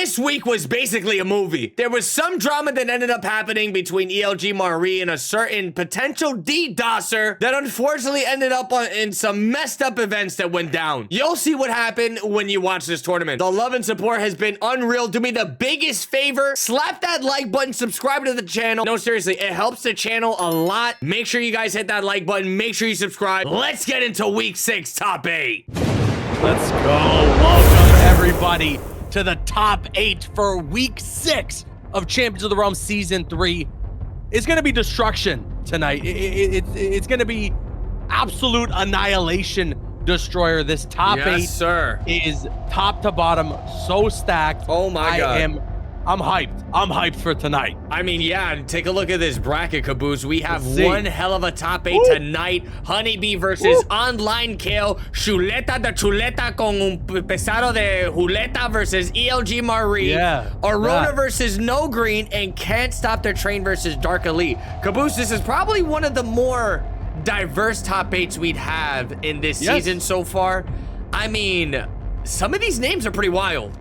This week was basically a movie. There was some drama that ended up happening between ELG Marie and a certain potential DDoSer that unfortunately ended up in some messed up events that went down. You'll see what happened when you watch this tournament. The love and support has been unreal. Do me the biggest favor, slap that like button, subscribe to the channel. No, seriously, it helps the channel a lot. Make sure you guys hit that like button. Make sure you subscribe. Let's get into week 6 top 8. Let's go. Welcome everybody to the top 8 for week 6 of Champions of the Realm season 3. It's gonna be destruction tonight. It's gonna be absolute annihilation destroyer. This top 8 is top to bottom so stacked. Oh my god. I'm hyped. I'm hyped for tonight. I mean, yeah, take a look at this bracket, Caboose. We have one hell of a top 8 tonight. Honeybee versus Online Kale. Chuleta de Chuleta con un pesado de Juleta versus ELG Marie. Yeah. Arona versus No Green. And Can't Stop Their Train versus Dark Elite. Caboose, this is probably one of the more diverse top 8s we'd have in this season so far. I mean, some of these names are pretty wild.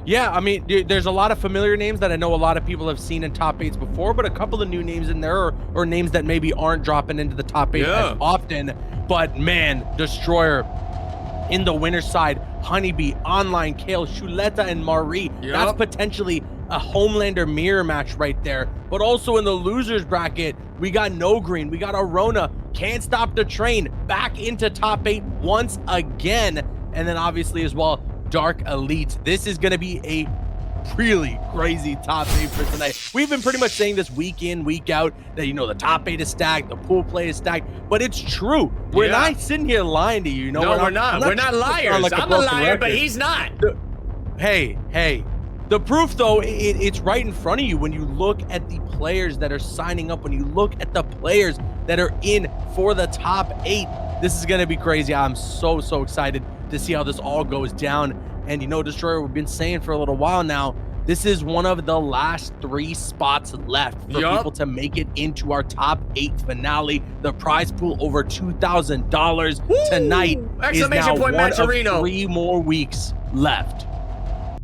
Yeah, I mean, there's a lot of familiar names that I know a lot of people have seen in top 8s before, but a couple of new names in there or names that maybe aren't dropping into the top 8 as often. But man, Destroyer in the winner's side, Honeybee, Online, Kale, Chuleta, and Marie. That's potentially a Homelander mirror match right there. But also in the loser's bracket, we got No Green, we got Arona, Can't Stop the Train, back into top 8 once again. And then obviously as well, Dark Elite. This is going to be a really crazy top 8 for tonight. We've been pretty much saying this week in, week out, that, you know, the top 8 is stacked, the pool play is stacked, but it's true. We're not sitting here lying to you. No, we're not. We're not liars. Like I'm a liar, record. But he's not. Hey. The proof, though, it's right in front of you when you look at the players that are signing up, when you look at the players that are in for the top 8. This is going to be crazy. I'm so excited to see how this all goes down. And you know, Destroyer, we've been saying for a little while now, this is one of the last 3 spots left for people to make it into our top 8 finale. The prize pool over $2,000 tonight is now one of 3 more weeks left.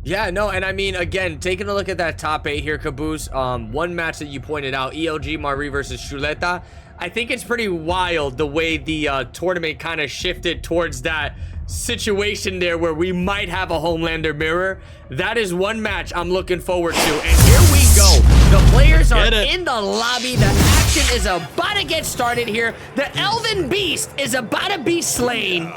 Yeah, no, and I mean, again, taking a look at that top 8 here, Caboose, one match that you pointed out, ELG Marie versus Chuleta, I think it's pretty wild the way the tournament kind of shifted towards that situation there where we might have a Homelander mirror. That is one match I'm looking forward to. And here we go. The players are in the lobby. The action is about to get started here. The Elven Beast is about to be slain.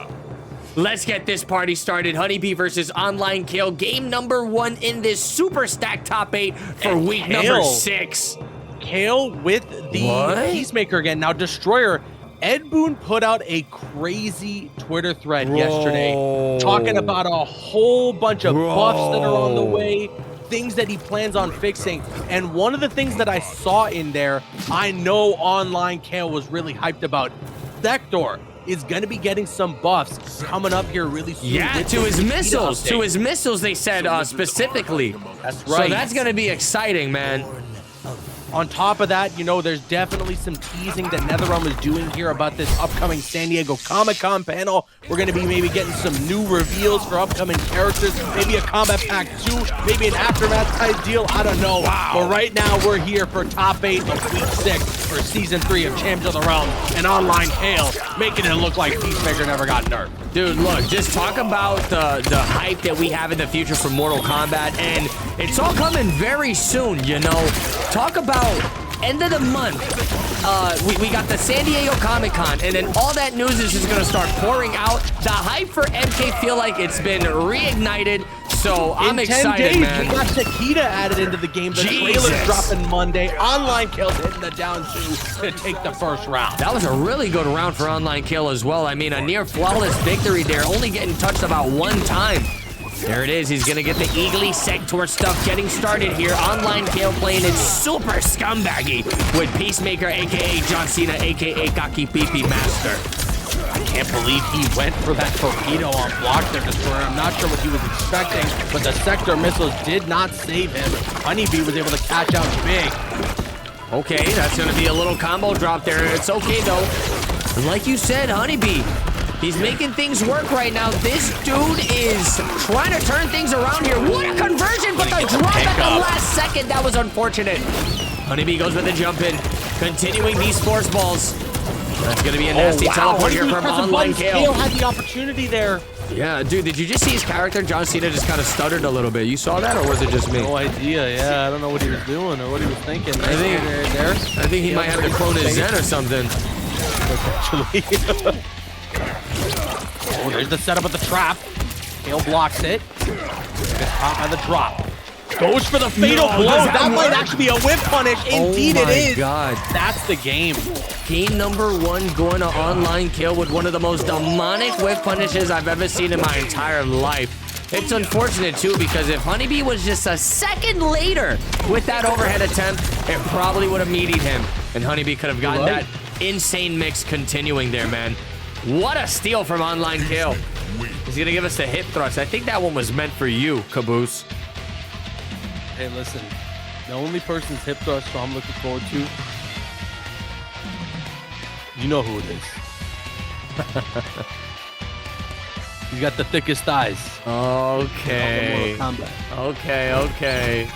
Let's get this party started. Honeybee versus Online Kale. Game number 1 in this super stacked top 8 for week number 6. Kale with the Peacemaker again. Now, Destroyer, Ed Boon put out a crazy Twitter thread yesterday talking about a whole bunch of buffs that are on the way, things that he plans on fixing. And one of the things that I saw in there, I know Online Kale was really hyped about. Sector is going to be getting some buffs coming up here really soon. Yeah, to his missiles. To his missiles, they said specifically. That's right. So that's going to be exciting, man. On top of that, you know, there's definitely some teasing that NetherRealm is doing here about this upcoming San Diego Comic-Con panel. We're going to be maybe getting some new reveals for upcoming characters, maybe a Combat Pack 2, maybe an Aftermath type deal, I don't know. But right now, we're here for top 8 of week 6 for season 3 of Champions of the Realm, and Online Kale making it look like Peacemaker never got nerfed. Dude, look, just talk about the hype that we have in the future for Mortal Kombat, and it's all coming very soon, you know. Talk about end of the month. We got the San Diego Comic-Con, and then all that news is just gonna start pouring out. The hype for MK feel like it's been reignited, so I'm excited, man. We got Takeda added into the game. The trailer's dropping Monday. Online Kale's hitting the down 2 to take the first round. That was a really good round for Online Kale as well. I mean, a near flawless victory there, only getting touched about 1 time. There it is. He's going to get the Eagly Sector stuff getting started here. Online Kale playing it super scumbaggy with Peacemaker, a.k.a. John Cena, a.k.a. Kaki Pipi Master. I can't believe he went for that torpedo on block there, Destroyer. I'm not sure what he was expecting, but the Sector missiles did not save him. Honeybee was able to catch out big. Okay, that's going to be a little combo drop there. It's okay, though. Like you said, Honeybee, he's making things work right now. This dude is trying to turn things around here. What a the drop at the last second. That was unfortunate. Honeybee goes with the jump in, continuing these force balls. That's going to be a nasty teleport here from Online Kale. Had the opportunity there. Yeah, dude, did you just see his character? John Cena just kind of stuttered a little bit. You saw that, or was it just me? No idea. Yeah, I don't know what he was doing or what he was thinking. I think he might have to clone his Zen or something. Actually. Oh, there's the setup of the trap. Kale blocks it. Gets caught by the drop. Goes for the fatal blow. That might actually be a whip punish. Indeed it is. Oh my God. That's the game. Game number 1 going to Online Kill with one of the most demonic whip punishes I've ever seen in my entire life. It's unfortunate too because if Honeybee was just a second later with that overhead attempt, it probably would have meatied him. And Honeybee could have gotten that insane mix continuing there, man. What a steal from Online Kill. He's going to give us the hip thrust. I think that one was meant for you, Caboose. Hey, listen. The only person's hip thrust I'm looking forward to, you know who it is. He's got the thickest thighs. Okay. Mortal Kombat. Okay.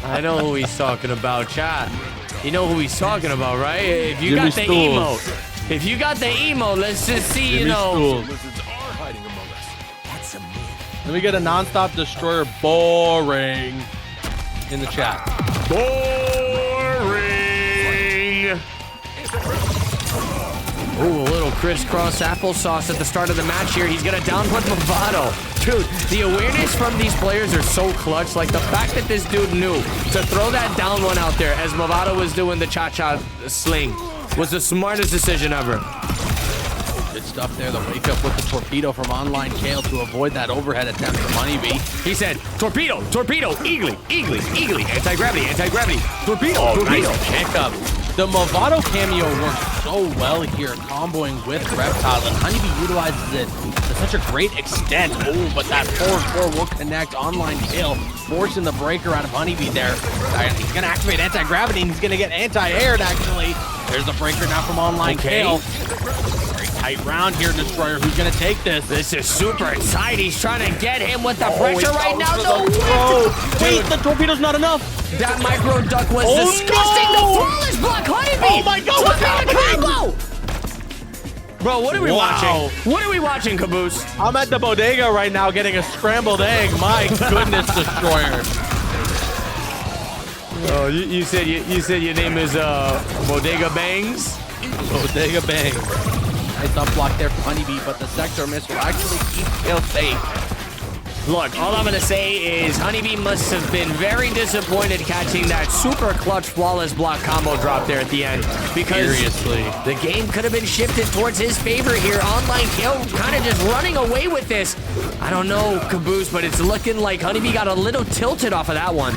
I know who he's talking about, chat. You know who he's talking about, right? If you got the emote. If you got the emote, let's just see, you know. Let me get a non-stop destroyer boring in the chat. Boring. Ooh, a little crisscross applesauce at the start of the match here. He's gonna downput Movado. Dude, the awareness from these players are so clutch. Like the fact that this dude knew to throw that down one out there as Movado was doing the cha-cha sling was the smartest decision ever. Good stuff there. The wake up with the torpedo from Online Kale to avoid that overhead attempt from Honeybee. He said, torpedo, eagly, anti-gravity, torpedo, torpedo. Nice pick up. The Movado cameo works so well here, comboing with Reptile, and Honeybee utilizes it to such a great extent. Oh, but that 4-4 will connect. Online Kale forcing the breaker out of Honeybee there. He's going to activate anti-gravity, and he's going to get anti-aired, actually. There's the breaker now from Online Kale. Tight round here, Destroyer. Who's gonna take this? This is super exciting. He's trying to get him with the pressure right now. No, wait, the torpedo's not enough. That micro duck was disgusting. No! The flawless block, Honeybee. Oh my God, what's happening? Combo. Bro, what are we watching? What are we watching, Caboose? I'm at the bodega right now getting a scrambled egg. My goodness, Destroyer. Oh, you said your name is Bodega Bangs? Bodega Bangs. Nice up block there from Honeybee, but the sector miss will actually keep Kale safe. Look, all I'm gonna say is Honeybee must have been very disappointed catching that super clutch flawless block combo drop there at the end. Because seriously, the game could have been shifted towards his favor here. Online Kale kind of just running away with this. I don't know, Caboose, but it's looking like Honeybee got a little tilted off of that one.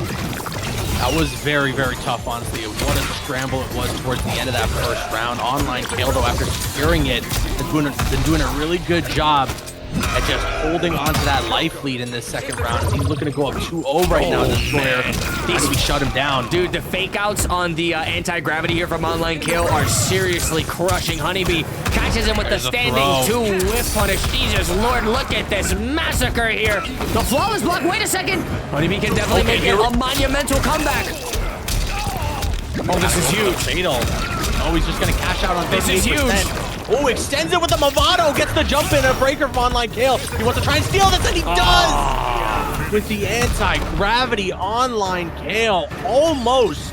That was very, very tough, honestly. What a scramble it was towards the end of that first round. Online Kale, though, after securing it, has been doing a really good job at just holding on to that life lead in this second round. He's looking to go up 2-0 right now, Destroyer. Honeybee shut him down. Dude, the fake outs on the anti-gravity here from Online Kale are seriously crushing. Honeybee catches him with the standing 2 whiff punish. Jesus Lord, look at this massacre here. The flawless block, wait a second. Honeybee can definitely make it a monumental comeback. Oh, this is huge. Fatal. Oh, he's just gonna cash out on 58%. This is huge. Oh, extends it with the Movado, gets the jump in, a breaker from Online Kale. He wants to try and steal this, and he does! With the anti-gravity, Online Kale almost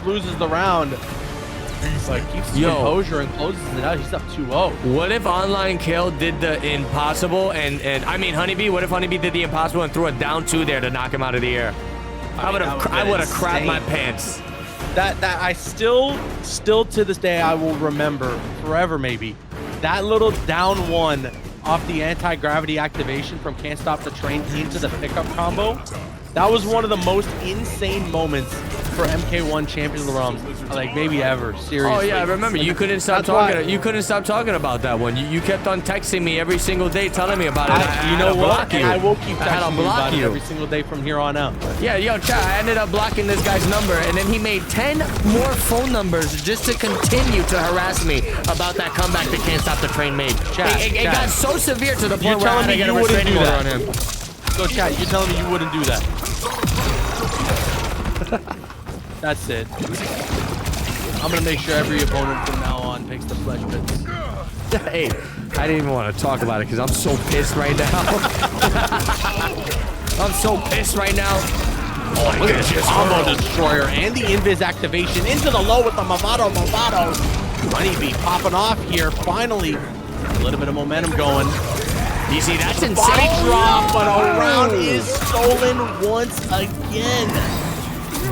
loses the round. But keeps his composure and closes it out. He's up 2-0. What if Online Kale did the impossible and I mean Honeybee, what if Honeybee did the impossible and threw a down 2 there to knock him out of the air? I would have crapped my pants. That I still to this day I will remember forever, maybe that little down 1 off the anti-gravity activation from Can't Stop the Train into the pickup combo. That was one of the most insane moments for MK1 Champions of the Realms, like maybe ever. Seriously. Oh yeah, I remember. You couldn't stop talking. You couldn't stop talking about that one. You kept on texting me every single day, telling me about it. You know what? I will keep texting you about it you every single day from here on out. Yeah, yo, chat. I ended up blocking this guy's number, and then he made 10 more phone numbers just to continue to harass me about that comeback that Can't Stop the Train made. It got so severe to the point where I had to get a restraining order on him. So chat, you're telling me you wouldn't do that? That's it. I'm gonna make sure every opponent from now on picks the flesh bits. Hey, I didn't even want to talk about it because I'm so pissed right now. I'm so pissed right now. Oh, look at this combo destroyer and the invis activation into the low with the Movado. Honeybee popping off here. Finally, a little bit of momentum going. You see, that's insane. Body drop, but a round is stolen once again.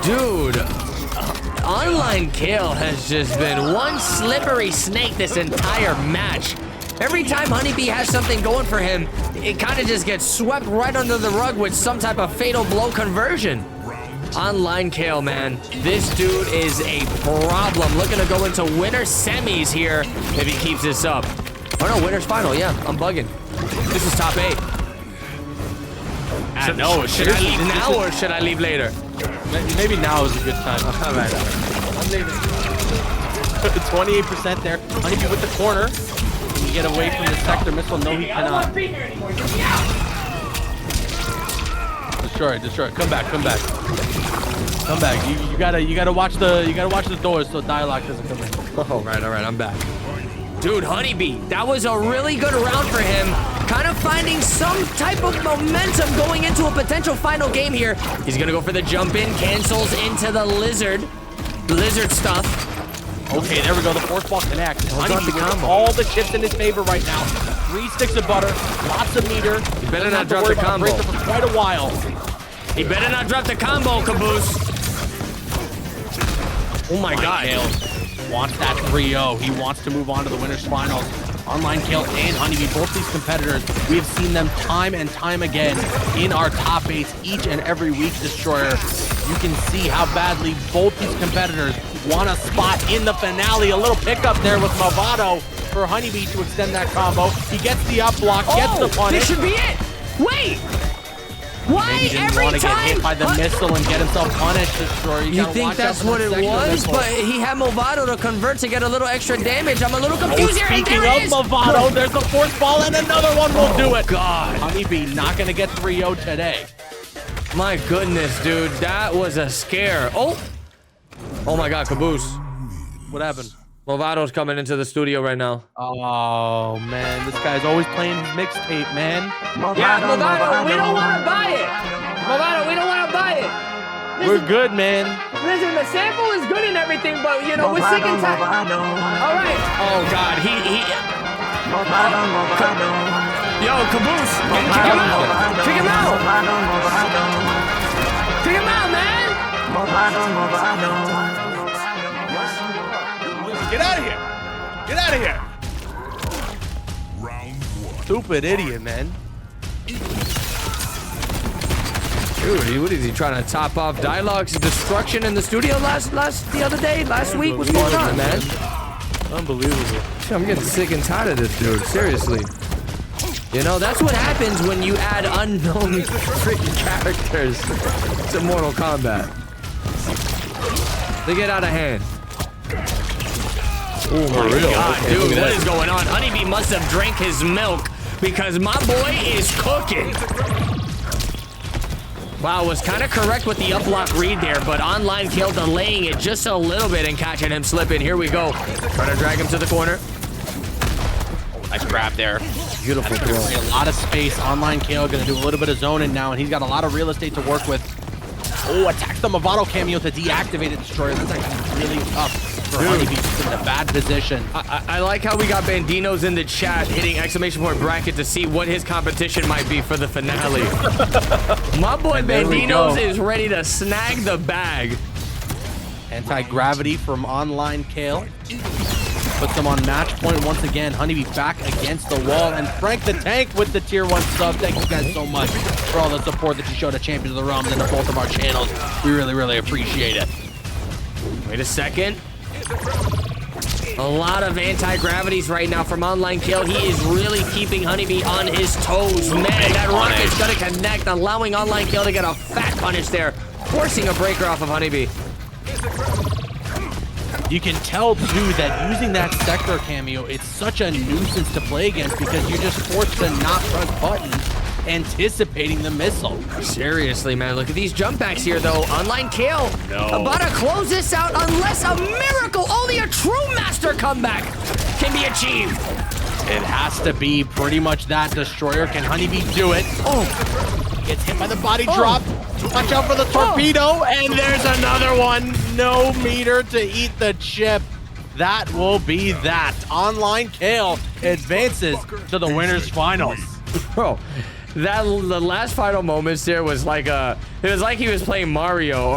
Dude, online kill has just been one slippery snake this entire match. Every time Honeybee has something going for him, it kind of just gets swept right under the rug with some type of fatal blow conversion. Online Kale, man. This dude is a problem. Looking to go into winner semis here if he keeps this up. Oh no, winner's final. Yeah, I'm bugging. This is top 8. Should I leave now or should I leave later? Maybe now is a good time. All right. I'm leaving. 28% there. Honeybee with the corner. Can he get away from the sector missile? No, he cannot. Destroy it. Come back. You gotta watch the doors so dialogue doesn't come in. Oh, all right, I'm back. Dude, Honeybee, that was a really good round for him. Kind of finding some type of momentum going into a potential final game here. He's gonna go for the jump in, cancels into the lizard stuff. Okay, there we go. The force ball connects. Honeybee with all the chips in his favor right now. 3 sticks of butter, lots of meter. You better not drop the combo. For quite a while. He better not drop the combo, Caboose. Oh my God. Kale wants that 3-0. He wants to move on to the winner's finals. Online Kale and Honeybee, both these competitors, we have seen them time and time again in our top 8s each and every week, Destroyer. You can see how badly both these competitors want a spot in the finale. A little pickup there with Movado for Honeybee to extend that combo. He gets the up block, gets the punish. This should be it. Wait. Why Maybe he didn't every want to time? get hit by the missile and get himself punished, Destroyer. You think that's what it was? But he had Movado to convert to get a little extra damage. I'm a little confused here. Speaking of Movado, there's the force ball and another one will do it. God. Honeybee not going to get 3-0 today. My goodness, dude. That was a scare. Oh my God, Caboose. What happened? Movado's coming into the studio right now. Oh, man. This guy's always playing his mixtape, man. Yeah, Movado, we don't want to buy it. Movado, we don't want to buy it. We're good, man. Listen, the sample is good and everything, but, you know, we're sick and tired. All right. Oh, God. Yo, Caboose. Kick him out. Kick him out. Kick him out, man. Get out of here. Get out of here. Round 1. Stupid idiot, man. Dude, what is he trying to top off Dialogue's destruction in the studio last week? What's going on, man? Unbelievable. I'm getting sick and tired of this dude, seriously. You know, that's what happens when you add unknown freaking characters to Mortal Kombat. They get out of hand. Oh my God, dude, what is going on? Honeybee must have drank his milk because my boy is cooking. Wow, was kind of correct with the up block read there, but Online Kill delaying it just a little bit and catching him slipping. Here we go. Trying to drag him to the corner. Nice grab there. Beautiful throw. A lot of space. Online Kale going to do a little bit of zoning now, and he's got a lot of real estate to work with. Oh, attacks the Movado cameo to deactivate it, Destroyer. That's actually really tough for Honeybee in a bad position. I like how we got Bandinos in the chat hitting exclamation point bracket to see what his competition might be for the finale. My boy Bandinos is ready to snag the bag. Anti-gravity from Online Kale. Puts them on match point once again. Honeybee back against the wall. And Frank the Tank with the tier 1 sub. Thank you guys so much for all the support that you show to Champions of the Realms and to both of our channels. We really, really appreciate it. Wait a second. A lot of anti-gravities right now from Online Kill. He is really keeping Honeybee on his toes. Man, that rocket's gonna connect, allowing Online Kill to get a fat punish there, forcing a breaker off of Honeybee. You can tell, too, that using that sector cameo, it's such a nuisance to play against because you're just forced to not press buttons anticipating the missile. Seriously, man. Look at these jump backs here, though. Online kill. No. About to close this out unless a miracle, only a true master comeback can be achieved. It has to be pretty much that. Destroyer. Can Honeybee do it? Oh, gets hit by the body drop. Watch out for the torpedo. And there's another one. No meter to eat the chip. That will be that. Online kill advances to the winners finals. Bro, the last final moments there was like it was like he was playing Mario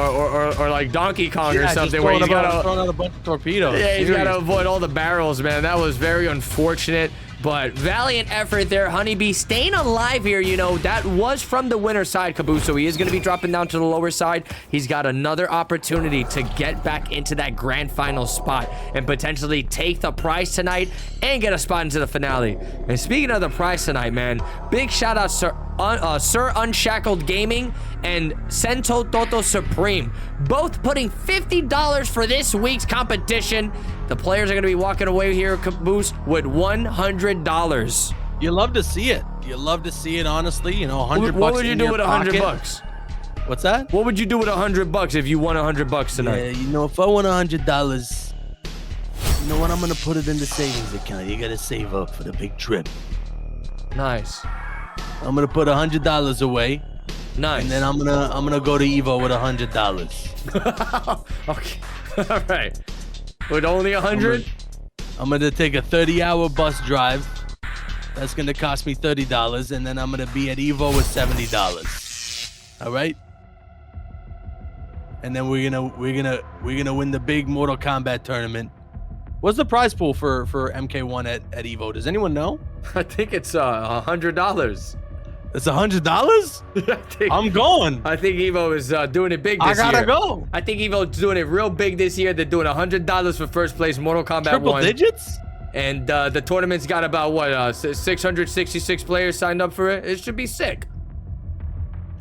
or like Donkey Kong or something where he's got throwing out a bunch of torpedoes. Yeah, he's got to avoid all the barrels, man. That was very unfortunate. But valiant effort there. Honeybee staying alive here, you know, that was from the winner side, Caboose. So he is going to be dropping down to the lower side. He's got another opportunity to get back into that grand final spot and potentially take the prize tonight and get a spot into the finale. And speaking of the prize tonight, man, big shout out Sir Unshackled Gaming and Sento Toto Supreme, both putting $50 for this week's competition. The players are going to be walking away here, Caboose, with $100. You love to see it. You love to see it, honestly. You know, 100 bucks. What would you in do your with 100 pocket. bucks? What's that? What would you do with 100 bucks if you won 100 bucks tonight? Yeah, you know, if I won $100, you know what? I'm gonna put it in the savings account. You gotta save up for the big trip. Nice. I'm gonna put $100 away. Nice. And then I'm gonna go to Evo with $100. Okay. All right. With only 100? I'm gonna take a 30-hour bus drive. That's gonna cost me $30, and then I'm gonna be at Evo with $70. All right. And then we're gonna win the big Mortal Kombat tournament. What's the prize pool for MK1 at Evo? Does anyone know? I think it's $100. It's $100? I'm going. I think Evo is doing it big this year. I gotta go. I think Evo's doing it real big this year. They're doing $100 for first place Mortal Kombat Triple 1. digits? And the tournament's got about, what, 666 players signed up for it? It should be sick.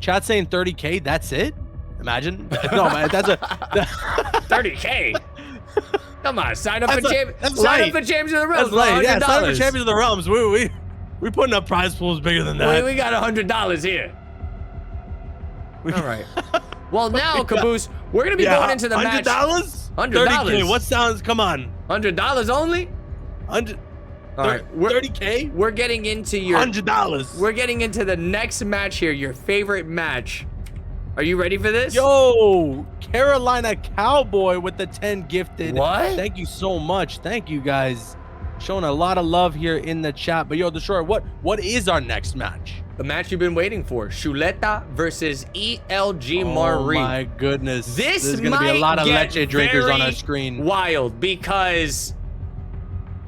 Chat saying 30K, that's it? Imagine. No, man, that's a... 30K? Come on, sign up for Champions of the Realms. That's light. Yeah, sign up for Champions of the Realms. We putting up prize pools bigger than that. We got $100 here. All right. Well, now, Caboose, we're going to be going into the match. $100? $100. $30K. What sounds? Come on. $100 only? 100. All right. 30K? We're getting into your $100. We're getting into the next match here, your favorite match. Are you ready for this? Yo, Carolina Cowboy with the 10 gifted. What? Thank you so much. Thank you guys. Showing a lot of love here in the chat. But yo, Destroyer, what is our next match? The match you've been waiting for. Chuleta versus ELG Marie. Oh my goodness. There's going to be a lot of leche drinkers on our screen. Wild, because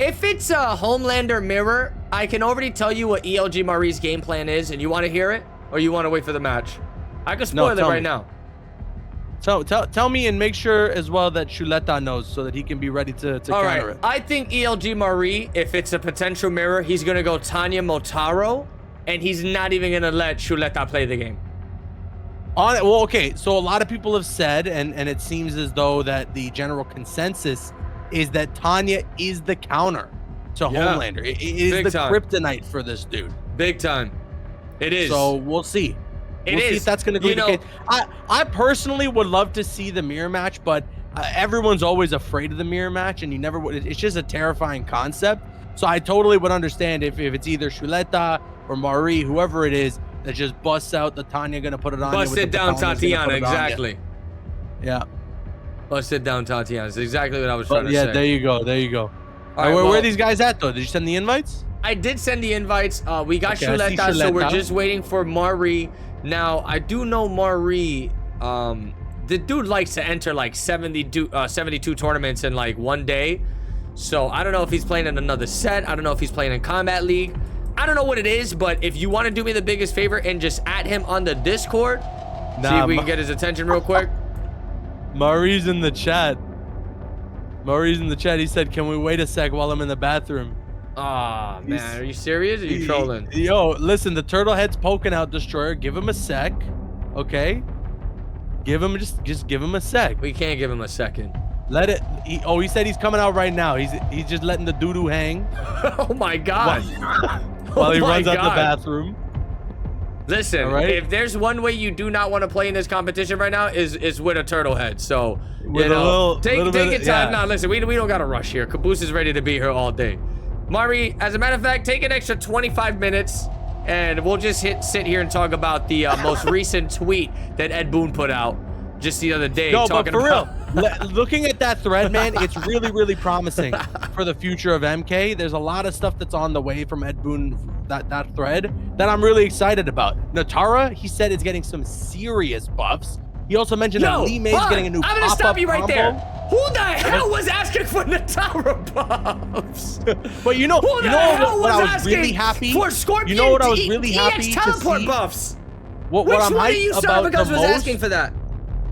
if it's a Homelander mirror, I can already tell you what ELG Marie's game plan is, and you want to hear it, or you want to wait for the match? I can spoil it right now. So tell me, and make sure as well that Chuleta knows so that he can be ready to counter it. I think ELG Marie, if it's a potential mirror, he's going to go Tanya Motaro, and he's not even going to let Chuleta play the game. Well, okay, so a lot of people have said, and it seems as though that the general consensus is that Tanya is the counter to Homelander. It is the kryptonite for this dude. Big time. It is. So we'll see. We'll see if that's going to go the case. I personally would love to see the mirror match, but everyone's always afraid of the mirror match, and you never would. It's just a terrifying concept. So I totally would understand if it's either Chuleta or Marie, whoever it is, that just busts out the Tanya going to put it on. Bust it down, Tatiana. Exactly. Yeah. Bust it down, Tatiana. It's exactly what I was trying to say. Yeah, there you go. There you go. All right, where are these guys at, though? Did you send the invites? I did send the invites. We got Chuleta, so we're just waiting for Marie. Now, I do know Marie, the dude likes to enter like 72 tournaments in like one day. So I don't know if he's playing in another set. I don't know if he's playing in Combat League. I don't know what it is, but if you want to do me the biggest favor and just add him on the Discord, see if we can get his attention real quick. Marie's in the chat. He said, can we wait a sec while I'm in the bathroom? Aw, man, are you serious? Or are you trolling? Yo, listen, the turtle head's poking out, Destroyer. Give him a sec, okay? Give him just give him a sec. We can't give him a second. Let it. He said he's coming out right now. He's just letting the doo-doo hang. Oh my God! While he runs out the bathroom. Listen, if there's one way you do not want to play in this competition right now is with a turtle head. So, you know, take your time. Yeah. Nah, listen, we don't got to rush here. Caboose is ready to be here all day. Mari, as a matter of fact, take an extra 25 minutes and we'll just sit here and talk about the most recent tweet that Ed Boon put out just the other day. No, but for real, looking at that thread, man, it's really, really promising for the future of MK. There's a lot of stuff that's on the way from Ed Boon, that thread, that I'm really excited about. Natara, he said, is getting some serious buffs. He also mentioned that Lee May's getting a new pop-up combo. I'm gonna stop you right there. Who the hell was asking for Natara buffs? But you know what I was really happy for Scorpion. You know what I was really happy teleport to see? buffs. What I'm hyped about the most was asking for that.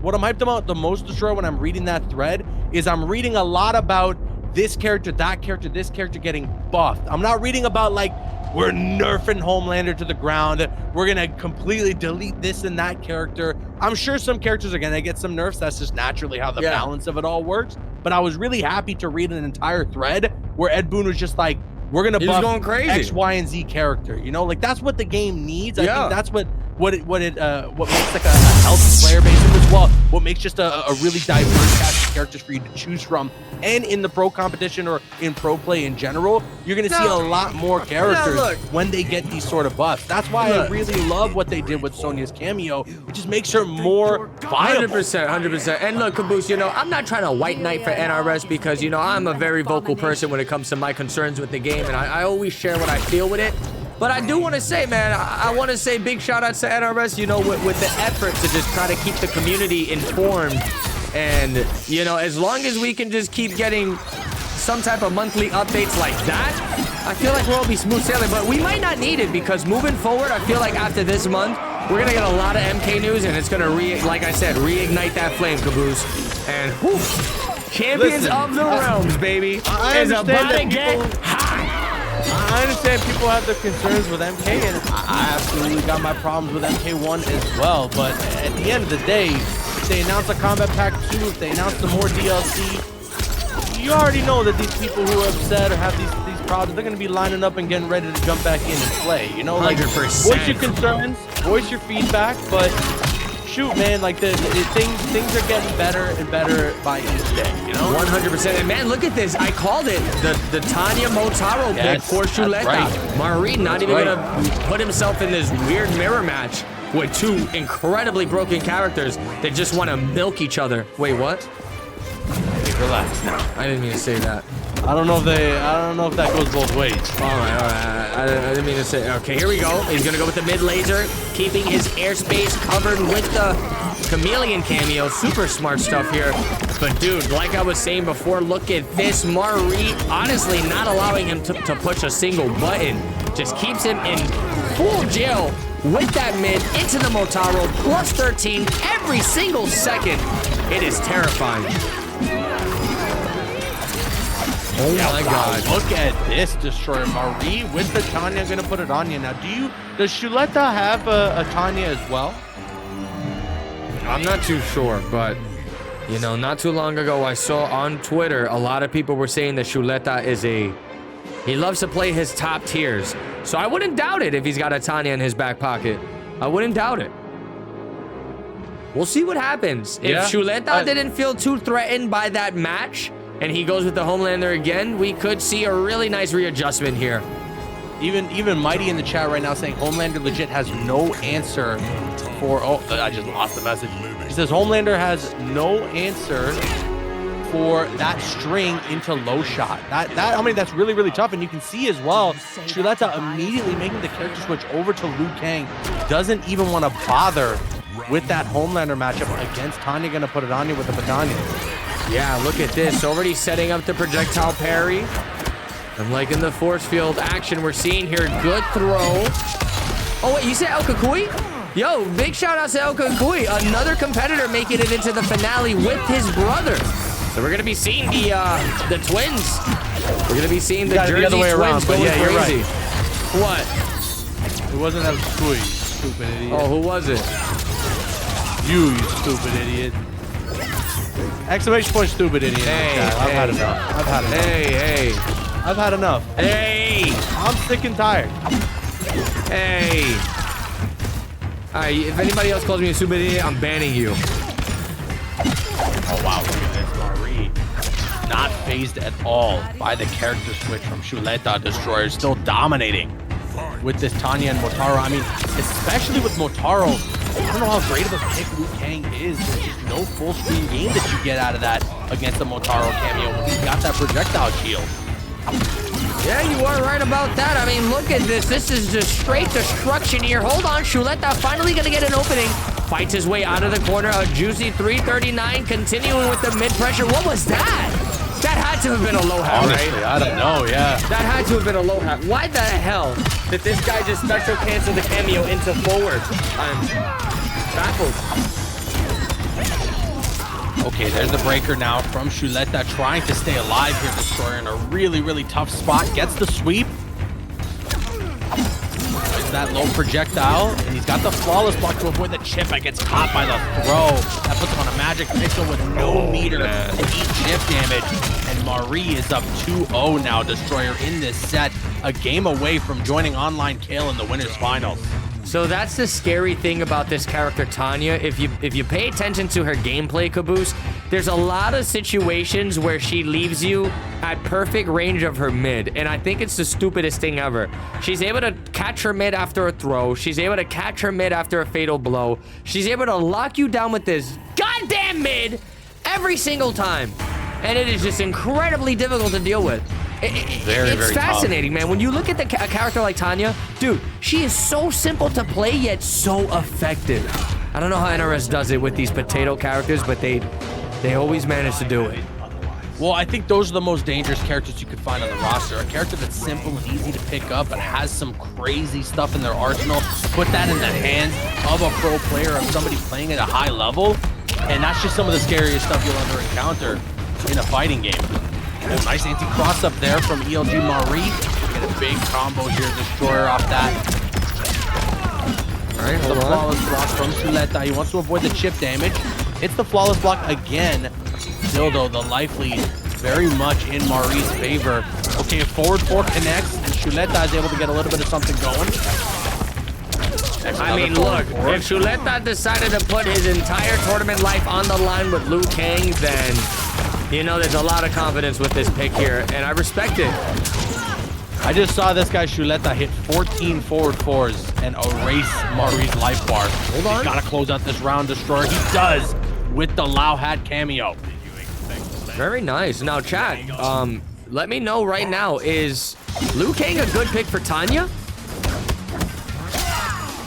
What I'm hyped about the most, Destroy, when I'm reading that thread, is I'm reading a lot about this character, that character, this character getting buffed. I'm not reading about like, we're nerfing Homelander to the ground, we're gonna completely delete this and that character. I'm sure some characters are gonna get some nerfs. That's just naturally how the balance of it all works. But I was really happy to read an entire thread where Ed Boon was just like, we're gonna buff going crazy. X, Y, and Z character. You know, like that's what the game needs. I think that's what makes like a healthy player base as well. What makes just a really diverse cast of characters for you to choose from. And in the pro competition or in pro play in general, you're gonna see a lot more characters when they get these sort of buffs. That's why I really love what they did with Sonya's cameo. It just makes her more viable. 100%. And look, Caboose, you know, I'm not trying to white knight for NRS because, you know, I'm a very vocal person when it comes to my concerns with the game, and I always share what I feel with it. But I do want to say, man, I want to say big shout outs to NRS, you know, with the effort to just try to keep the community informed. And, you know, as long as we can just keep getting some type of monthly updates like that, I feel like we'll all be smooth sailing. But we might not need it because moving forward, I feel like after this month, we're going to get a lot of MK news and it's going to, like I said, reignite that flame, Caboose. And, whew, Champions of the Realms, baby, is about to get hot. I understand people have their concerns with MK, and I absolutely got my problems with MK1 as well. But at the end of the day, if they announce a Combat Pack 2, if they announce some more DLC, you already know that these people who are upset or have these problems, they're going to be lining up and getting ready to jump back in and play. You know, like 100%. Voice your concerns, voice your feedback, but shoot, man, like the things are getting better and better by each day, you know? 100%. And man, look at this. I called it the Tanya Motaro pick for Chuleta. Right. Marin not even gonna put himself in this weird mirror match with two incredibly broken characters that just want to milk each other. Wait, what? Hey, relax now. I didn't mean to say that. I don't know if that goes both ways. All right. I didn't mean to say. Okay, here we go. He's gonna go with the mid laser, keeping his airspace covered with the chameleon cameo. Super smart stuff here. But dude, like I was saying before, look at this. Marie honestly not allowing him to push a single button. Just keeps him in full jail with that mid into the Motaro. Plus 13 every single second. It is terrifying. Oh my God! Look at this, Destroyer. Marie with the Tanya, gonna put it on you now. Does Chuleta have a Tanya as well? I'm not too sure, but you know, not too long ago I saw on Twitter a lot of people were saying that Chuleta is he loves to play his top tiers. So I wouldn't doubt it if he's got a Tanya in his back pocket. I wouldn't doubt it. We'll see what happens. If Chuleta didn't feel too threatened by that match, and he goes with the Homelander again, we could see a really nice readjustment here. Even Mighty in the chat right now saying Homelander legit has no answer for... Oh, I just lost the message. He says Homelander has no answer for that string into low shot. I mean, that's really, really tough. And you can see as well, Chuleta immediately making the character switch over to Liu Kang. Doesn't even want to bother with that Homelander matchup against Tanya. Gonna put it on you with the Batania. Yeah, look at this. Already setting up the projectile parry. And like in the force field action we're seeing here, good throw. Oh, wait, you said El Kakui? Yo, big shout out to El Kakui. Another competitor making it into the finale with his brother. So we're going to be seeing the twins. We're going to be seeing the Jersey other way around, twins going crazy. Right. What? It wasn't El Kakui, stupid idiot. Oh, who was it? You stupid idiot. Exclamation point, stupid idiot. Hey, I've had enough. Hey. I've had enough. Hey. I'm sick and tired. Hey. All right, if anybody else calls me a super idiot, I'm banning you. Oh, wow. Look at this. Marie. Not phased at all by the character switch from Chuleta. Destroyer still dominating with this Tanya and Motaro. I mean, especially with Motaro, I don't know how great of a pick Liu Kang is. There's just no full screen game that you get out of that against the Motaro cameo when he's got that projectile shield. Yeah, you are right about that. I mean, look at this. This is just straight destruction here. Hold on, Chuleta finally gonna get an opening. Fights his way out of the corner. A juicy 339, continuing with the mid pressure. What was that? That had to have been a low hat, honestly, right? I don't know, yeah. That had to have been a low hat. Why the hell did this guy just special cancel the cameo into forward? I'm baffled. Okay, there's the breaker now from Chuleta, trying to stay alive here. Destroyer in a really, really tough spot. Gets the sweep. There's that low projectile, and he's got the flawless block to avoid the chip that gets caught by the throw. That puts him on a magic pixel with no meter to eat chip damage. And Marie is up 2-0 now. Destroyer in this set, a game away from joining Online Kale in the winners finals. So that's the scary thing about this character, Tanya. If you pay attention to her gameplay, Caboose, there's a lot of situations where she leaves you at perfect range of her mid, and I think it's the stupidest thing ever. She's able to catch her mid after a throw. She's able to catch her mid after a fatal blow. She's able to lock you down with this goddamn mid every single time, and it is just incredibly difficult to deal with. It's fascinating, man. When you look at a character like Tanya, dude, she is so simple to play, yet so effective. I don't know how NRS does it with these potato characters, but they always manage to do it. Well, I think those are the most dangerous characters you could find on the roster. A character that's simple and easy to pick up but has some crazy stuff in their arsenal. Put that in the hands of a pro player, of somebody playing at a high level, and that's just some of the scariest stuff you'll ever encounter in a fighting game. Oh, nice anti-cross up there from ELG Marie. Get a big combo here, Destroyer off that. All right, hold the on. flawless block from Chuleta. He wants to avoid the chip damage. It's the flawless block again. Still, though, the life lead very much in Marie's favor. Okay, forward 4 connects, and Chuleta is able to get a little bit of something going. I mean, look, if Chuleta decided to put his entire tournament life on the line with Liu Kang, then, you know, there's a lot of confidence with this pick here, and I respect it. I just saw this guy Chuleta hit 14 forward 4s and erase Marie's life bar. Hold on. He's got to close out this round, Destroyer. He does with the Lao Hat cameo. Very nice. Now, chat, let me know right now, is Liu Kang a good pick for Tanya?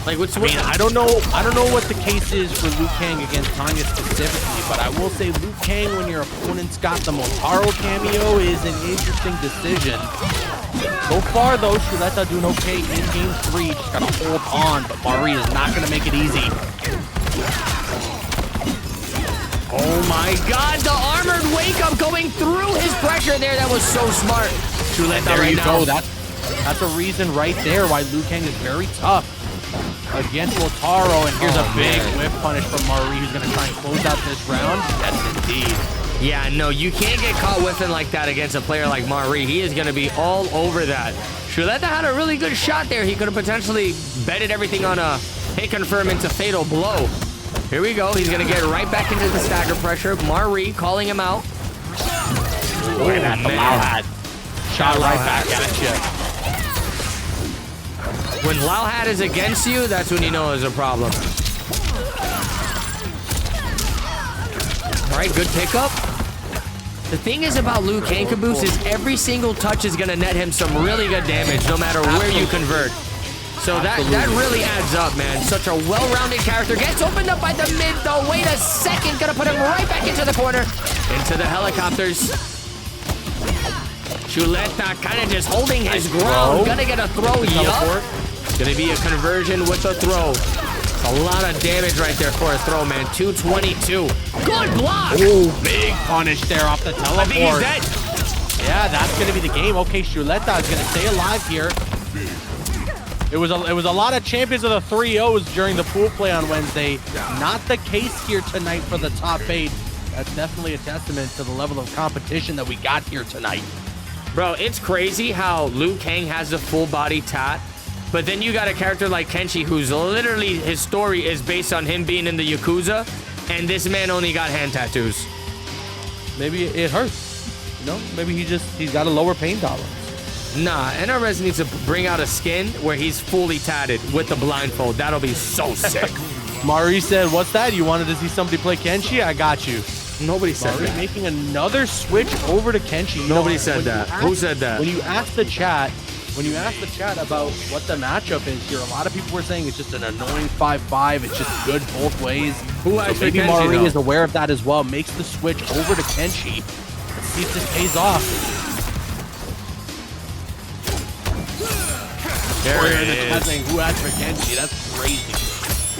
Like, I don't know what the case is for Liu Kang against Tanya specifically, but I will say Liu Kang, when your opponent's got the Motaro cameo, is an interesting decision. So far, though, Chuleta doing okay in game 3. Just gotta hold on, but Marie is not gonna make it easy. Oh my God, the armored wake up going through his pressure there. That was so smart. Chuleta There right you now. go. That's a reason right there why Liu Kang is very tough against Motaro. And here's a big whip punish from Marie, who's gonna try and close out this round. Yes, indeed. Yeah, no, you can't get caught whiffing like that against a player like Marie. He is going to be all over that. Chuleta had a really good shot there. He could have potentially betted everything on a hit confirm into fatal blow. Here we go. He's going to get right back into the stagger pressure. Marie calling him out. Oh, man. The Lao Hat shot right back at you. When Lao Hat is against you, that's when you know there's a problem. All right, good pickup. The thing is about Liu Kang, Caboose, is every single touch is going to net him some really good damage, no matter where you convert. So that really adds up, man. Such a well-rounded character. Gets opened up by the mid, though. Wait a second. Gonna put him right back into the corner. Into the helicopters. Chuleta kind of just holding his ground. Gonna get a throw. Yup. Gonna be a conversion with a throw. A lot of damage right there for a throw, man. 222. Good block. Ooh, big punish there off the teleport. I think he's dead. Yeah, that's going to be the game. Okay, Chuleta is going to stay alive here. It was a lot of champions of the 3-0s during the pool play on Wednesday. Not the case here tonight for the top 8. That's definitely a testament to the level of competition that we got here tonight. Bro, it's crazy how Liu Kang has a full body tat But then you got a character like Kenshi, who's literally, his story is based on him being in the Yakuza, and this man only got hand tattoos. Maybe it hurts. You know, maybe he's got a lower pain tolerance. Nah, NRS needs to bring out a skin where he's fully tatted with the blindfold. That'll be so sick. Mari said, what's that? You wanted to see somebody play Kenshi? I got you. Nobody said Mari that. making another switch over to Kenshi. Nobody said that. Who said that? When you ask the chat about what the matchup is here, a lot of people were saying it's just an annoying 5-5. It's just good both ways. Who asked so maybe Kenshi, Mari though? is aware of that as well. Makes the switch over to Kenshi. Let's see if this pays off. There it is. Saying, who asked for Kenshi? That's crazy.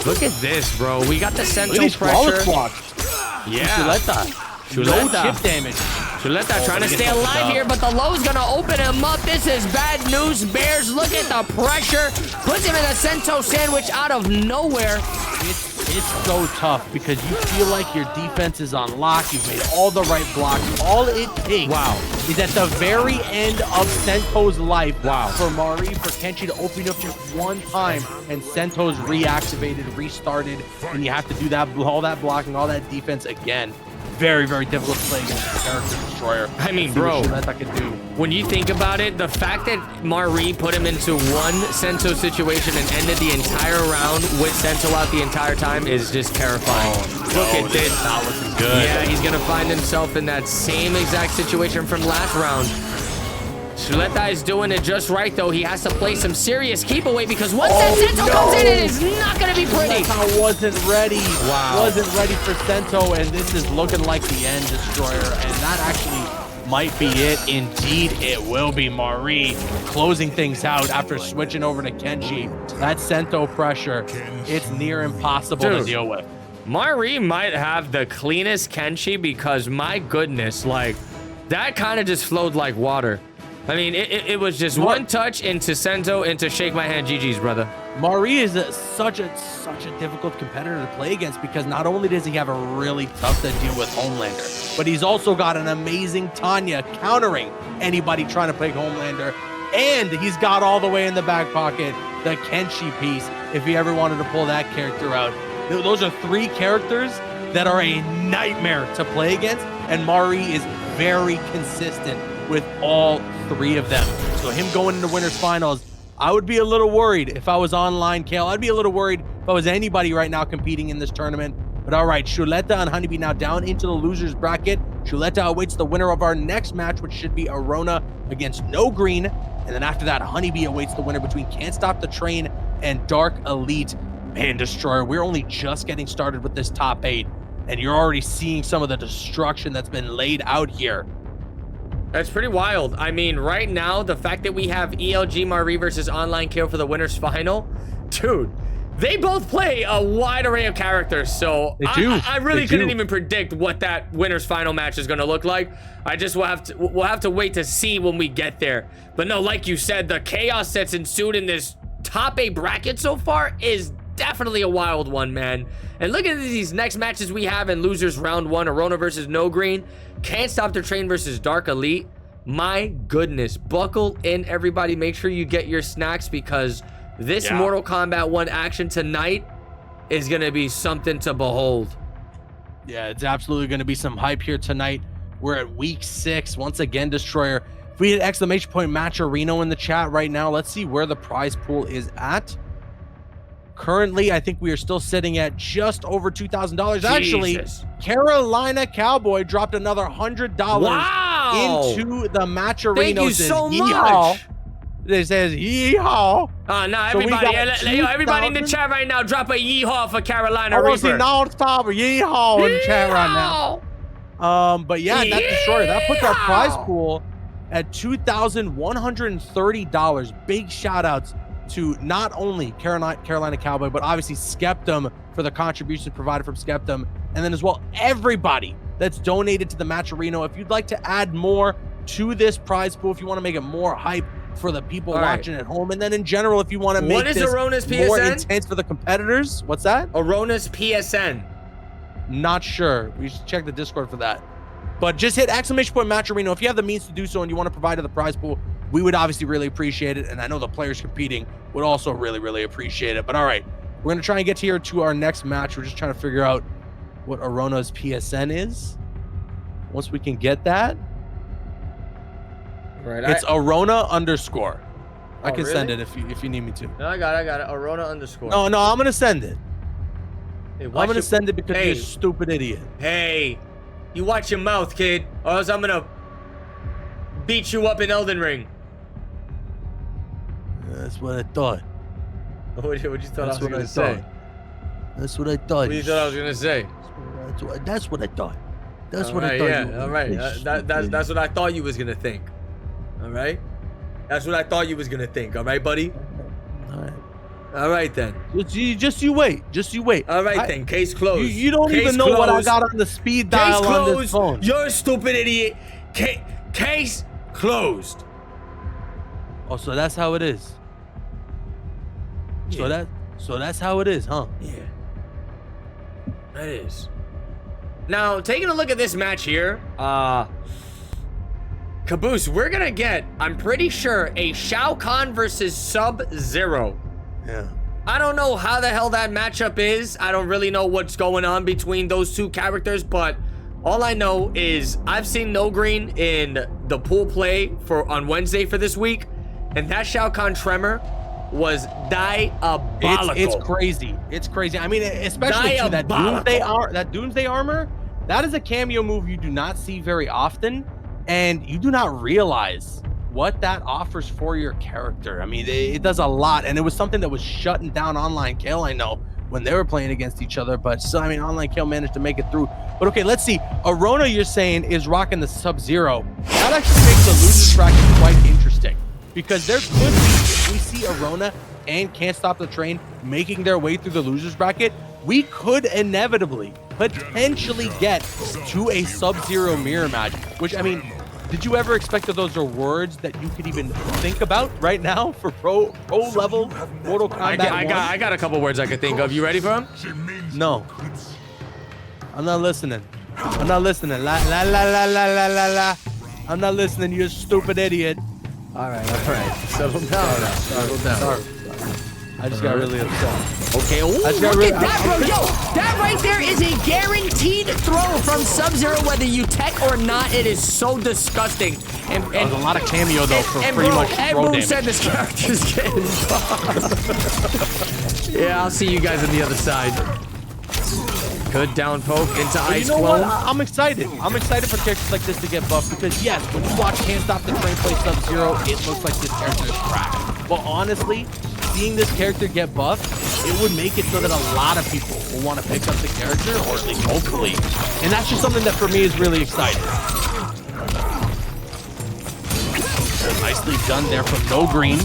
Look at this, bro. We got the Sento These pressure. Yeah. Chuleta. No chip damage. Chuleta trying to stay alive here, but the low's gonna open him up. This is bad news, Bears. Look at the pressure. Puts him in a Sento sandwich out of nowhere. It's so tough because you feel like your defense is on lock. You've made all the right blocks. All it takes is at the very end of Sento's life for Mari, for Kenshi to open up just one time, and Sento's reactivated, restarted, and you have to do that, all that blocking, all that defense again. Very, very difficult to play against the character destroyer. I mean, bro, that I could do. When you think about it, the fact that Mari put him into one Sento situation and ended the entire round with Sento out the entire time is just terrifying. Look at this. Not looking good. Yeah, he's gonna find himself in that same exact situation from last round. Chuleta is doing it just right, though. He has to play some serious keep away because once that Sento comes in, it is not going to be pretty. Chuleta wasn't ready. Wow. Wasn't ready for Sento, and this is looking like the end destroyer, and that actually might be it. Indeed, it will be. Mari closing things out after switching over to Kenshi. That Sento pressure, it's near impossible to deal with. Mari might have the cleanest Kenshi because, my goodness, like, that kind of just flowed like water. I mean, it was just one touch into Sento into shake my hand GG's, brother. Mari is such a difficult competitor to play against because not only does he have a really tough to deal with Homelander, but he's also got an amazing Tanya countering anybody trying to play Homelander, and he's got all the way in the back pocket the Kenshi piece if he ever wanted to pull that character out. Those are three characters that are a nightmare to play against, and Mari is very consistent with all three of them. So him going into winners finals, I would be a little worried if I was online, Kale. I'd be a little worried if I was anybody right now competing in this tournament. But all right, Chuleta and Honeybee now down into the losers bracket. Chuleta awaits the winner of our next match, which should be Arona against No Green. And then after that, Honeybee awaits the winner between Can't Stop the Train and Dark Elite. Man, Destroyer, we're only just getting started with this top 8, and you're already seeing some of the destruction that's been laid out here. That's pretty wild. I mean, right now, the fact that we have ELG Mari versus Online Kill for the winners final, dude, they both play a wide array of characters. So I really couldn't even predict what that winners final match is going to look like. We'll have to wait to see when we get there. But no, like you said, the chaos that's ensued in this top 8 bracket so far is definitely a wild one, man. And look at these next matches we have in losers round 1. Arona versus No Green. Can't Stop the Train versus Dark Elite. My goodness, buckle in, everybody. Make sure you get your snacks because this Mortal Kombat 1 action tonight is going to be something to behold. Yeah, it's absolutely going to be some hype here tonight. We're at week 6. Once again, Destroyer. If we hit exclamation point Matcherino in the chat right now, let's see where the prize pool is at. Currently, I think we are still sitting at just over $2,000. Actually, Carolina Cowboy dropped another $100 into the Matcherino. Thank you so much. It says yeehaw. No, everybody, everybody in the chat right now, drop a yeehaw for Carolina Reaper. Yeehaw in the chat right now. But yeah, that's Destroyer. That puts our prize pool at $2,130. Big shout outs to not only Carolina Cowboy, but obviously Skeptum for the contributions provided from Skeptum, and then as well everybody that's donated to the Matcherino. If you'd like to add more to this prize pool, if you want to make it more hype for the people watching at home, and then in general, if you want to make this Arona's PSN? More intense for the competitors. What's that? Arona's PSN. Not sure. We should check the Discord for that. But just hit exclamation point Matcherino if you have the means to do so and you want to provide to the prize pool. we would obviously really appreciate it. And I know the players competing would also really, really appreciate it. But all right, we're going to try and get here to our next match. We're just trying to figure out what Arona's PSN is. Once we can get that, right? It's Arona _. I can really? send it if you need me to. No, I got it. Arona _ No, I'm gonna send it. Hey, I'm gonna send it because Hey. you're a stupid idiot. Hey, you watch your mouth, kid, or else I'm gonna beat you up in Elden Ring. That's what I thought. What you thought That's I was what gonna I say? thought. That's what I thought. What you thought I was gonna say? That's what I thought. That's All what I right, thought. yeah, all right. That's what I thought you was gonna think. All right. That's what I thought you was gonna think. All right, buddy. All right. All right then. Just you wait. Just you wait. All right then. Case closed. You don't Case even know what I closed. got on the speed Case dial on this closed. phone. You're a stupid idiot. Case closed. Oh, so that's how it is. Yeah. So that's how it is, huh? Yeah. That is. Now, taking a look at this match here, Caboose, we're gonna get, I'm pretty sure, a Shao Kahn versus Sub-Zero. Yeah. I don't know how the hell that matchup is. I don't really know what's going on between those two characters, but all I know is I've seen No Green in the pool play on Wednesday for this week, and that Shao Kahn Tremor was diabolical. It's crazy. It's crazy. I mean, especially to that Doomsday armor. That is a cameo move you do not see very often, and you do not realize what that offers for your character. I mean, it does a lot, and it was something that was shutting down Online Kill, I know, when they were playing against each other, but still, I mean, Online Kill managed to make it through. But okay, let's see. Arona, you're saying, is rocking the Sub-Zero. That actually makes the losers bracket quite interesting, because there could be, if we see Arona and Can't Stop the Train making their way through the losers bracket, we could inevitably, potentially get to a Sub-Zero mirror match, which, I mean, did you ever expect that those are words that you could even think about right now for pro level Mortal Kombat? I got a couple words I could think of. You ready for them? No. I'm not listening. I'm not listening. La la la la la la la la. I'm not listening, you stupid idiot. All right. Settle down. Settle down. Sorry. I just got really upset. Okay. Ooh, Look at that, bro. Yo, that right there is a guaranteed throw from Sub-Zero, whether you tech or not. It is so disgusting. And There's a lot of cameo though for pretty much throw everyone damage. said this character's getting buffed. Yeah, I'll see you guys on the other side. Good down poke into But Ice you know what? Clone. I'm excited. I'm excited for characters like this to get buffed because yes, when you watch Can't Stop the Train play Sub-Zero, it looks like this character is trash. But honestly, seeing this character get buffed, it would make it so that a lot of people will want to pick up the character, or at least hopefully. And that's just something that for me is really exciting. Nicely done there from No Green.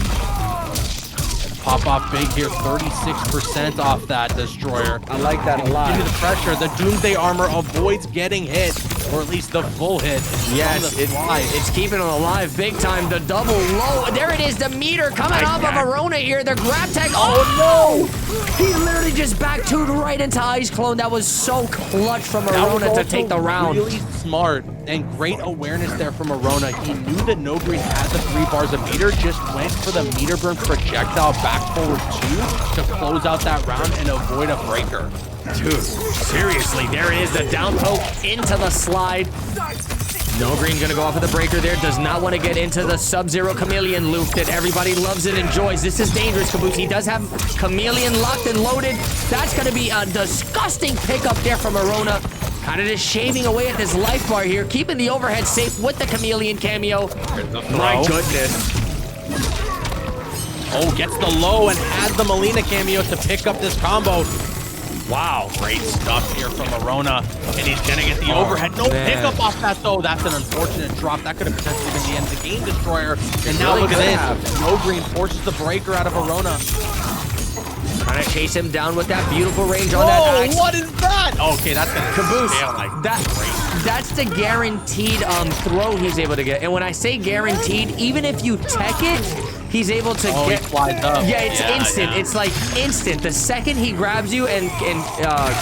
Pop off big here, 36% off that destroyer. I like that a lot. Give you the pressure. The Doomsday armor avoids getting hit, or at least the full hit. Yes, it's keeping him alive big time. The double low. There it is, the meter coming off of Arona here. The grab tag. Oh no! He literally just back two right into Ice Clone. That was so clutch from Arona to take the round. Really smart and great awareness there from Arona. He knew that No Green had the 3 bars of meter, just went for the meter burn projectile back forward 2 to close out that round and avoid a breaker. Dude, seriously, there it is. The down poke into the slide. No Green gonna go off of the breaker there. Does not want to get into the Sub-Zero Chameleon loop that everybody loves and enjoys. This is dangerous, Caboose. He does have Chameleon locked and loaded. That's gonna be a disgusting pickup there from Arona. Kind of just shaving away at this life bar here, keeping the overhead safe with the Chameleon cameo. My goodness. Oh, gets the low and has the Melina cameo to pick up this combo. Wow, great stuff here from Arona. And he's gonna get the overhead. No pickup off that though. That's an unfortunate drop. That could have potentially been the end of the game destroyer. And now really look at this. could No Green forces the breaker out of Arona. Trying to chase him down with that beautiful range on that Oh, axe. what is that? Okay, that's gonna Caboose, fail like that's the guaranteed throw he's able to get. And when I say guaranteed, even if you tech it, he's able to he get. flies up. Yeah, it's instant. Yeah. It's like instant. The second he grabs you and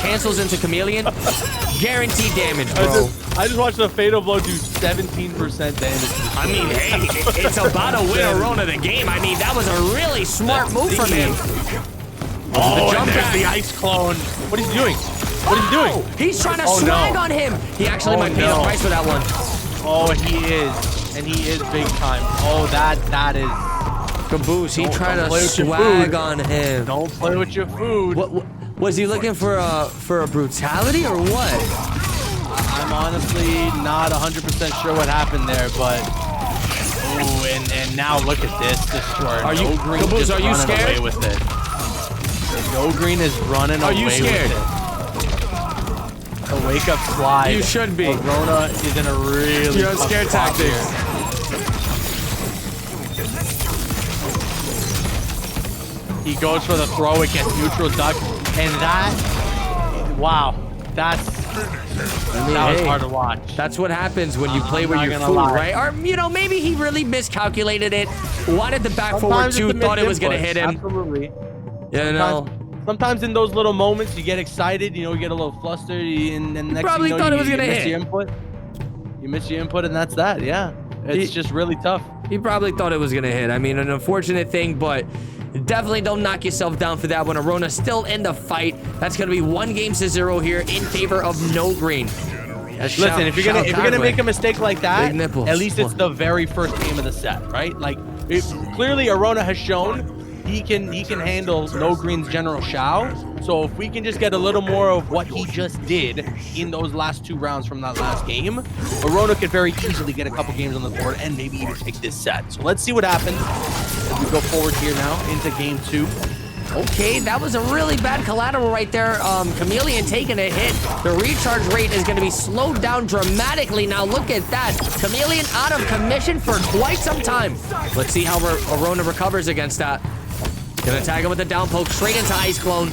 cancels into Chameleon, guaranteed damage, bro. I just watched the fatal blow do 17% damage. I mean, hey, it's about to win Arona the game. I mean, that was a really smart move from him. Oh, the jump and there's back. the ice clone. What is he doing? What is he doing? He's trying to Oh, swag no. on him. He actually might pay the no. price for that one. Oh, he is. And he is big time. Oh, that is... Caboose, he tried don't to play with your swag food. on him. Don't play with your food. What was he looking for a brutality or what? I'm honestly not 100% sure what happened there, but... Ooh, and now look at this destroyer. Are you- No Green Caboose, just are you running scared? away with it. No Green is running Are away you scared? with it. The wake up slide. You should be. Arona is in a really You're on tough scared spot tactics. here. He goes for the throw, it gets neutral duck, and that, wow, that was hey, hard to watch. That's what happens when you play I'm with not your gonna food, lie. right? Or, you know, maybe he really miscalculated it. Wanted the back forward Sometimes two, it's a thought it was going to misinput. hit him. Absolutely. You know, Sometimes in those little moments, you get excited, you know, you get a little flustered, and then next probably thing you know, thought it was gonna miss hit. your input. You miss your input, and that's that, yeah. It's just really tough. he probably thought it was going to hit. I mean, an unfortunate thing, but definitely don't knock yourself down for that one. Arona's still in the fight. That's going to be 1-0 here in favor of No Green. Listen, if you're gonna make a mistake like that, Big nipples. at least it's the very first game of the set, right? Like, clearly Arona has shown he can handle No Green's General Shao. So if we can just get a little more of what he just did in those last 2 rounds from that last game, Arona could very easily get a couple games on the board and maybe even take this set. So let's see what happens as we go forward here now into game 2. Okay, that was a really bad collateral right there. Chameleon taking a hit. The recharge rate is going to be slowed down dramatically. Now look at that. Chameleon out of commission for quite some time. Let's see how Arona recovers against that. Gonna tag him with a down poke straight into Ice Clone.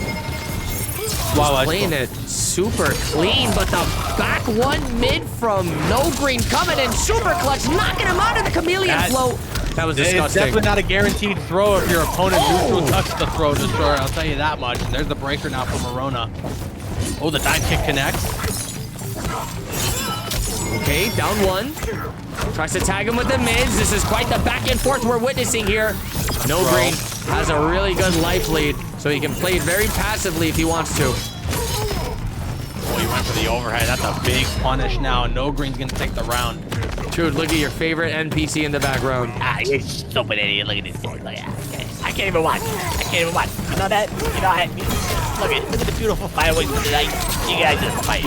Wow, Playing it super clean, but the back one mid from No Green coming in super clutch, knocking him out of the Chameleon flow. That was It's disgusting. definitely not a guaranteed throw if your opponent neutral ducks the throw destroyer. I'll tell you that much. And there's the breaker now from Arona. Oh, the dive kick connects. Okay, down one. Tries to tag him with the mids. This is quite the back and forth we're witnessing here. No Green has a really good life lead, so he can play it very passively if he wants to. Oh, he went for the overhead. That's a big punish now. No Green's gonna take the round. Dude, look at your favorite NPC in the background. Ah, you stupid idiot. Look at this guy. Look at that. I can't even watch. I can't even watch. You know that? You know, look at the beautiful fireworks tonight. You guys just fight.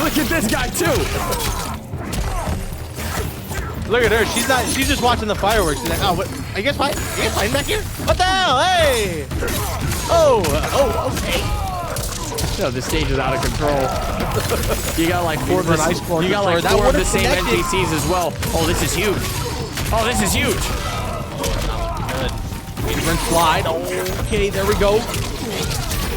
Look at this guy too. Look at her. She's just watching the fireworks. She's like, oh, what? Are you guys fighting? Are you guys fighting back here? What the hell? Hey! Oh, okay. No, this stage is out of control. You got like four of the, Nice clone you got like destroyer. That 4 of the would've same connected. NPCs as well. Oh, this is huge. Oh, this is huge. Good. Different slide. Okay, there we go.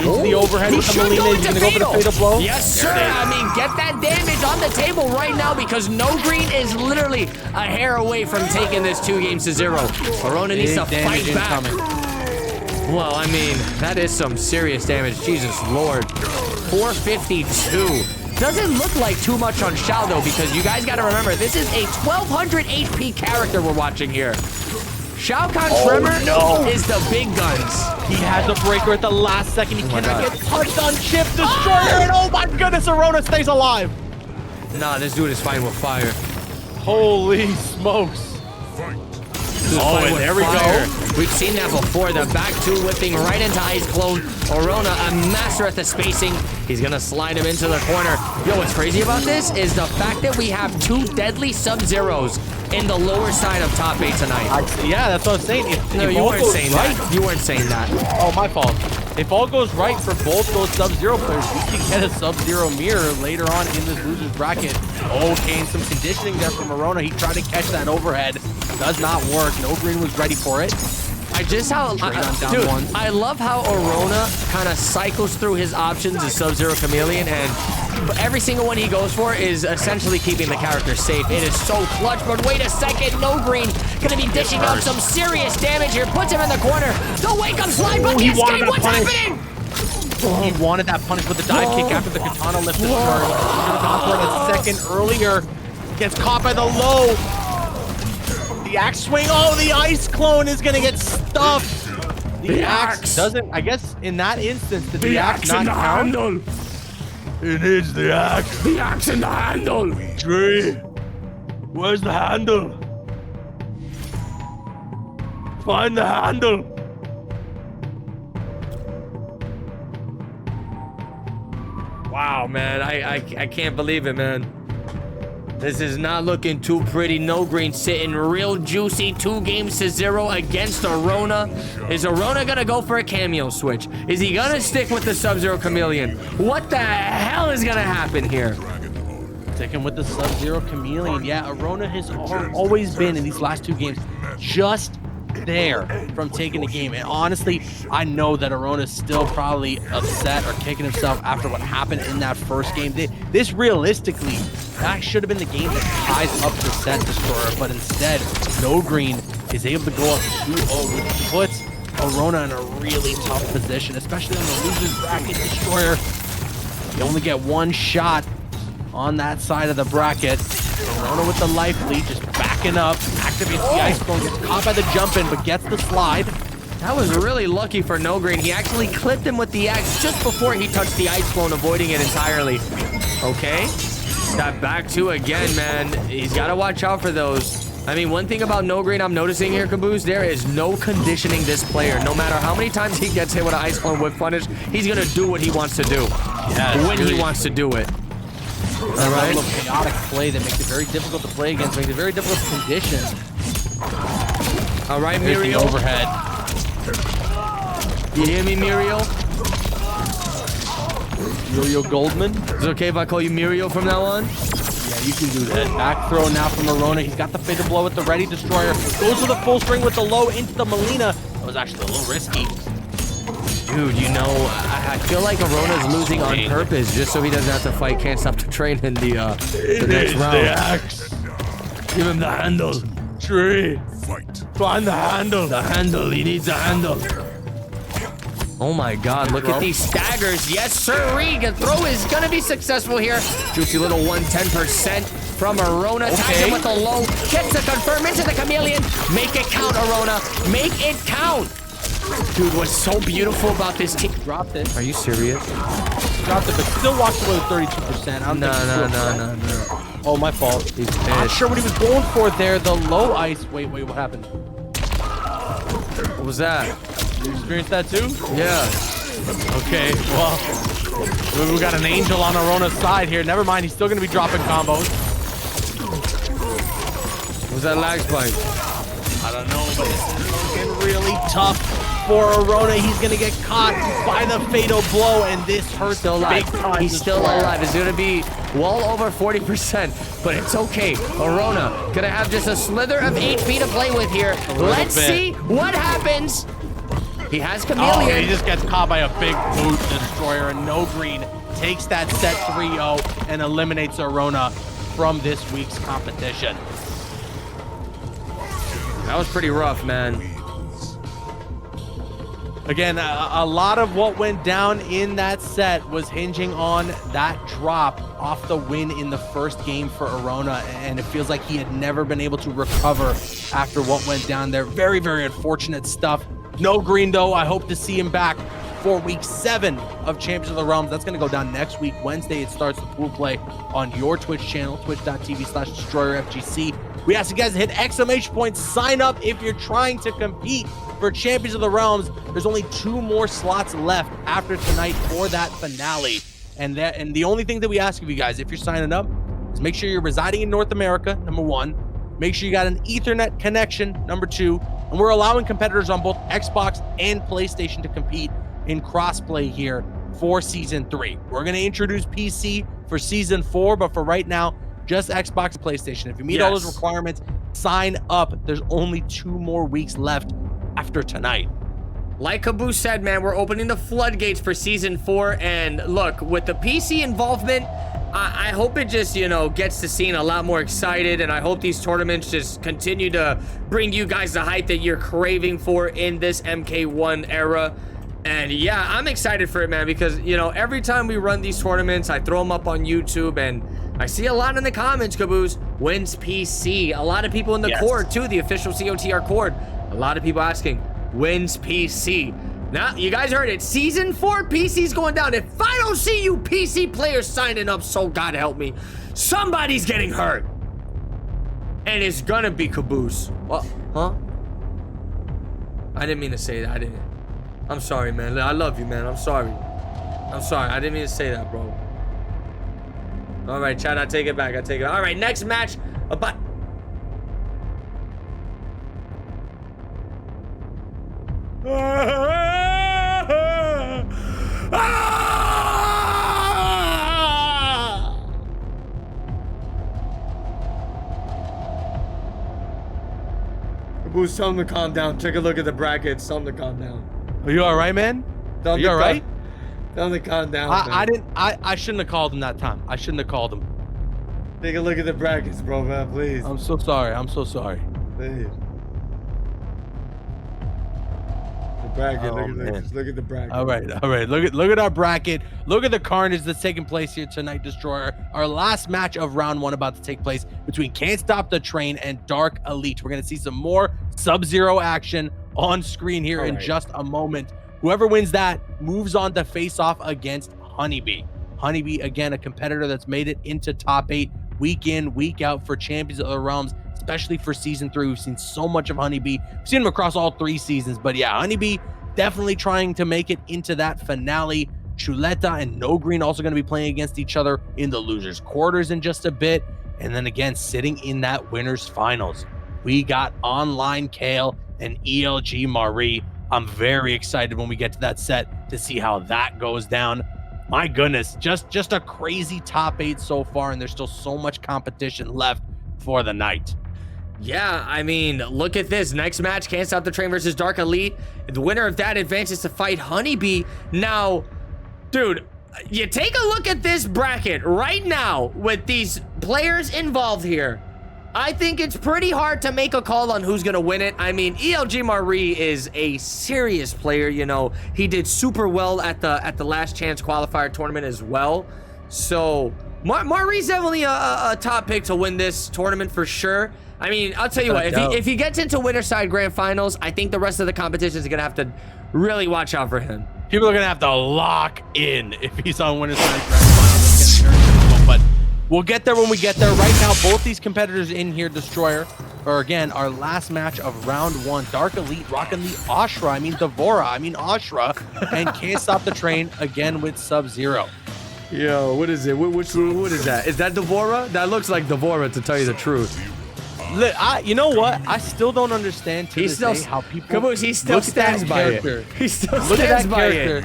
Into the overhead He with the should Melina. go He's into gonna go for the fatal blow. Yes, sir. I mean, get that damage on the table right now because No Green is literally a hair away from taking this 2-0. Arona needs to Big fight damage back. incoming. Well, I mean, that is some serious damage. Jesus Lord. 452. Doesn't look like too much on Shao, though, because you guys got to remember, this is a 1200 HP character we're watching here. Shao Kahn Tremor is the big guns. He has a breaker at the last second. He cannot get touched on Chip Destroyer. And oh my goodness, Arona stays alive. Nah, this dude is fighting with fire. Holy smokes. Oh, and there we go. We've seen that before. The back two whipping right into Ice Clone. Arona, a master at the spacing. He's going to slide him into the corner. Yo, what's crazy about this is the fact that we have 2 deadly Sub-Zeros in the lower side of top 8 tonight. Yeah, that's what I'm saying. No, you weren't saying that. You weren't saying that. Oh, my fault. If all goes right for both those Sub-Zero players, we can get a Sub-Zero mirror later on in this loser's bracket. Okay, and some conditioning there from Arona. He tried to catch that overhead. Does not work. No Green was ready for it. Dude, I love how Arona kind of cycles through his options as Sub-Zero Chameleon, and every single one he goes for is essentially keeping the character safe. It is so clutch, but wait a second, No Green gonna be dishing out some serious damage here. Puts him in the corner. The wake-up slide, but the escape, what's happening? He wanted that punish with the dive kick after the katana lift the turn. Should have gone for it a second earlier. Gets caught by the low. The axe swing. Oh, the ice clone is going to get stuffed. The axe doesn't, I guess in that instance, did the axe not count? It needs the axe. The axe in the handle. Tree, where's the handle? Find the handle. Wow, man, I can't believe it, man. This is not looking too pretty. No Green sitting real juicy. 2-0 against Arona. Is Arona gonna go for a cameo switch? Is he gonna stick with the Sub-Zero Chameleon? What the hell is gonna happen here? Sticking with the Sub-Zero Chameleon. Yeah, Arona has always been in these last 2 games just there from taking the game. And honestly, I know that Arona's still probably upset or kicking himself after what happened in that first game. This realistically, that should have been the game that ties up the set destroyer, but instead, No Green is able to go up 2-0, which puts Arona in a really tough position, especially on the loser's bracket destroyer. You only get 1 shot on that side of the bracket. Arona with the life lead, just backing up, activates the ice clone, gets caught by the jump in, but gets the slide. That was really lucky for No Green. He actually clipped him with the axe just before he touched the ice clone, avoiding it entirely. Okay, got back 2 again, man. He's got to watch out for those. I mean, one thing about No Green I'm noticing here, Caboose, there is no conditioning this player. No matter how many times he gets hit with an ice clone whip punish, he's going to do what he wants to do. When he wants to do it. All right. Level of chaotic play that makes it very difficult to play against, makes it very difficult to condition. All right, There's Muriel. the overhead. You hear me, Muriel? Muriel Goldman. Is it okay if I call you Muriel from now on? Yeah, you can do that. Back throw now from Arona. He's got the fatal blow with the ready destroyer. Goes with a full string with the low into the Melina. That was actually a little risky. Dude, you know, I feel like Arona's losing on purpose just so he doesn't have to fight Can't Stop to Train in the next round. The axe. Give him the handle. Tree. Fight. Find the handle. The handle, he needs a handle. Oh my god, look at these staggers. Yes, sirree. The throw is gonna be successful here. Juicy little 110% from Arona. Tags him with a low. Gets the confirm into the Chameleon. Make it count, Arona. Make it count. Dude, what's so beautiful about this team? Dropped it. Are you serious? Dropped it, but still walked away with 32%. No. Oh, my fault. He's pissed. Not sure what he was going for there. The low ice. Wait, what happened? What was that? You experienced that too? Yeah. Okay, well, we got an angel on Arona's side here. Never mind, he's still going to be dropping combos. What was that lag spike? I don't know, but this is looking really tough for Arona. He's going to get caught by the fatal blow, and this hurts Still alive. big time. He's still alive. It's going to be well over 40%, but it's okay. Arona going to have just a slither of HP to play with here. Let's see what happens. He has Chameleon. Oh, he just gets caught by a big boot destroyer, and No Green takes that set 3-0 and eliminates Arona from this week's competition. That was pretty rough, man. Again, a lot of what went down in that set was hinging on that drop off the win in the first game for Arona, and it feels like he had never been able to recover after what went down there. Very, very unfortunate stuff. No Green, though. I hope to see him back for week 7 of Champions of the Realms. That's going to go down next week. Wednesday, it starts the pool play on your Twitch channel, twitch.tv/DestroyerFGC. We ask you guys to hit exclamation points, sign up if you're trying to compete for Champions of the Realms. There's only 2 more slots left after tonight for that finale. And the only thing that we ask of you guys, if you're signing up, is make sure you're residing in North America, number 1. Make sure you got an Ethernet connection, number 2. And we're allowing competitors on both Xbox and PlayStation to compete in crossplay here for Season 3. We're going to introduce PC for Season 4, but for right now, just Xbox and PlayStation. If you meet all those requirements, sign up. There's only 2 more weeks left after tonight. Like Caboose said, man, we're opening the floodgates for Season 4. And look, with the PC involvement, I hope it just, you know, gets the scene a lot more excited, and I hope these tournaments just continue to bring you guys the hype that you're craving for in this MK1 era. And yeah, I'm excited for it, man, because, you know, every time we run these tournaments, I throw them up on YouTube, and I see a lot in the comments, Caboose, wins PC. A lot of people in the Cord, too, the official COTR Cord. A lot of people asking, wins PC. Now, you guys heard it. Season 4 PC's going down. If I don't see you PC players signing up, so God help me, somebody's getting hurt. And it's gonna be Caboose. What? Huh? I didn't mean to say that. I didn't. I'm sorry, man. I love you, man. I'm sorry. I'm sorry. I didn't mean to say that, bro. All right, Chad, I take it back. I take it back. All right, next match. Caboose, tell him to calm down. Take a look at the brackets. Tell him to calm down. Are you all right, man? Are you all right? Tell him to calm down. I shouldn't have called him that time. I shouldn't have called him. Take a look at the brackets, bro, man, please. I'm so sorry. I'm so sorry. Please. The bracket. Oh, look at the bracket. All right. Look at our bracket. Look at the carnage that's taking place here tonight, Destroyer. Our last match of round 1 about to take place between Can't Stop the Train and Dark Elite. We're gonna see some more Sub-Zero action on screen here in just a moment. Whoever wins that moves on to face off against Honeybee. Honeybee, again, a competitor that's made it into top 8 week in, week out for Champions of the Realms, especially for season 3. We've seen so much of Honeybee. We've seen him across all 3 seasons, but yeah, Honeybee definitely trying to make it into that finale. Chuleta and No Green also going to be playing against each other in the losers quarters in just a bit. And then again, sitting in that winners finals, we got Online Kale and ELG Marie. I'm very excited when we get to that set to see how that goes down. My goodness, just a crazy top 8 so far, and there's still so much competition left for the night. Yeah, I mean, look at this. Next match, Can't Stop the Train versus Dark Elite. The winner of that advances to fight Honeybee. Now, dude, you take a look at this bracket right now with these players involved here. I think it's pretty hard to make a call on who's gonna win it. I mean, ELG Marie is a serious player, you know. He did super well at the last chance qualifier tournament as well. So Marie's definitely a top pick to win this tournament for sure. I mean, I'll tell you what, if he gets into winner side grand finals, I think the rest of the competition is gonna have to really watch out for him. People are gonna have to lock in if he's on winner side grand finals. But we'll get there when we get there. Right now, both these competitors in here, Destroyer, are again our last match of round 1. Dark Elite rocking the Ashra, and Can't Stop the Train again with Sub-Zero. Yo, what is it? What is that? Is that Devora? That looks like Devora, to tell you the truth. You know what? I still don't understand to this day how people Caboose, he still stands by it. He still stands by it.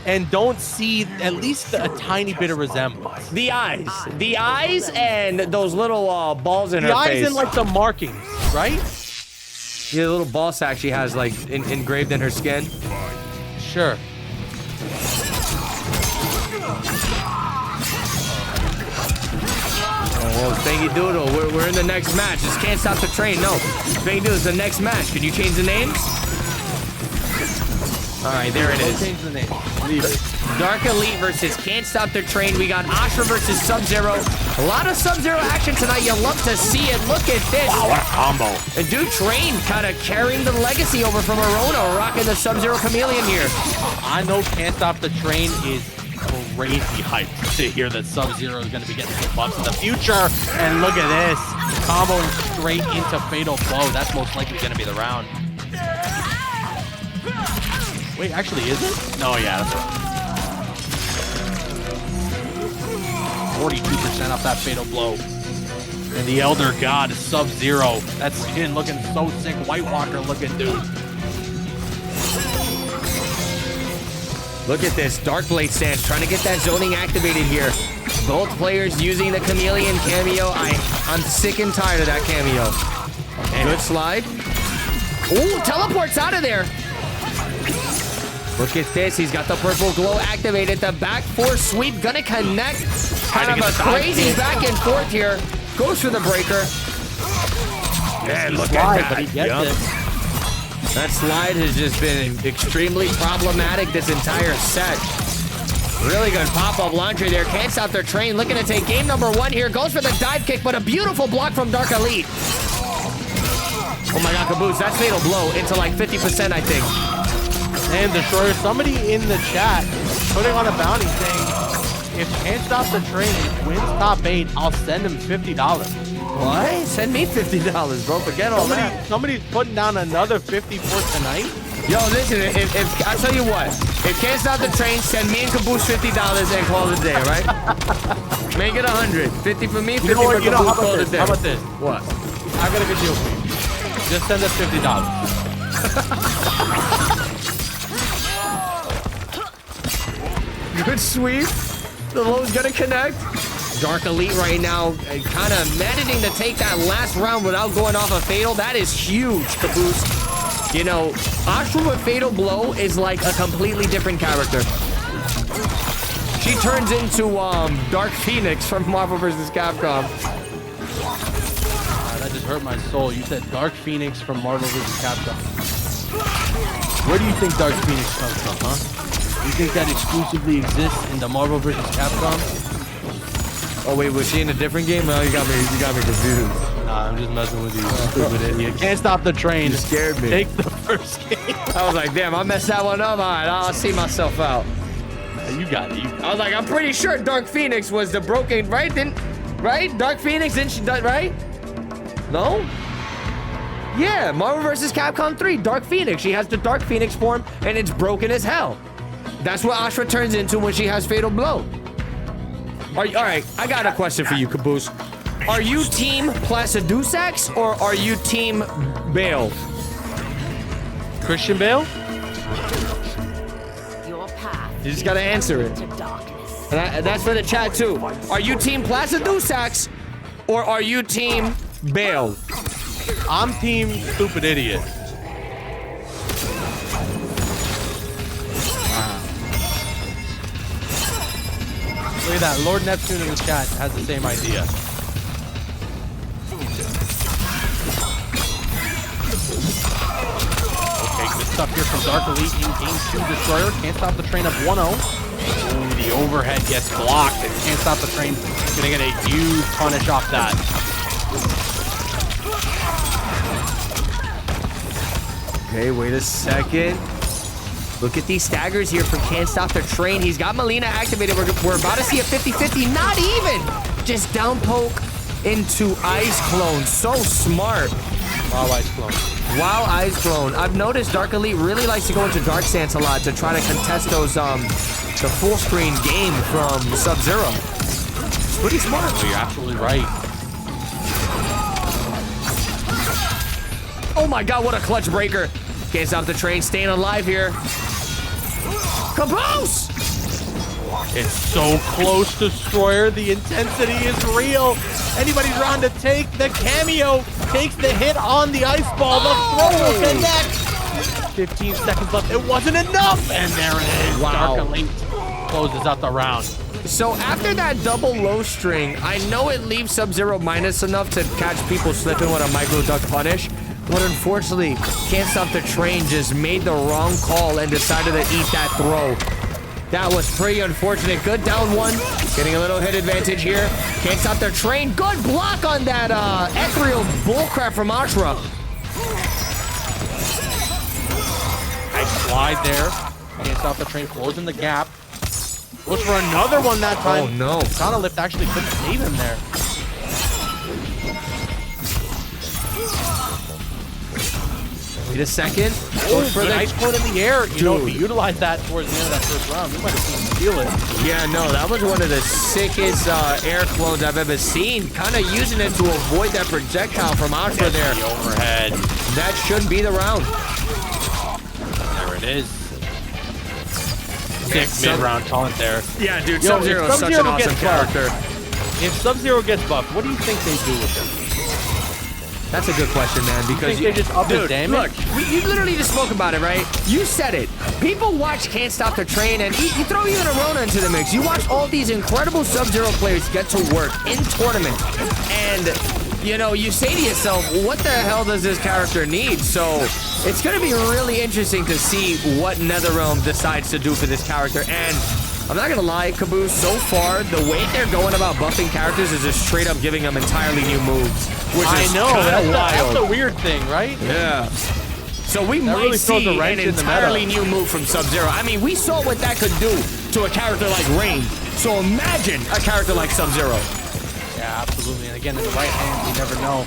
And don't see at least a tiny bit of resemblance. The eyes and those little balls in her face. The eyes and like the markings, right? Yeah, the little ball sack she has like engraved in her skin. Sure. Oh, Spanky Doodle, we're in the next match. Just Can't Stop the Train. No, Spanky Doodle is the next match. Can you change the names? All right, there it is. Change the name. Leave it. Dark Elite versus Can't Stop the Train. We got Ashra versus Sub-Zero. A lot of Sub-Zero action tonight. You love to see it. Look at this. Wow, what a combo. And dude, Train kind of carrying the legacy over from Arona, rocking the Sub-Zero Chameleon here. I know Can't Stop the Train is crazy hyped to hear that Sub-Zero is going to be getting some buffs in the future. And look at this. Comboing straight into Fatal Blow. That's most likely going to be the round. Wait, actually, is it? No, yeah, that's right. 42% off that Fatal Blow. And the Elder God, Sub-Zero. That skin looking so sick. White Walker looking, dude. Look at this. Dark Blade stance trying to get that zoning activated here. Both players using the Chameleon cameo. I'm sick and tired of that cameo. Good slide. Ooh, teleports out of there. Look at this. He's got the purple glow activated. The back 4 sweep gonna connect. Kind of a crazy back and forth here. Goes for the breaker. Man, look at that. But he gets it. That slide has just been extremely problematic this entire set. Really good pop-up launcher there. Can't stop their train. Looking to take game number 1 here. Goes for the dive kick, but a beautiful block from Dark Elite. Oh my god, Caboose. That's fatal blow into like 50%, I think. And Destroyer, somebody in the chat putting on a bounty saying, if Can't Stop the Train wins top 8, I'll send him $50. What? Send me $50, bro. Forget all that. Somebody's putting down another 50 for tonight. Yo, listen, if I'll tell you what. If Can't Stop the Train, send me and Caboose $50 and call it a day, all right? Make it 100. 50 for me, 50 for Caboose, call it a day. How about this? What? I got a good deal for you. Just send us $50. Good sweep. The low's gonna connect. Dark Elite right now kind of managing to take that last round without going off a fatal. That is huge, Caboose. You know, Ashra with fatal blow is like a completely different character. She turns into Dark Phoenix from Marvel vs. Capcom. That just hurt my soul. You said Dark Phoenix from Marvel vs. Capcom. Where do you think Dark Phoenix comes from, huh? You think that exclusively exists in the Marvel vs. Capcom? Oh wait, was she in a different game? Oh, you got me confused. Nah, I'm just messing with you, stupid idiot. Can't Stop the Train. You scared me. Take the first game. I was like, damn, I messed that one up. All right, I'll see myself out. You got it. I was like, I'm pretty sure Dark Phoenix was the broken, right? Right? Dark Phoenix, didn't she, right? No? Yeah, Marvel vs. Capcom 3, Dark Phoenix. She has the Dark Phoenix form, and it's broken as hell. That's what Ashra turns into when she has Fatal Blow. All right, I got a question for you, Caboose. Are you team Placidusax or are you team Bale? Christian Bale? Your path You just gotta answer it. to darkness. And that's for the chat too. Are you team Placidusax or are you team Bale? I'm team stupid idiot. Look at that. Lord Neptune in the chat has the same idea. Okay, good stuff here from Dark Elite in game 2. Destroyer can't stop the train up 1-0. Ooh, the overhead gets blocked and can't stop the train. Gonna get a huge punish off that. Okay, wait a second. Look at these staggers here from Can't Stop the Train. He's got Melina activated. We're about to see a 50-50. Not even. Just down poke into Ice Clone. So smart. Wow, Ice Clone. Wow, Ice Clone. I've noticed Dark Elite really likes to go into Dark Stance a lot to try to contest those, the full screen game from Sub-Zero. It's pretty smart. Oh, you're absolutely right. Oh my god, what a clutch breaker. Can't Stop the Train staying alive here. Caboose! It's so close, Destroyer. The intensity is real. Anybody's around to take the cameo. Takes the hit on the ice ball. The throw will connect. 15 seconds left. It wasn't enough. And there it is. Wow. Dark Elite closes out the round. So after that double low string, I know it leaves Sub-Zero minus enough to catch people slipping with a micro duck punish. But unfortunately, Can't Stop the Train just made the wrong call and decided to eat that throw. That was pretty unfortunate. Good down one. Getting a little hit advantage here. Can't Stop the Train. Good block on that ethereal bullcrap from Ashra. Nice slide there. Can't Stop the Train closing the gap. Looks for another one that time. Oh no. Katana Lift actually couldn't save him there. Wait a second. Oh, For good the ice cone in the air. You know, if Dude. he utilized that towards the end of that first round, we might have seen him steal it. Yeah, no, that was one of the sickest air clones I've ever seen. Kind of using it to avoid that projectile from Ashra there. The overhead. That should be the round. There it is. Sick Sub- mid-round taunt there. Yeah, dude, Yo, Sub-Zero if is such an Sub-Zero awesome gets buffed- character. If Sub-Zero gets buffed, what do you think they do with him? That's a good question, man, because think they just up his dude, damage? look, you literally just spoke about it, right? You said it. People watch Can't Stop the Train, and you throw even a Rona into the mix. You watch all these incredible Sub-Zero players get to work in tournament, and you know, you say to yourself, what the hell does this character need? So it's going to be really interesting to see what NetherRealm decides to do for this character. And I'm not going to lie, Caboose, so far, the way they're going about buffing characters is just straight up giving them entirely new moves. Which is that's the weird thing, right? Yeah. So we might really see throws a wrench an in the entirely meta. new move from Sub-Zero. I mean, we saw what that could do to a character like Rain. So imagine a character like Sub-Zero. Yeah, absolutely. And again, in the right hands, you never know.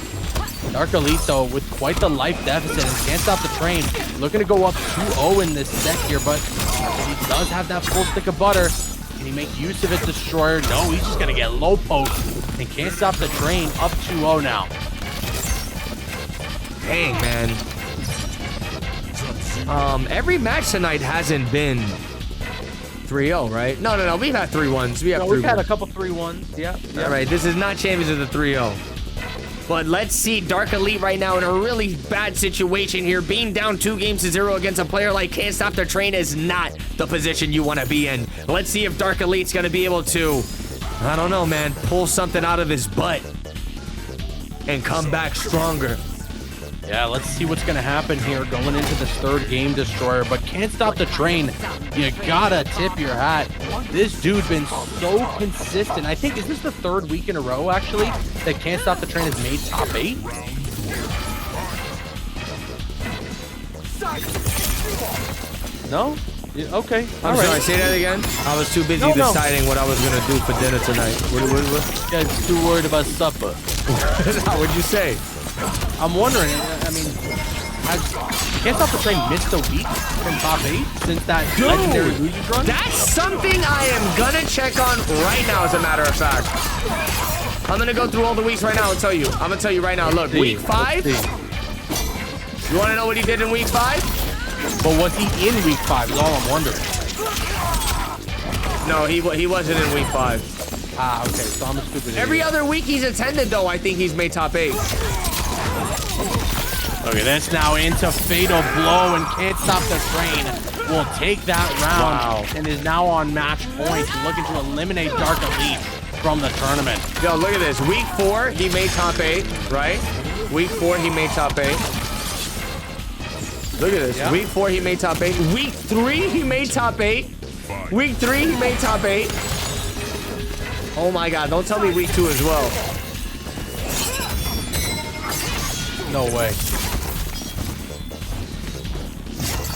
Dark Elite, though, with quite the life deficit and can't stop the train. Looking to go up 2-0 in this set here, but he does have that full stick of butter. Can he make use of it, Destroyer? No, he's just going to get low poke and can't stop the train. Up 2-0 now. Dang, man. Every match tonight hasn't been 3-0, right? No. We've had 3-1s. We've had a couple 3-1s. Yeah. All right, this is not Champions of the 3-0. But let's see, Dark Elite right now in a really bad situation here. Being down 2-0 against a player like Can't Stop the Train is not the position you want to be in. Let's see if Dark Elite's going to be able to, I don't know, man, pull something out of his butt and come back stronger. Yeah, let's see what's going to happen here going into this third game, Destroyer. But Can't Stop the Train, you gotta tip your hat. This dude's been so consistent. I think, is this the third week in a row, actually, that Can't Stop the Train has made top 8? No? Yeah, okay. I'm sorry, say that again? I was too busy deciding what I was going to do for dinner tonight. What? You guys too worried about supper. What'd you say? I'm wondering, I mean, has Can't Stop the Train missed a week from top 8 since that legendary losers run? That's something I am gonna check on right now, as a matter of fact. I'm gonna go through all the weeks right now and tell you. I'm gonna tell you right now. Look, week 5. You wanna know what he did in week 5? But was he in week 5 is all I'm wondering. No, he wasn't in week 5. Ah, okay, so I'm a stupid idiot. Every other week he's attended, though, I think he's made top 8. Look at this now into Fatal Blow, and Can't Stop the Train will take that round and is now on match point, looking to eliminate Dark Elite from the tournament. Yo, look at this. Week 4, he made top 8, right? Week 4, he made top 8. Look at this. Yeah. Week 4, he made top 8. Week 3, he made top 8. Week 3, he made top 8. Oh my God, don't tell me week 2 as well. No way.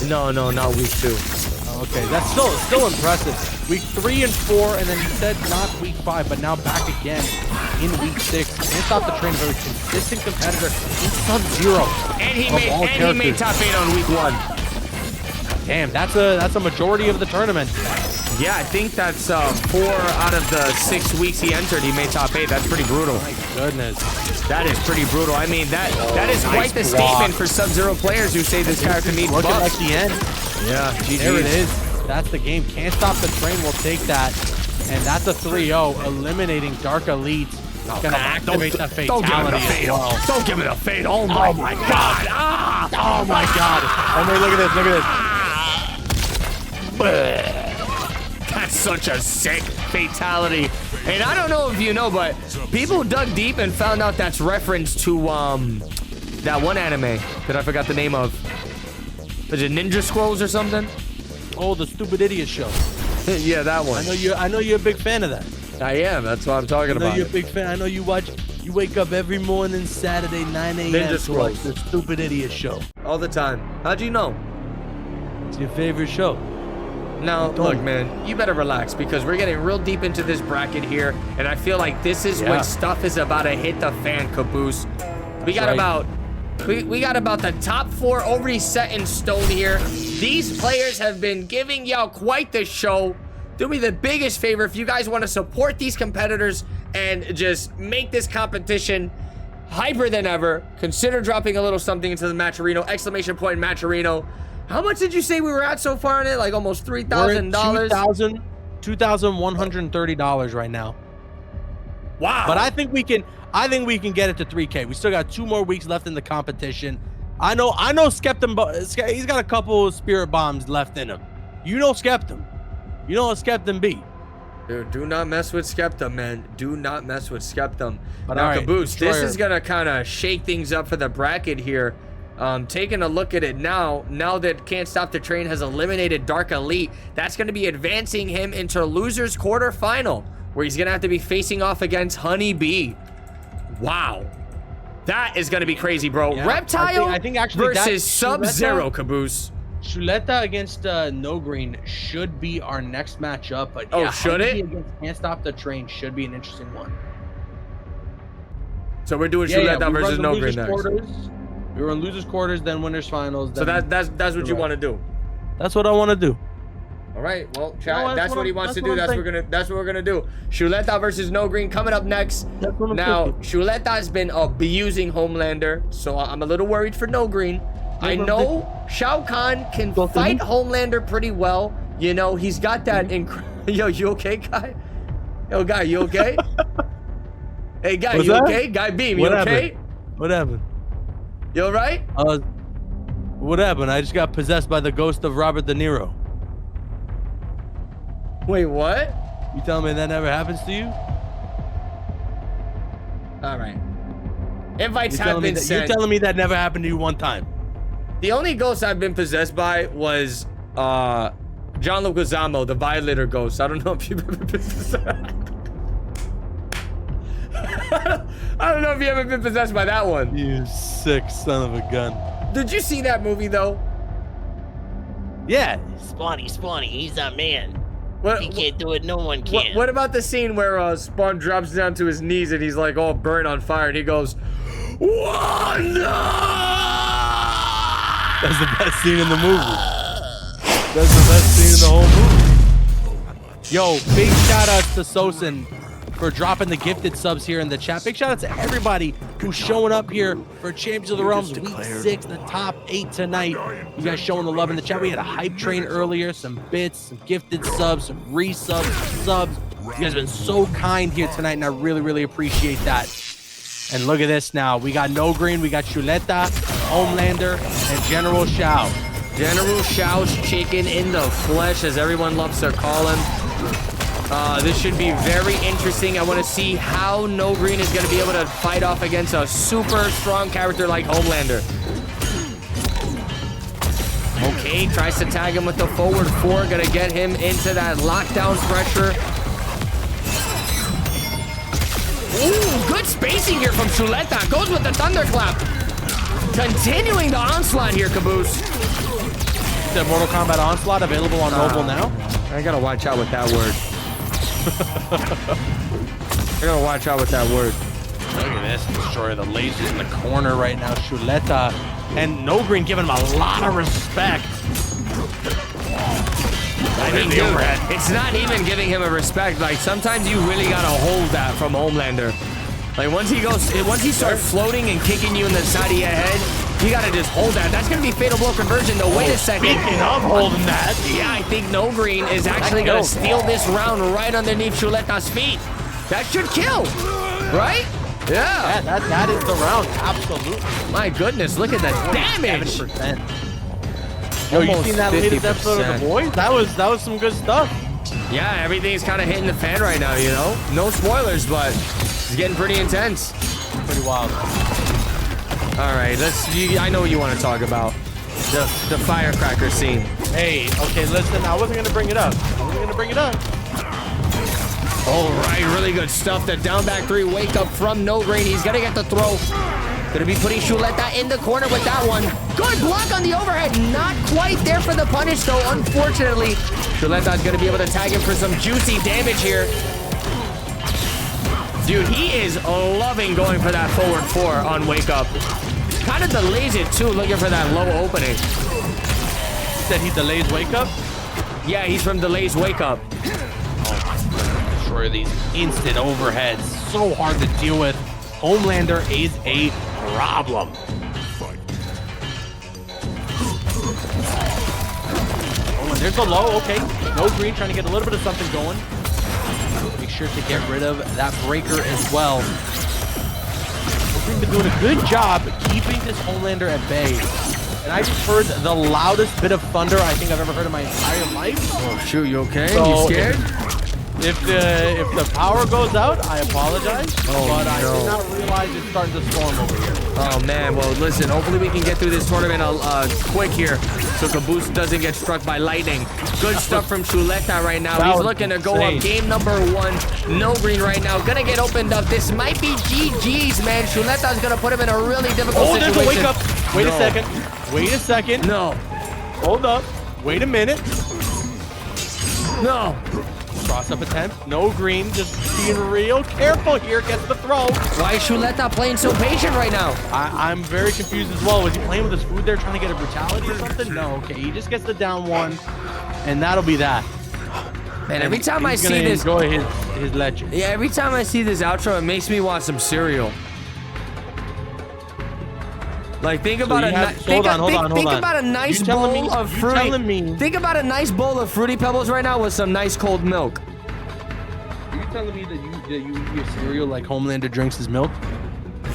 No, not week 2. Okay, that's still impressive. Week 3 and 4, and then he said not week 5, but now back again in week 6. Can't Stop the Train, a very consistent competitor in Sub-Zero. And he made top 8 on week 1. Damn, that's a majority of the tournament. Yeah, I think that's 4 out of the 6 weeks he entered, he made top 8. That's pretty brutal. My goodness. That is pretty brutal. I mean, that is quite the statement for Sub-Zero players who say this character needs buffs. Looking like the end. Yeah, GG. There it is. That's the game. Can't Stop the Train will take that. And that's a 3-0, eliminating Dark Elite. Gonna activate the fatality as well. Don't give it a fade. Oh my God. Ah! Oh my God. And then look at this. That's such a sick fatality. And I don't know if you know, but people dug deep and found out that's reference to that one anime that I forgot the name of. Is it Ninja Scrolls or something? Oh, the Stupid Idiot Show. Yeah, that one. I know you're a big fan of that. I am. That's what I'm talking about. I know you're a big fan. I know you wake up every morning, Saturday, 9 a.m. Ninja to watch Scrolls. the Stupid Idiot Show. All the time. How'd you know? It's your favorite show. Now, look, man, you better relax because we're getting real deep into this bracket here, and I feel like this is when stuff is about to hit the fan, Caboose. We got about the top 4 already set in stone here. These players have been giving y'all quite the show. Do me the biggest favor, if you guys want to support these competitors and just make this competition hyper than ever, consider dropping a little something into the Matcherino, exclamation point Matcherino. How much did you say we were at so far in it? Like almost $3,000? $2,130 right now. Wow. But I think we can get it to 3K. We still got 2 more weeks left in the competition. I know Skeptum, he's got a couple of spirit bombs left in him. You know Skeptum. You know what Skeptum be. Dude, do not mess with Skepta, man. Do not mess with Skepta. But Now, all right, Caboose, this Destroyer. is going to kind of shake things up for the bracket here. Taking a look at it now that Can't Stop the Train has eliminated Dark Elite, that's going to be advancing him into loser's quarterfinal, where he's going to have to be facing off against Honey Bee. Wow. That is going to be crazy, bro. Yeah, Reptile I think actually versus Sub-Zero, Caboose. Shuleta against No Green should be our next matchup. But Oh, yeah, should Honey it? Bee against Can't Stop the Train should be an interesting one. So we're doing Shuleta we versus run the No losers Green next. quarters. We run losers quarters, then winners finals. So then that's what you want to do. That's what I want to do. All right, well, You know chat, what? that's what he wants to do. That's what That's what we're gonna do. Shuleta versus No Green coming up next. That's what I'm Now, thinking. Shuleta has been abusing Homelander, so I'm a little worried for No Green. I know Shao Kahn can fight Homelander pretty well. You know, he's got that Yo, you okay, guy? Yo, guy, you okay? Hey, guy, What's you that? okay? Guy Beam, you What okay? happened? What happened? You all right? What happened? I just got possessed by the ghost of Robert De Niro. Wait, what? You telling me that never happens to you? All right. Invites You're have telling me been that, sent. you're telling me that never happened to you one time. The only ghost I've been possessed by was John Leguizamo, the Violator ghost. I don't know if you've ever been possessed. I don't know if you ever been possessed by that one. You sick son of a gun. Did you see that movie though? Yeah. Spawny, he's a man. What, He can't do it, no one can. what about the scene where Spawn drops down to his knees and he's like all burnt on fire and he goes, Wanda! That's the best scene in the movie. That's the best scene in the whole movie. Yo, big shout outs to Sosin for dropping the gifted subs here in the chat. Big shout out to everybody who's showing up here for Champions of the Realms Week 6, the top 8 tonight. You guys showing the love in the chat. We had a hype train earlier, some bits, some gifted subs, some resubs, subs. You guys have been so kind here tonight, and I really, really appreciate that. And look at this now. We got No Green, we got Shuleta, Homelander, and General Shao. General Shao's chicken in the flesh, as everyone loves to call him. This should be very interesting. I want to see how No Green is going to be able to fight off against a super strong character like Homelander. Okay, tries to tag him with the forward 4. Going to get him into that lockdown pressure. Ooh, good spacing here from Shuleta. Goes with the thunderclap. Continuing the onslaught here, Caboose. The Mortal Kombat Onslaught available on mobile now. I gotta watch out with that word. I gotta watch out with that word. Look at this destroyer. The lasers in the corner right now. Shuleta and No Green giving him a lot of respect. I mean, dude, it's not even giving him a respect. Like, sometimes you really gotta hold that from Homelander. Like, once he starts floating and kicking you in the side of your head, you gotta just hold that. That's gonna be fatal blow conversion. Though, wait a second. Speaking of holding that, Yeah, I think No Green is actually gonna steal this round right underneath Shuleta's feet. That should kill, right? Yeah. that is the round. Absolutely. My goodness, look at the damage. 7%. Yo, you Almost seen that latest episode of 50%. The Boys? That was some good stuff. Yeah, everything's kind of hitting the fan right now, you know? No spoilers, but it's getting pretty intense. Pretty wild. All right, I know what you want to talk about. The firecracker scene. Hey, okay, listen. I wasn't gonna bring it up. All right, really good stuff. The down back 3 wake up from No Green. He's gonna get the throw. Gonna be putting Shuleta in the corner with that one. Good block on the overhead. Not quite there for the punish, though. Unfortunately, Shuleta's gonna be able to tag him for some juicy damage here. Dude, he is loving going for that forward 4 on wake up. Kind of delays it too, looking for that low opening. Said he delays wake up. Yeah, he's from Delays Wake Up. Destroy these instant overheads. So hard to deal with. Homelander is a problem. Oh, and there's the low. Okay. No Green trying to get a little bit of something going. Make sure to get rid of that breaker as well. We've been doing a good job keeping this Homelander at bay. And I just heard the loudest bit of thunder I think I've ever heard in my entire life. Oh, shoot, you okay? So- You scared? If the power goes out, I apologize. Oh, but I no. did not realize it's starting to storm over here. Oh man, well listen, hopefully we can get through this tournament quick here so Caboose doesn't get struck by lightning. Good stuff from Chuleta right now. That He's was looking to go insane. up game number 1. No green right now. Gonna get opened up. This might be GG's, man. Chuleta's gonna put him in a really difficult situation. There's a wake up. Wait a second. Wait a second. No. Hold up. Wait a minute. No. Cross up attempt. No green. Just being real careful here. Gets the throw. Why is Chuleta playing so patient right now? I'm very confused as well. Was he playing with his food there, trying to get a brutality or something? No. Okay. He just gets the down one, and that'll be that. Man, every time I He's see gonna this, enjoy his leche. yeah, every time I see this outro, it makes me want some cereal. Like think about think about a nice bowl of fruity. Think about a nice bowl of Fruity Pebbles right now with some nice cold milk. Are you telling me that you eat your cereal like Homelander drinks his milk?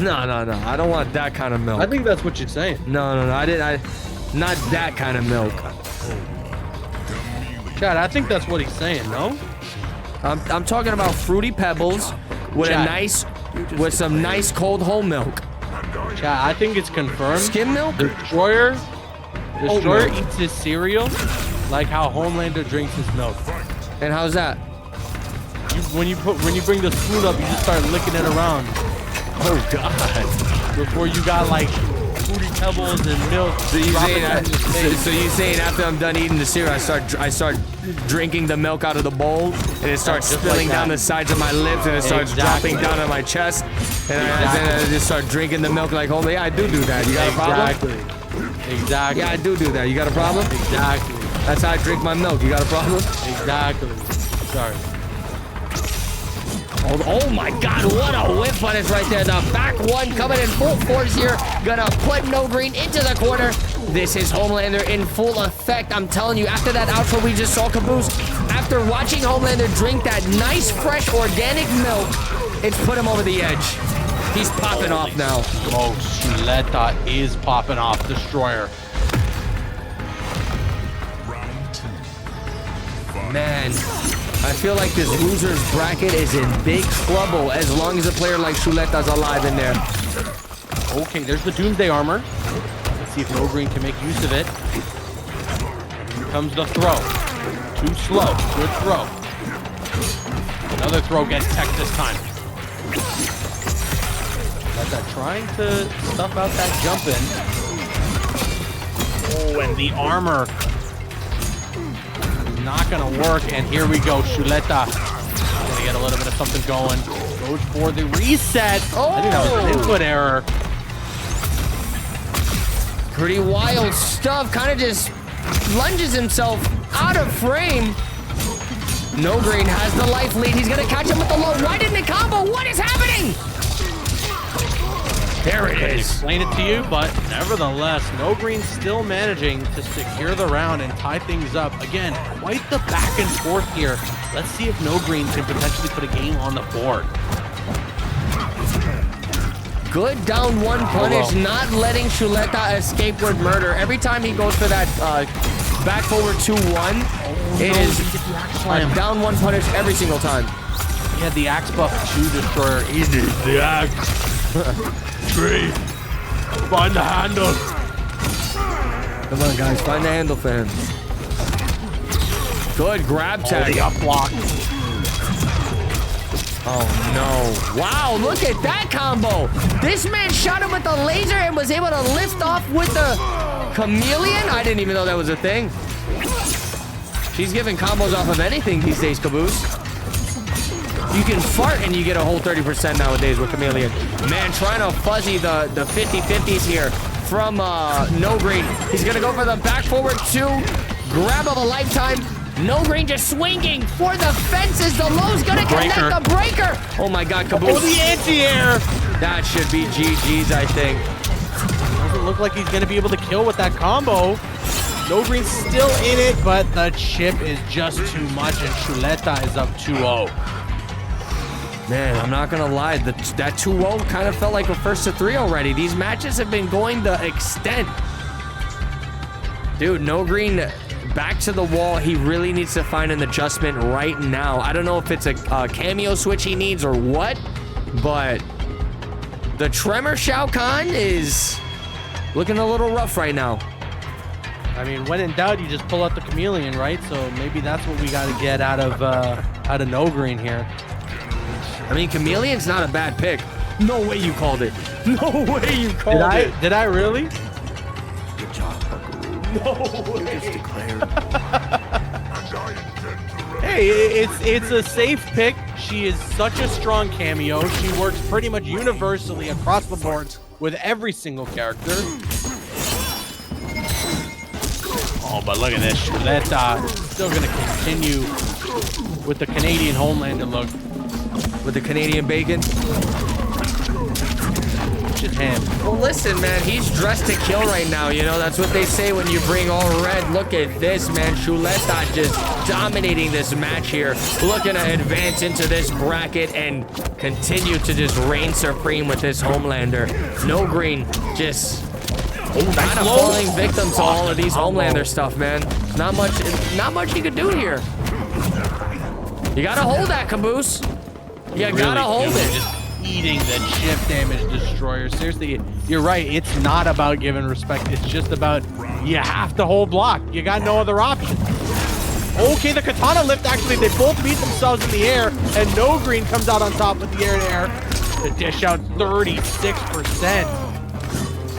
No. I don't want that kind of milk. I think that's what you're saying. No. Not that kind of milk. Chad, I think that's what he's saying, no? I'm talking about Fruity Pebbles with Chad, with some nice cold whole milk. Chad, I think it's confirmed. Skim milk? Destroyer eats his cereal like how Homelander drinks his milk. And how's that? When you bring the spoon up, you just start licking it around. Oh God! Before you got like Fruity Pebbles and milk. So you saying after I'm done eating the cereal, I start drinking the milk out of the bowl, and it starts spilling down the sides of my lips, and it starts dropping down on my chest, and then I just start drinking the milk like holy. Yeah, I do that. You got a problem? Exactly. Yeah, I do that. You got a problem? Exactly. That's how I drink my milk. You got a problem? Exactly. Sorry. Oh my God, what a whip punish right there. The back one coming in full force here. Gonna put No Green into the corner. This is Homelander in full effect. I'm telling you, after that outro we just saw Caboose, after watching Homelander drink that nice, fresh, organic milk, it's put him over the edge. He's popping off now. Oh, Chuleta is popping off. Destroyer. Man, I feel like this loser's bracket is in big trouble as long as a player like Chuleta's alive in there. Okay, there's the Doomsday armor. Let's see if No Green can make use of it. Here comes the throw. Too slow. Good throw. Another throw gets tech this time. Chuleta trying to stuff out that jump in. Oh, and the armor. Not gonna work, and here we go. Chuleta gonna get a little bit of something going. Goes for the reset. Oh! I think that was an input error. Pretty wild stuff. Kind of just lunges himself out of frame. No Green has the life lead. He's gonna catch him with the low. Why didn't it combo? What is happening? There it is. Explain it to you, but nevertheless, No Green still managing to secure the round and tie things up. Again, quite the back and forth here. Let's see if No Green can potentially put a game on the board. Good down one punish, not letting Chuleta escape with murder. Every time he goes for that back forward 2-1, it is a down one punish every single time. He had the axe buff to Destroyer. He needs the axe. Tree, find the handle. Come on, guys, find the handle for him. Good grab tag. Up block. Oh no! Wow, look at that combo. This man shot him with the laser and was able to lift off with the chameleon. I didn't even know that was a thing. She's giving combos off of anything these days, Caboose. You can fart and you get a whole 30% nowadays with Chameleon. Man, trying to fuzzy the 50-50s here from No Green. He's going to go for the back forward 2. Grab of a lifetime. No Green just swinging for the fences. The low's going to connect the breaker. Oh my God, Caboose. Oh, the anti-air. That should be GG's, I think. Doesn't look like he's going to be able to kill with that combo. No Green's still in it, but the chip is just too much, and Chuleta is up 2-0. Man, I'm not gonna lie, that 2-0 kind of felt like a first to 3 already. These matches have been going the extent. Dude, No Green back to the wall. He really needs to find an adjustment right now. I don't know if it's a cameo switch he needs or what, but the Tremor Shao Kahn is looking a little rough right now. I mean, when in doubt, you just pull out the chameleon, right? So maybe that's what we got to get out of No Green here. I mean, chameleon's not a bad pick. No way you called it. No way you called it. Did I really? Good job, Buckaroo. No way. It's declared. Hey, it's a safe pick. She is such a strong cameo. She works pretty much universally across the board with every single character. Oh, but look at this. That's still going to continue with the Canadian Homelander look. With the Canadian bacon. Just him. Well, listen, man, he's dressed to kill right now. You know, that's what they say when you bring all red. Look at this, man. Chuleta just dominating this match here. Looking to advance into this bracket and continue to just reign supreme with this Homelander. No Green just kind of falling victim to all of these Homelander stuff, man. Not much you could do here. You gotta hold that, Caboose. You gotta hold it. Just eating the shift damage destroyer. Seriously, you're right. It's not about giving respect. It's just about you have to hold block. You got no other option. Okay, the katana lift, actually, they both beat themselves in the air, and No Green comes out on top with the air to air. The dish out 36%.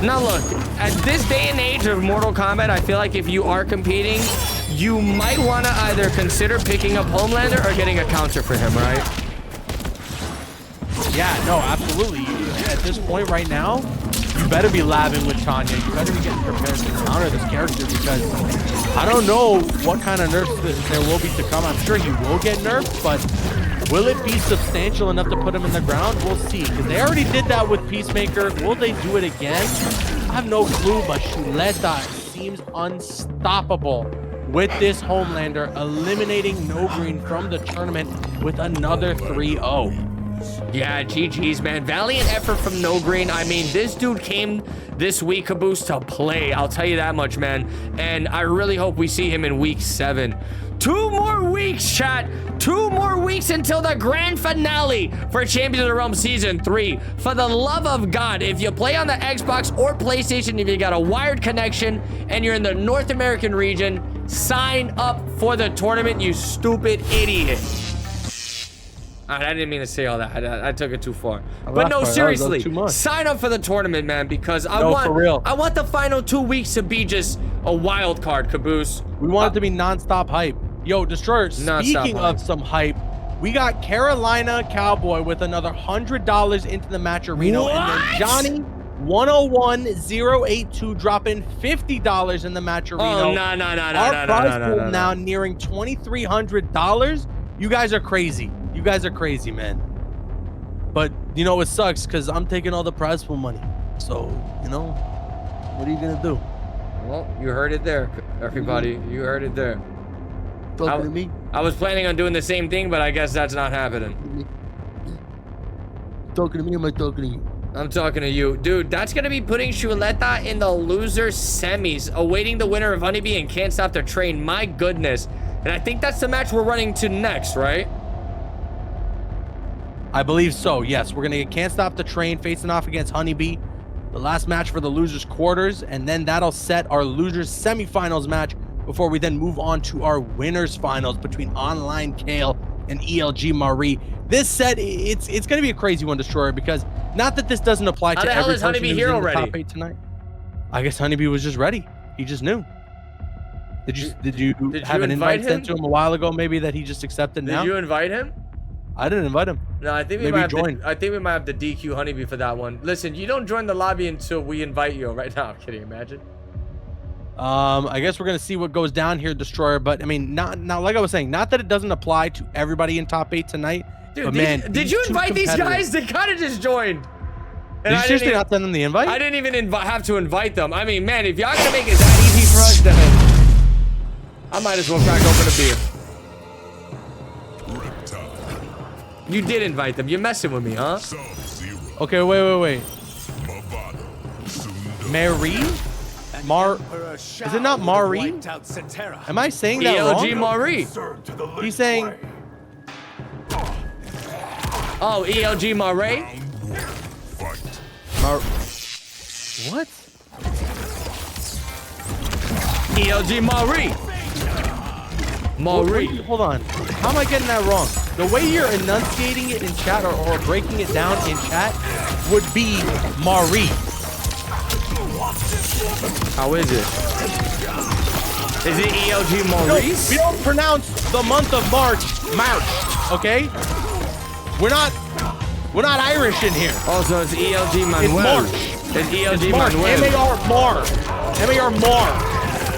Now look, at this day and age of Mortal Kombat, I feel like if you are competing, you might want to either consider picking up Homelander or getting a counter for him, right? Yeah, no, absolutely. At this point right now, you better be labbing with Tanya. You better be getting prepared to counter this character because I don't know what kind of nerfs there will be to come. I'm sure he will get nerfed, but will it be substantial enough to put him in the ground? We'll see, because they already did that with Peacemaker. Will they do it again? I have no clue, but Chuleta seems unstoppable with this Homelander, eliminating No Green from the tournament with another 3-0. Yeah, GG's, man. Valiant effort from No Green. I mean, this dude came this week, Caboose, to play. I'll tell you that much, man. And I really hope we see him in week 7. 2 more weeks, chat. 2 more weeks until the grand finale for Champions of the Realm Season 3. For the love of God, if you play on the Xbox or PlayStation, if you got a wired connection and you're in the North American region, sign up for the tournament, you stupid idiot. All right, I didn't mean to say all that. I took it too far. But no, seriously, sign up for the tournament, man, because I want the final 2 weeks to be just a wild card, Caboose. We want it to be nonstop hype. Yo, Destroyer, speaking of some hype, we got Carolina Cowboy with another $100 into the match arena. What? And then Johnny 101082 dropping $50 in the match arena. Oh, no. Our prize pool now nearing $2,300. You guys are crazy. You guys are crazy, man. But, you know, it sucks because I'm taking all the prize pool money. So, you know, what are you going to do? Well, you heard it there, everybody. You heard it there. Talking to me? I was planning on doing the same thing, but I guess that's not happening. Talking to me or am I talking to you? I'm talking to you. Dude, that's going to be putting Chuleta in the loser semis, awaiting the winner of Honeybee and Can't Stop the Train. My goodness. And I think that's the match we're running to next, right? I believe so, yes. We're going to get Can't Stop the Train facing off against Honeybee. The last match for the losers quarters, and then that'll set our losers semifinals match before we then move on to our winners finals between Online Kale and ELG Marie. This set, it's going to be a crazy one, Destroyer, because not that this doesn't apply to every person who's in the top 8 tonight. I guess Honeybee was just ready. He just knew. Did you have an invite sent to him a while ago, maybe, that he just accepted now? Did you invite him? I didn't invite him. No, I think we might have to DQ Honeybee for that one. Listen, you don't join the lobby until we invite you right now. Can you imagine? I guess we're gonna see what goes down here, Destroyer. But I mean, not like I was saying, not that it doesn't apply to everybody in top 8 tonight. Dude, but man, did you invite these guys? They kind of just joined. Did you seriously not send them the invite? I didn't even have to invite them. I mean, man, if y'all gonna make it that easy for us, then I might as well crack open a beer. You did invite them. You're messing with me, huh? Okay, wait. Mary? Is it not Mari? Am I saying that wrong? ELG Mari. He's saying... Oh, ELG Mari? What? ELG Mari. Mari. Hold on. How am I getting that wrong? The way you're enunciating it in chat or breaking it down in chat would be Mari. How is it? Is it ELG Maurice? We don't pronounce the month of March, okay? We're not Irish in here. Also, it's ELG Manuel. It's ELG Manuel. M-A-R Mar.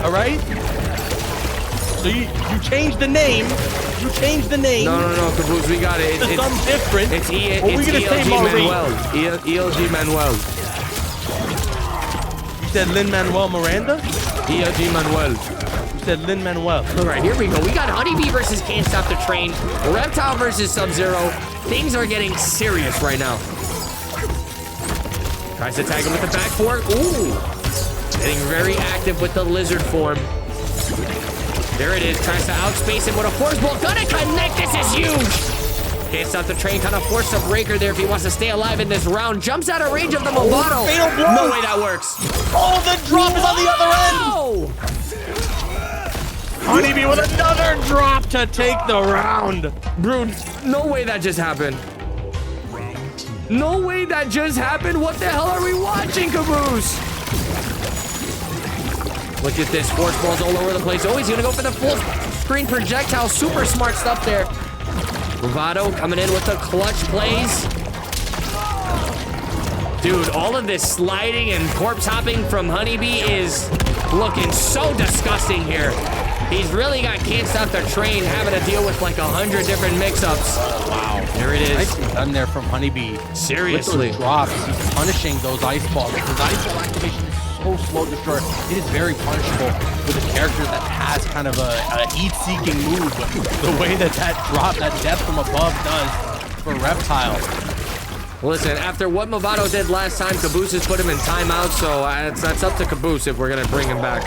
All right? So you changed the name. You changed the name. No, Caboose, we got it. It's something different. It's ELG Manuel. ELG Manuel. You said Lin-Manuel Miranda? ELG Manuel. You said Lin-Manuel. All right, here we go. We got Honeybee versus Can't Stop the Train. Reptile versus Sub-Zero. Things are getting serious right now. Tries to tag him with the back four. Ooh. Getting very active with the lizard form. There it is. Tries to outspace him with a force ball. Gonna connect. This is huge. Can't Stop the Train. Kind of forced a breaker there if he wants to stay alive in this round. Jumps out of range of the Movado. No way that works. Oh, the drop is on the other end. Honeybee with another drop to take the round. Bro, no way that just happened. No way that just happened. What the hell are we watching, Caboose? Look at this. Force balls all over the place. Oh, he's going to go for the full screen projectile. Super smart stuff there. Movado coming in with the clutch plays. Dude, all of this sliding and corpse hopping from Honeybee is looking so disgusting here. He's really got Can't Stop the Train having to deal with like 100 different mix-ups. Wow. There it is. Nicely done there from Honeybee. Seriously. With those drops, he's punishing those ice balls. His ice ball activation is so slow, Destroyer. It is very punishable with a character that has kind of a heat-seeking move. The way that drop, that death from above does for Reptile. Listen, after what Movado did last time, Caboose has put him in timeout, so that's up to Caboose if we're going to bring him back.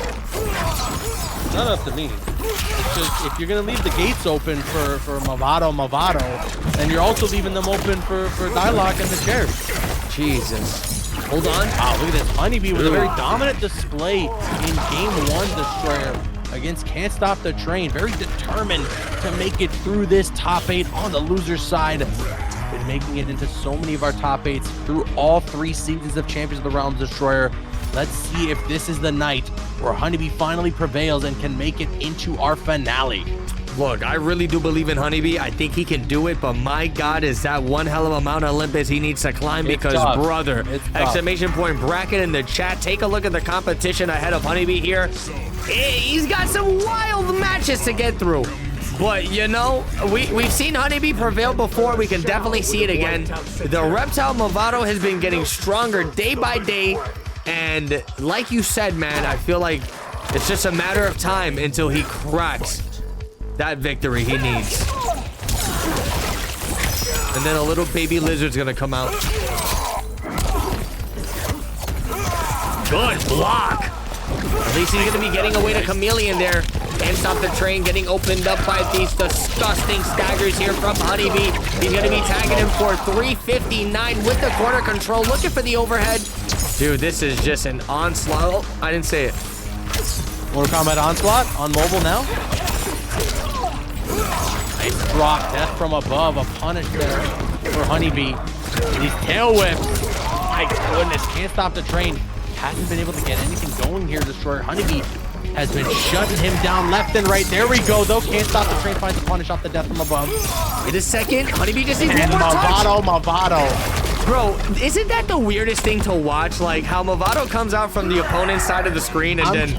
Not up to me. It's just, if you're going to leave the gates open for Movado, then you're also leaving them open for Dialogue and the chairs. Jesus. Hold on. Wow, look at this. Honeybee with a very dominant display in Game 1, Destroyer, against Can't Stop the Train. Very determined to make it through this top 8 on the loser's side. Been making it into so many of our top 8s through all 3 seasons of Champions of the Realms, Destroyer. Let's see if this is the night where Honeybee finally prevails and can make it into our finale. Look, I really do believe in Honeybee. I think he can do it, but my God, is that one hell of a Mount Olympus he needs to climb because, brother, exclamation point bracket in the chat. Take a look at the competition ahead of Honeybee here. He's got some wild matches to get through. But, you know, we've seen Honeybee prevail before. We can definitely see it again. The Reptile Movado has been getting stronger day by day. And like you said, man, I feel like it's just a matter of time until he cracks that victory he needs. And then a little baby lizard's gonna come out. Good block. At least he's gonna be getting away to Chameleon there. Can't Stop the Train getting opened up by these disgusting staggers here from Honeybee. He's gonna be tagging him for 359 with the corner control, looking for the overhead. Dude, this is just an onslaught. Oh, I didn't say it. Mortal Kombat Onslaught on mobile now. Nice drop, death from above, a punish there for Honeybee. And these tail whips. My goodness, Can't Stop the Train. Hasn't been able to get anything going here, Destroyer. Honeybee has been shutting him down left and right. There we go, though. Can't Stop the Train finds a punish off the death from above. Wait a second. Honeybee just needs one more Movado. Bro, isn't that the weirdest thing to watch? Like how Movado comes out from the opponent's side of the screen and then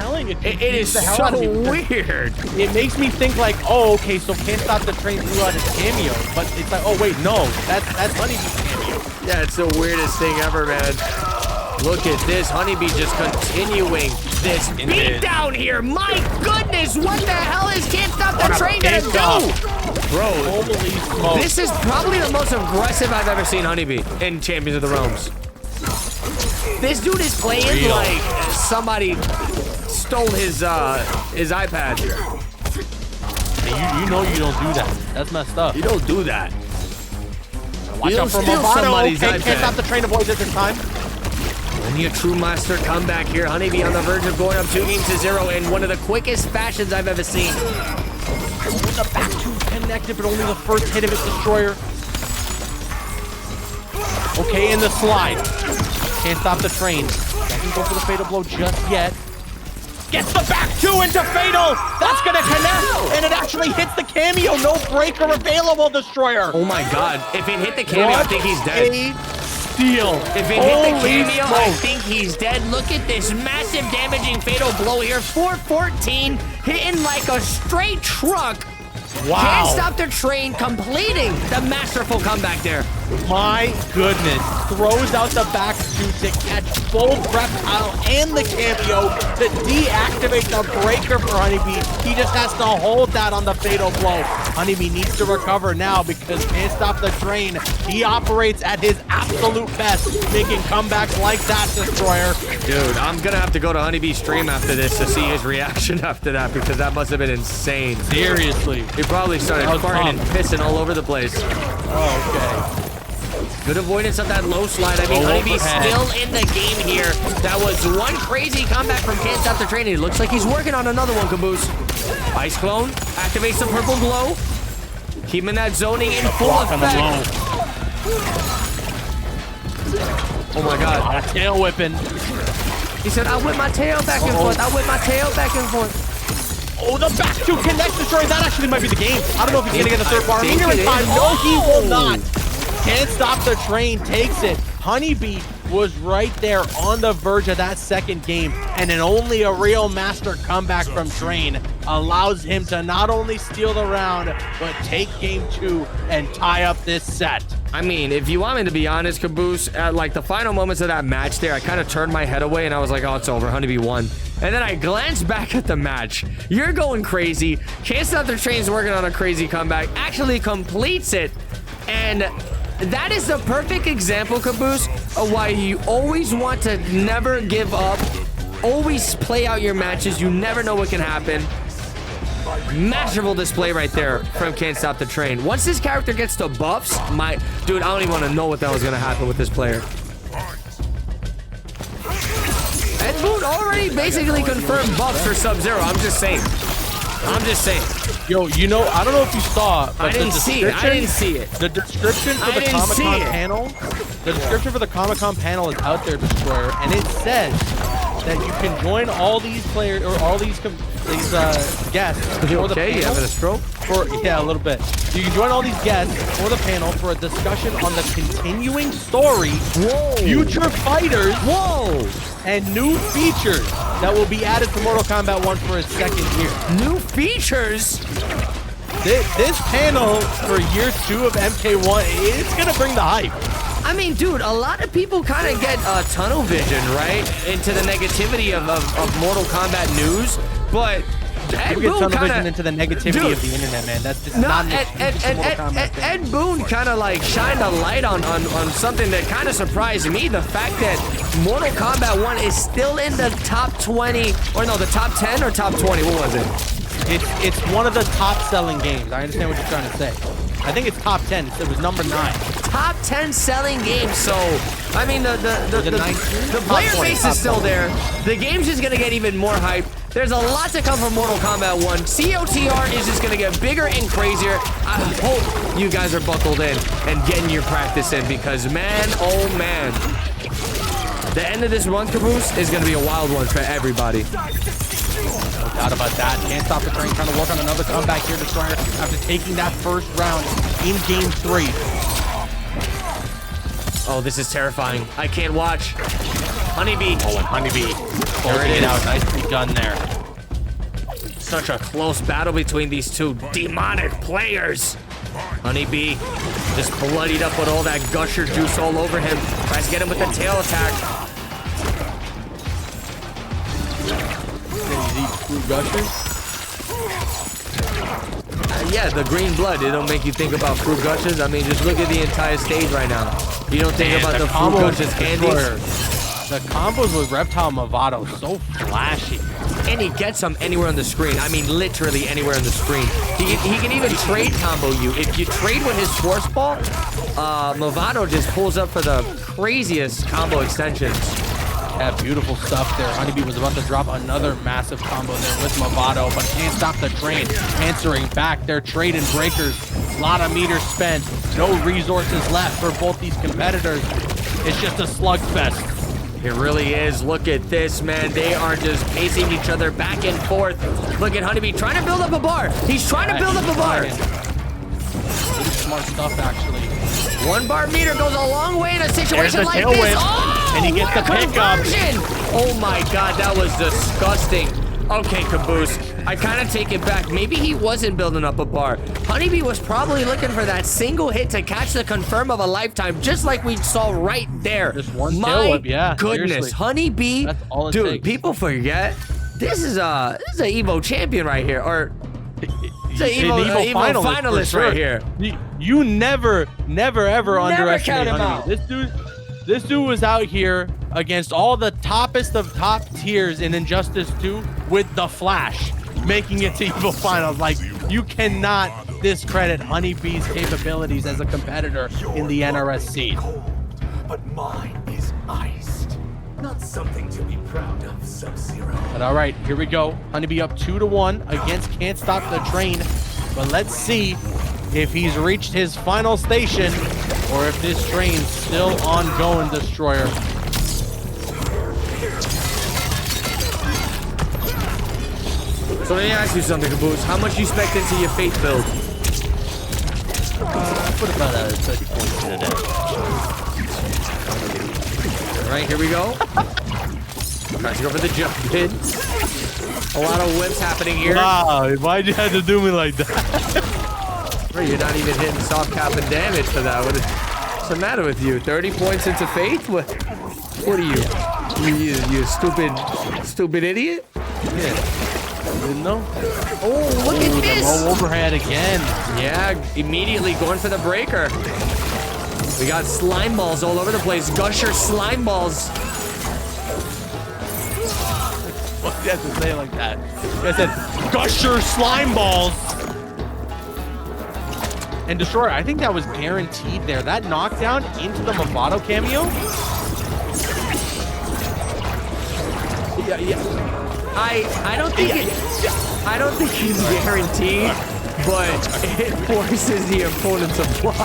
it is so weird. It makes me think like, oh, okay, so Can't Stop the Train threw out his cameo. But it's like, oh, wait, no, that's Honeybee's cameo. Yeah, it's the weirdest thing ever, man. Look at this. Honeybee just continuing this beat down here. My goodness, what the hell is Can't Stop the Train gonna do? Bro, holy smokes. This is probably the most aggressive I've ever seen Honeybee in Champions of the Realms. This dude is playing like somebody stole his iPad. Hey, you know you don't do that. That's messed up. You don't do that. Watch out for steal Movano. somebody's Can't iPad. stop the train avoids it this time. Only a true master comeback here. Honeybee on the verge of going up 2-0 in one of the quickest fashions I've ever seen. The back two connected, but only the first hit of its destroyer. Okay, in the slide. Can't stop the train. Doesn't go for the fatal blow just yet. Gets the back two into fatal. That's gonna connect, and it actually hits the cameo. No breaker available, destroyer. Oh my god. If it hit the cameo, I think he's dead. Steal. If it hit the cameo, I think he's dead. Look at this massive damaging fatal blow here. 414, hitting like a straight truck. Wow. Can't stop the train, completing the masterful comeback there. My goodness. Throws out the back two to catch both Reptile and the cameo to deactivate the breaker for Honeybee. He just has to hold that on the fatal blow. Honeybee needs to recover now because can't stop the train. He operates at his absolute best, making comebacks like that, Destroyer. Dude, I'm gonna have to go to Honeybee's stream after this to see his reaction after that, because that must have been insane. Seriously. He probably started farting and pissing all over the place. Oh, okay. Good avoidance of that low slide. I mean, Honeybee's still in the game here. That was one crazy comeback from Can't Stop the Train. It looks like he's working on another one, Caboose. Ice Clone activates the purple glow. Keeping that zoning in full effect. Oh my god. Tail whipping. He said, I whip my tail back and forth. I whip my tail back and forth. Oh, the back two connect destroyer. That actually might be the game. I don't know if he's gonna get the third bar. think Here in it time. is. No, he will not. Can't stop the train. Takes it. Honeybee was right there on the verge of that second game, and then only a real master comeback from Train allows him to not only steal the round, but take game two and tie up this set. I mean, if you want me to be honest, Caboose, at like the final moments of that match there, I kind of turned my head away and I was like, oh, it's over. Honeybee won. And then I glanced back at the match. You're going crazy. Can't Stop the Train's working on a crazy comeback. Actually completes it. And that is the perfect example, Caboose, of why you always want to never give up. Always play out your matches. You never know what can happen. Masterful display right there from Can't Stop the Train. Once this character gets to buffs, dude, I don't even want to know what the hell is going to happen with this player. And Boone already basically confirmed buffs for Sub-Zero. I'm just saying. Yo, you know, I don't know if you saw, but I didn't see it. The description for the Comic-Con panel, the description for the Comic-Con panel is out there, Destroyer, and it says that you can join all these players or all these guests. You for the okay? You panel having a stroke? Yeah, a little bit. You can join all these guests for the panel for a discussion on the continuing story, future fighters, and new features that will be added to Mortal Kombat 1 for its second year. New features? This panel for year 2 of MK1, it's gonna bring the hype. I mean, dude, a lot of people kind of get tunnel vision, right? Into the negativity of Mortal Kombat news, but Ed Boon kind of into the negativity of the internet, man. That's just not Ed Boon kind of like shined a light on something that kind of surprised me. The fact that Mortal Kombat 1 is still in the top 20, or no, the top 10 or top 20. What was it? It's one of the top selling games. I understand what you're trying to say. I think it's top 10. It was number 9. Top 10 selling games. So, I mean, the player base is still there. The game's just gonna get even more hype. There's a lot to come from Mortal Kombat 1. COTR is just gonna get bigger and crazier. I hope you guys are buckled in and getting your practice in, because man, oh man, the end of this run, Caboose, is gonna be a wild one for everybody. No doubt about that. Can't Stop the Train trying to work on another comeback here, Destroyer, after taking that first round in game 3. Oh, this is terrifying. I can't watch. Honeybee. Oh, and Honeybee. There it is. Out. Nicely done there. Such a close battle between these two demonic players. Honeybee just bloodied up with all that gusher juice all over him. Tries to get him with the tail attack. Yeah, the green blood, it'll make you think about fruit gushes. I mean, just look at the entire stage right now. You don't think about the fruit gushes candies? The combos with Reptile Movado so flashy. And he gets them anywhere on the screen. I mean, literally anywhere on the screen. He can even trade combo you. If you trade with his force ball, Movado just pulls up for the craziest combo extensions. Yeah, beautiful stuff there. Honeybee was about to drop another massive combo there with Movado, but can't stop the train. Answering back, they're trading breakers. A lot of meters spent. No resources left for both these competitors. It's just a slugfest. It really is. Look at this, man. They are just pacing each other back and forth. Look at Honeybee trying to build up a bar. He's trying to build up a bar. Really smart stuff, actually. 1 bar meter goes a long way in a situation like this. Oh, and he gets the pickup. Oh my God, that was disgusting. Okay, Caboose, I kind of take it back. Maybe he wasn't building up a bar. Honeybee was probably looking for that single hit to catch the confirm of a lifetime, just like we saw right there. Just one My tail whip, yeah. goodness, Seriously. Honeybee. That's all it dude, takes. people forget this is a Evo champion right here, or it's an Evo finalist right here. You never ever underestimate count him Honeybee. out. This dude was out here against all the toppest of top tiers in Injustice 2 with the Flash, making it to Evo Finals. Like, you cannot discredit Honeybee's capabilities as a competitor in the NRSC. But mine is iced. Not something to be proud of, Sub-Zero. But all right, here we go. Honeybee up 2-1 against Can't Stop the Train. But let's see if he's reached his final station or if this train's still ongoing, Destroyer. So let me ask you something, Caboose. How much you spec into your Fate build? Put about 30 points in it. All right, here we go. Tries to go for the jump pin. A lot of whips happening here. Wow, why'd you have to do me like that? Bro, you're not even hitting soft cap and damage for that. What's the matter with you? 30 points into Faith? What are you? You stupid idiot? Yeah. Didn't know? Oh, look at this! Low overhead again. Yeah, immediately going for the breaker. We got slime balls all over the place. Gusher slime balls. What do you have to say like that? I said, Gusher slime balls. And Destroyer, I think that was guaranteed there. That knockdown into the Movado cameo. Yeah. I don't think it's guaranteed, but it forces the opponent to block.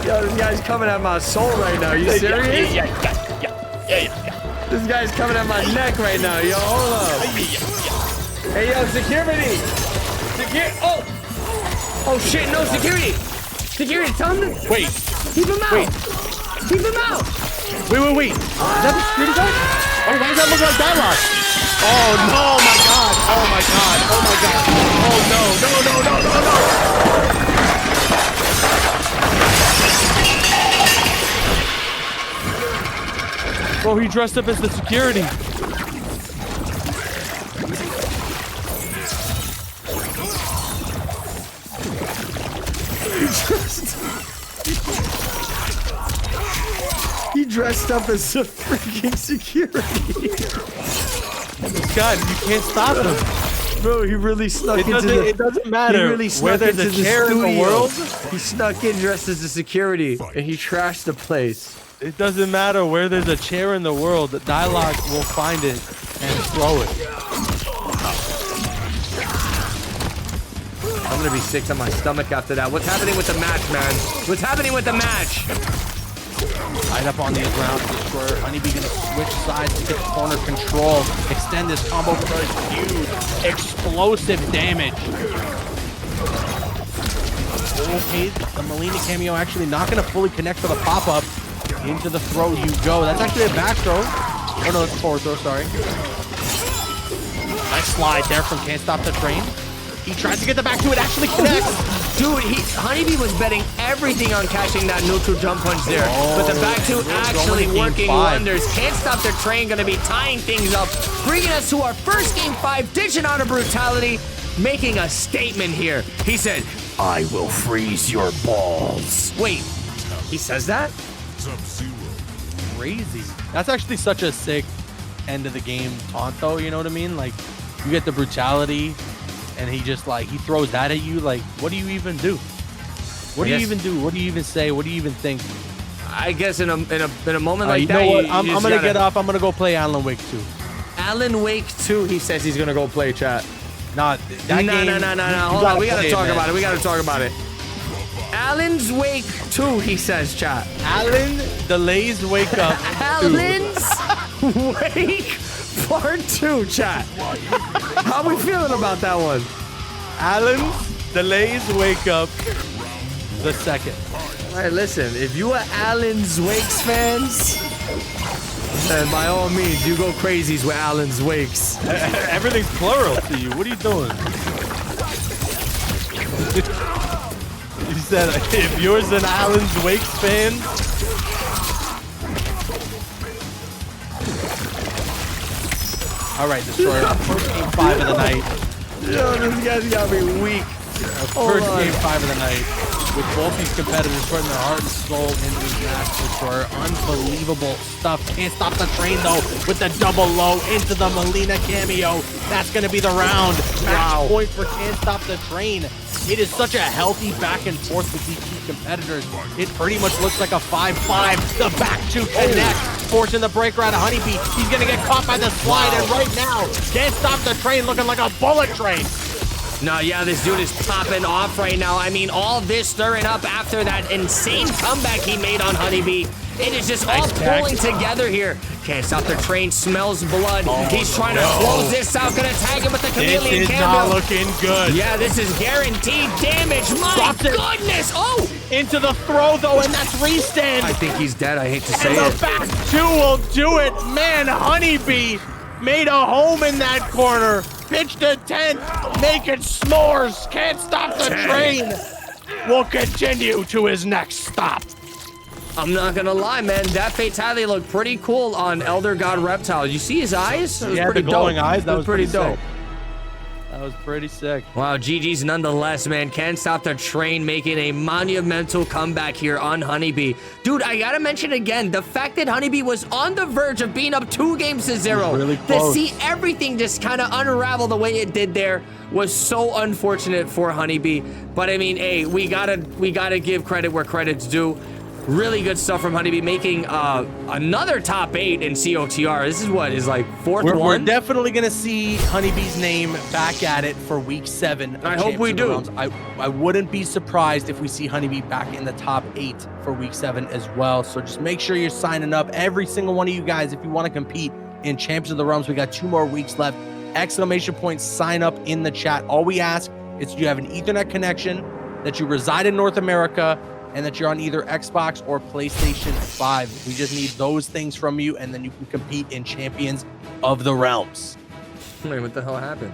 Yo, this guy's coming at my soul right now. Are you serious? Yeah. This guy's coming at my neck right now. Yo, hold up. Hey, yo, security. Oh shit, no security. Security, tell him to Wait. keep him out. Wait. Keep him out. Wait. Is that the security guard? Oh, why does that look like Dialogue? Oh, no, my God. Oh, my God. Oh, my God. Oh, no. Bro, he dressed up as the security. He dressed up as a freaking security. This guy, you can't stop him. Bro, he really snuck into the... It doesn't matter He really snuck where there's into a chair in the world. He snuck in dressed as a security, and he trashed the place. It doesn't matter where there's a chair in the world. The Dialogue will find it and throw it. I'm gonna be sick to my stomach after that. What's happening with the match, man? What's happening with the match? Tied up on the ground, Destroyer. Honeybee gonna switch sides to get corner control. Extend this combo for huge, explosive damage. Okay, the Melina cameo actually not gonna fully connect to the pop-up. Into the throw you go. That's actually a back throw. Oh no, it's a forward throw, sorry. Nice slide there from Can't Stop the Train. He tries to get the back two, it actually connects. Dude, Honeybee was betting everything on catching that neutral jump punch there. But the back two actually working wonders. Can't Stop the Train gonna be tying things up, bringing us to our first game 5, dishing out of brutality, making a statement here. He said, "I will freeze your balls." Wait, he says that? Sub-Zero crazy. That's actually such a sick end of the game taunt, though. You know what I mean? Like, you get the brutality, and he just like he throws that at you. Like, what do you even do? What do you even do? What do you even say? What do you even think? I guess in a moment like you that, know what? you I'm just gonna gotta- get up. I'm gonna go play Alan Wake 2. Alan Wake 2. He says he's gonna go play, chat. Nah, that No. game, Hold on. We gotta talk about it. We gotta talk about it. Alan's Wake 2. He says, chat. Alan delays wake up. Alan's Wake Part 2, chat. How we feeling about that one? Alan delays wake up the second. All right, listen. If you are Alan's Wakes fans, then by all means, you go crazies with Alan's Wakes. Everything's plural to you. What are you doing? He said, if you're an Alan's Wakes fan. All right, Destroyer. First game 5 of the night. Yo, this guy's got me weak. First game 5 of the night. With both these competitors putting their heart and soul into this match, Destroyer. Unbelievable stuff. Can't stop the train, though, with the double low into the Melina cameo. That's going to be the round. Match point for Can't Stop the Train. It is such a healthy back and forth with these two competitors. It pretty much looks like a 5-5. The back two connect, forcing the breaker out of Honeybee. He's going to get caught by the slide, and right now, Can't Stop the Train looking like a bullet train. No, yeah, this dude is popping off right now. I mean, all this stirring up after that insane comeback he made on Honeybee. It is just all pulling together here. Can't Stop the Train, smells blood. He's trying to close this out. Gonna tag him with the chameleon This is cameo. not looking good. Yeah, this is guaranteed damage. My goodness. Oh! Into the throw, though, and that's restand. I think he's dead. I hate to say And it. the back two will do it. Man, Honeybee made a home in that corner. Pitched a tent, making s'mores. Can't Stop the Train. Will continue to his next stop. I'm not gonna lie, man. That fatality looked pretty cool on Elder God Reptile. You see his eyes? It was Yeah, pretty the glowing dope. eyes. That was pretty dope. sick. That was pretty sick. Wow, GG's nonetheless, man. Can't Stop the Train making a monumental comeback here on Honeybee. Dude, I gotta mention again, the fact that Honeybee was on the verge of being up 2-0. Really To close. see everything just kind of unravel the way it did there was so unfortunate for Honeybee. But I mean, hey, we gotta give credit where credit's due. Really good stuff from Honeybee, making another top 8 in COTR. This is what is like fourth We're one. definitely gonna see Honeybee's name back at it for week 7. of I hope we Champions of do. the Realms. I wouldn't be surprised if we see Honeybee back in the top 8 for week 7 as well. So just make sure you're signing up, every single one of you guys, if you want to compete in Champions of the Realms. We got 2 more weeks left. Exclamation point, sign up in the chat. All we ask is you have an Ethernet connection, that you reside in North America, and that you're on either Xbox or PlayStation 5. We just need those things from you, and then you can compete in Champions of the Realms. Wait, what the hell happened?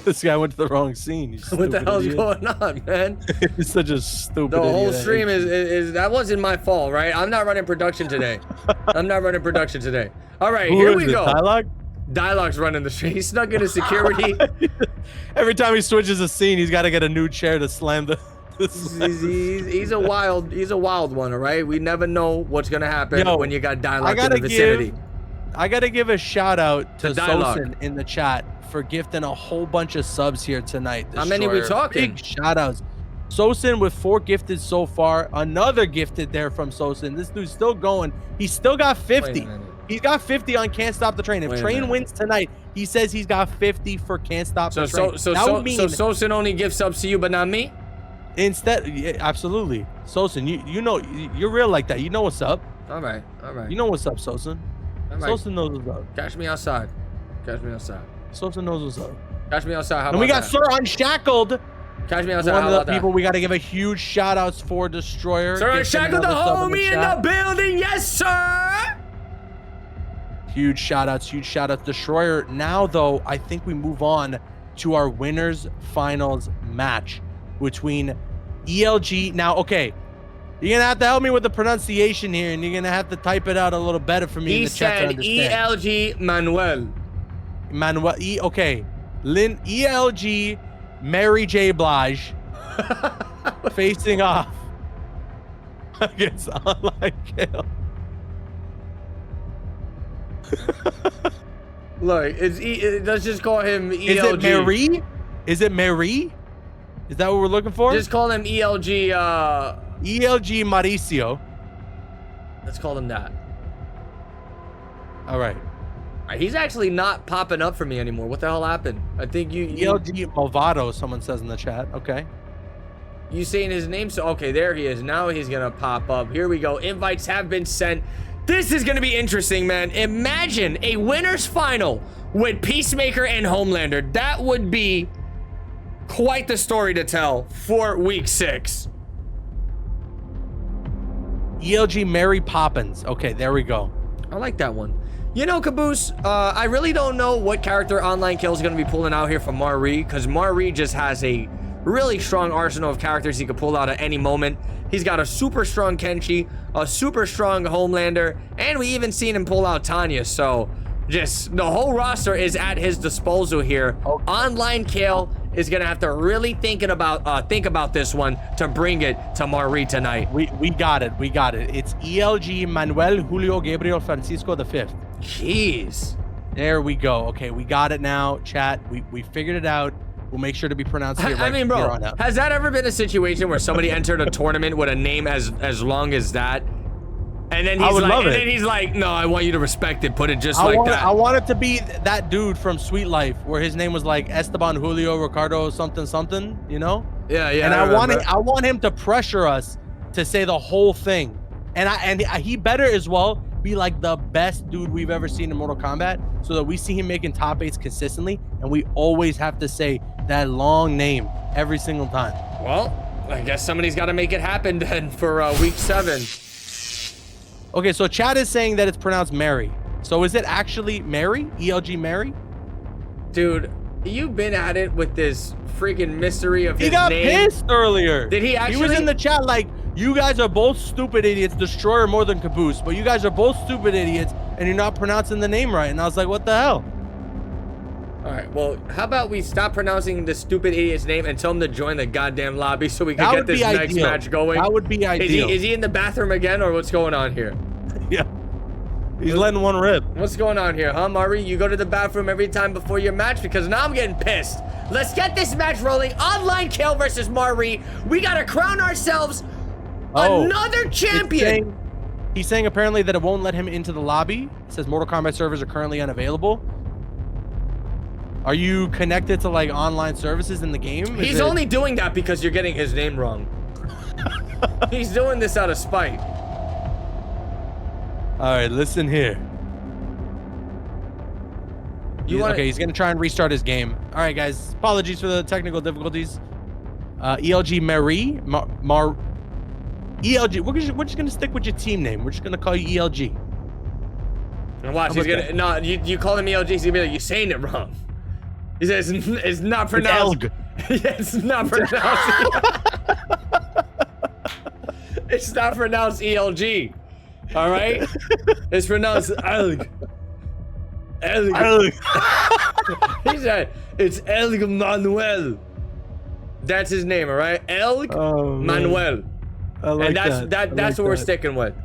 This guy went to the wrong scene. What the hell's going on, man? He's such a stupid The whole idiot. stream is that wasn't my fault, right? I'm not running production today. I'm not running production today. All right, Who here is we it, go. Dialogue? Dialogue's running the stream. He snuck into security. Every time he switches a scene, he's got to get a new chair to slam the. he's a wild one, all right? We never know what's gonna happen when you got Dialogue in the vicinity. I gotta give a shout out to Dialogue. Sosin in the chat for gifting a whole bunch of subs here tonight. How many we Destroyer. talking? Big shout outs. Sosin with 4 gifted so far. Another gifted there from Sosin. This dude's still going. He's still got 50. Wait a minute. He's got 50 on Can't Stop the Train. If Wait a Train minute. wins tonight, he says he's got 50 for Can't Stop the Train. So Sosin only gives subs to you, but not me? Instead, yeah, absolutely. Sosin, you know, you're real like that. You know what's up. All right. You know what's up, Sosin. All right. Sosin knows what's up. Catch me outside. Sosin knows what's up. Catch me outside. How And about we got that? Sir Unshackled. Catch me outside. One How of about the people that? we got to give a huge shout outs for Destroyer. Sir Give him Unshackled, the another sub homie in chat. the building. Yes, sir. Huge shout outs. Destroyer. Now, though, I think we move on to our winners finals match between ELG. Now, okay, you're going to have to help me with the pronunciation here, and you're going to have to type it out a little better for me in He the chat to said understand. ELG Manuel. Manuel, okay. ELG Mary J. Blige facing off against online kill. Look, let's just call him ELG. Is it Mary? Is it Mary? Is that what we're looking for? Just call him ELG. ELG Mauricio. Let's call him that. All right. All right, he's actually not popping up for me anymore. What the hell happened? I think you ELG Malvado, someone says in the chat. Okay. You saying his name? So okay, there he is. Now he's gonna pop up. Here we go. Invites have been sent. This is gonna be interesting, man. Imagine a winners final with Peacemaker and Homelander. That would be quite the story to tell for week 6. ELG Mary Poppins. Okay, there we go. I like that one. You know, Caboose, I really don't know what character Online Kill is going to be pulling out here from Marie, because Marie just has a really strong arsenal of characters he could pull out at any moment. He's got a super strong Kenshi, a super strong Homelander, and we even seen him pull out Tanya, so just the whole roster is at his disposal here. Okay. Online Kill is gonna have to really think about this one to bring it to Marie tonight. We got it. We got it. It's ELG Manuel Julio Gabriel Francisco V. Jeez. There we go. Okay, we got it now. Chat, we figured it out. We'll make sure to be pronounced here. I mean, bro, has that ever been a situation where somebody entered a tournament with a name as long as that? And then he's like, no, I want you to respect it. Put it just like that. I want it to be that dude from Sweet Life, where his name was like Esteban Julio Ricardo something something, you know? Yeah, yeah. And I want him to pressure us to say the whole thing, and he better as well be like the best dude we've ever seen in Mortal Kombat, so that we see him making top 8s consistently, and we always have to say that long name every single time. Well, I guess somebody's got to make it happen then for week 7. Okay, so chat is saying that it's pronounced Mary. So is it actually Mary? ELG Mary? Dude, you've been at it with this freaking mystery of his name. He got pissed earlier. Did he actually? He was in the chat like, you guys are both stupid idiots, Destroyer more than Caboose, but you guys are both stupid idiots and you're not pronouncing the name right. And I was like, what the hell? All right, well, how about we stop pronouncing the stupid idiot's name and tell him to join the goddamn lobby so we can get this next match going? That would be ideal. Is he in the bathroom again, or what's going on here? Yeah. He's letting one rip. What's going on here, huh, Mari? You go to the bathroom every time before your match? Because now I'm getting pissed. Let's get this match rolling. Online Kill versus Mari. We got to crown ourselves another champion. He's saying apparently that it won't let him into the lobby. It says Mortal Kombat servers are currently unavailable. Are you connected to like online services in the game? He's only doing that because you're getting his name wrong. He's doing this out of spite. All right, listen here. Okay, he's gonna try and restart his game. All right, guys. Apologies for the technical difficulties. ELG Marie, ELG. We're just gonna stick with your team name. We're just gonna call you ELG. And watch, he's gonna you call him ELG. He's gonna be like, you're saying it wrong. He says it's not pronounced. It's not pronounced. It's not pronounced ELG. All right, it's pronounced Elg. Elg. He said it's Elg Manuel. That's his name, all right? Elg Manuel. Like and that's what we're sticking with.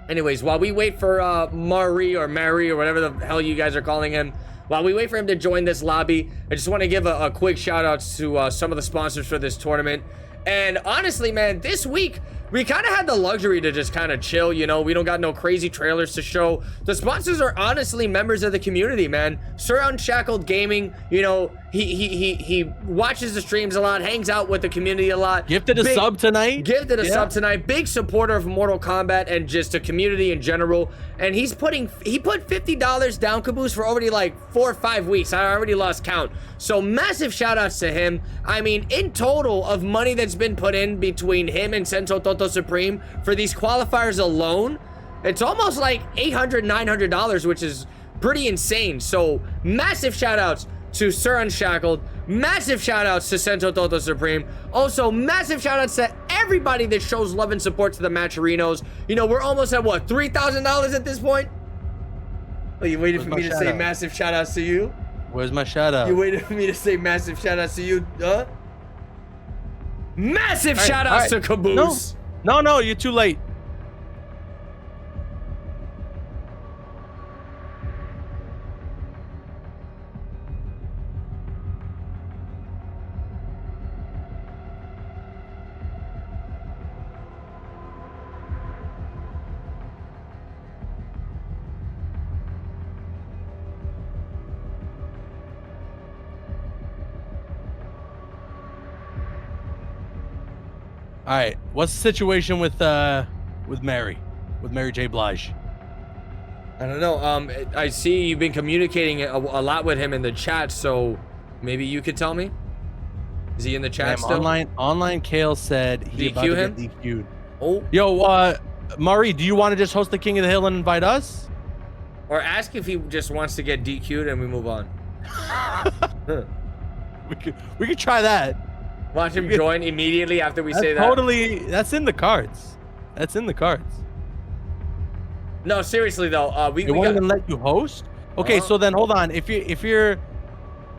Anyways, while we wait for Mari or Mary or whatever the hell you guys are calling him, while we wait for him to join this lobby, I just want to give a quick shout out to some of the sponsors for this tournament. And honestly, man, this week, we kind of had the luxury to just kind of chill, you know? We don't got no crazy trailers to show. The sponsors are honestly members of the community, man. Sir Unshackled Gaming, you know, he watches the streams a lot, hangs out with the community a lot. Gifted a sub tonight. Gifted a sub tonight. Big supporter of Mortal Kombat and just the community in general. And he put $50 down, Caboose, for already like 4 or 5 weeks. I already lost count. So massive shout outs to him. I mean, in total of money that's been put in between him and Senso Toto Supreme for these qualifiers alone, it's almost like $800, $900, which is pretty insane. So massive shout outs to Sir Unshackled, massive shout outs to Senso Toto Supreme, also massive shout outs to everybody that shows love and support to the Matcherinos. You know, we're almost at what, $3,000 at this point? Oh, you waited for me to say massive shout outs to you? Where's my shout out? You waited for me to say massive shout outs to you, huh? Massive shout outs to Caboose. No, you're too late. All right, what's the situation with Mary J. Blige? I don't know. I see you've been communicating a lot with him in the chat, so maybe you could tell me. Is he in the chat still? Online Kale said he about to him? get DQ'd. Oh. Yo, Mari, do you want to just host the King of the Hill and invite us? Or ask if he just wants to get DQ'd and we move on. we could try that. Watch him join immediately after we say that. Totally, that's in the cards. That's in the cards. No, seriously though, we won't even let you host. Okay, so then hold on. If you're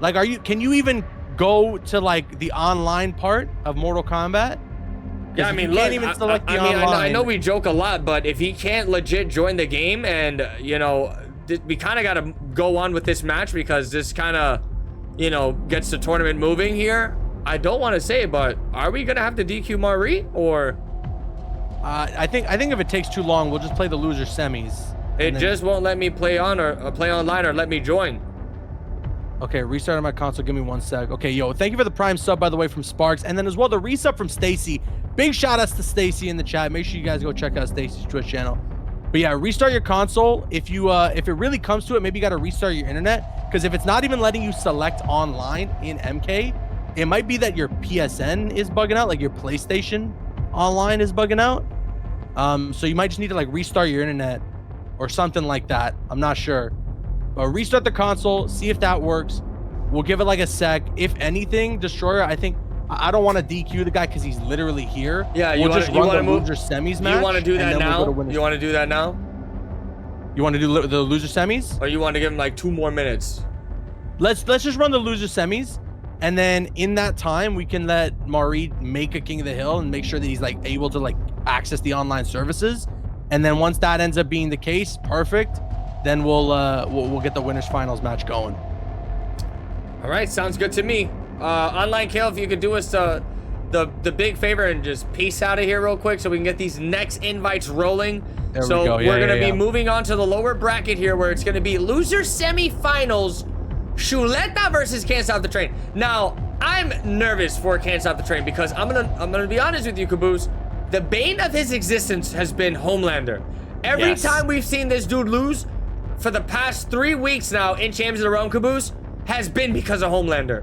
like, can you even go to like the online part of Mortal Kombat? Yeah, I mean, look, I know we joke a lot, but if he can't legit join the game, and you know, we kind of got to go on with this match because this kind of, you know, gets the tournament moving here. I don't want to say, but are we gonna have to DQ Marie or? I think if it takes too long, we'll just play the loser semis. It just won't let me play on or play online or let me join. Okay, restarting my console. Give me 1 sec. Okay, yo, thank you for the Prime sub, by the way, from Sparks, and then as well the resub from Stacy. Big shout outs to Stacy in the chat. Make sure you guys go check out Stacy's Twitch channel. But yeah, restart your console. If you if it really comes to it, maybe you got to restart your internet, because if it's not even letting you select online in MK, it might be that your PSN is bugging out, like your PlayStation online is bugging out. So you might just need to like restart your internet or something like that. I'm not sure. But restart the console, see if that works. We'll give it like a sec. If anything, Destroyer, I think I don't want to DQ the guy because he's literally here. Yeah, you want to move loser semis match. You want to do that now? You want to do that now? You want to do the loser semis? Or you want to give him like 2 more minutes? Let's just run the loser semis. And then in that time, we can let Marie make a King of the Hill and make sure that he's like able to like access the online services. And then once that ends up being the case, perfect. Then we'll get the winners finals match going. All right, sounds good to me. Online Kale, if you could do us the big favor and just peace out of here real quick so we can get these next invites rolling. There we go. We're gonna be moving on to the lower bracket here, where it's gonna be loser semifinals. Shuleta versus Can't Stop the Train. Now, I'm nervous for Can't Stop the Train because I'm gonna be honest with you, Caboose. The bane of his existence has been Homelander. Every time we've seen this dude lose for the past 3 weeks now in Champions of the Realm, Caboose, has been because of Homelander.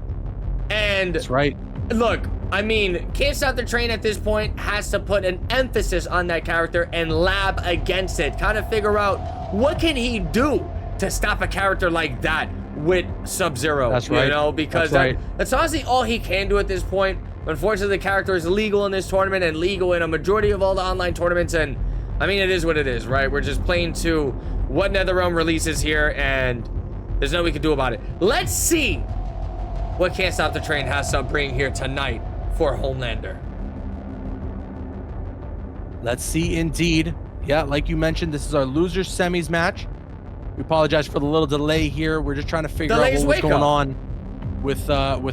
And that's right. Look, I mean, Can't Stop the Train at this point has to put an emphasis on that character and lab against it. Kind of figure out what can he do to stop a character like that with Sub-Zero. That's right. You know, because that's honestly all he can do at this point. Unfortunately, the character is legal in this tournament and legal in a majority of all the online tournaments. And I mean, it is what it is, right? We're just playing to what NetherRealm releases here, and there's nothing we can do about it. Let's see what Can't Stop the Train has to bring here tonight for Homelander. Let's see, indeed. Yeah, like you mentioned, this is our loser semis match. We apologize for the little delay here. We're just trying to figure out what was going on with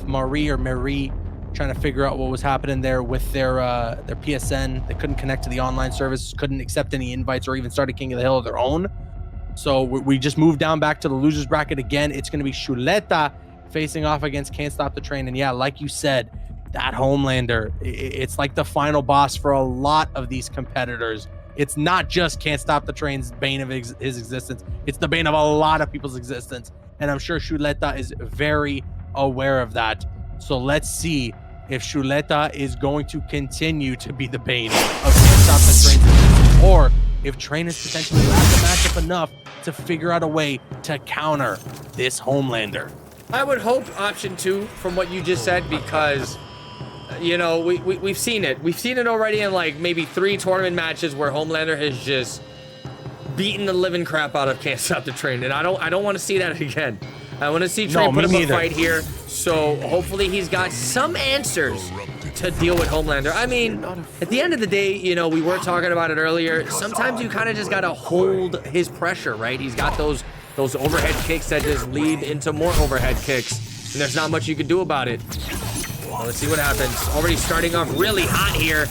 Marie, trying to figure out what was happening there with their PSN. They couldn't connect to the online service, couldn't accept any invites or even start a King of the Hill of their own. So we just moved down back to the losers bracket again. It's going to be Shuleta facing off against Can't Stop the Train. And yeah, like you said, that Homelander, it's like the final boss for a lot of these competitors. It's not just Can't Stop the Train's bane of his existence. It's the bane of a lot of people's existence. And I'm sure Shuleta is very aware of that. So let's see if Shuleta is going to continue to be the bane of Can't Stop the Train's existence, or if Train is potentially wrapped the matchup enough to figure out a way to counter this Homelander. I would hope option 2 from what you just said, because you know, we've seen it. We've seen it already in like maybe 3 tournament matches where Homelander has just beaten the living crap out of Can't Stop the Train, and I don't want to see that again. I want to see Train put up a fight here. So hopefully he's got some answers to deal with Homelander. I mean, at the end of the day, you know, we were talking about it earlier. Sometimes you kind of just got to hold his pressure, right? He's got those overhead kicks that just lead into more overhead kicks. And there's not much you can do about it. Well, let's see what happens. Already starting off really hot here.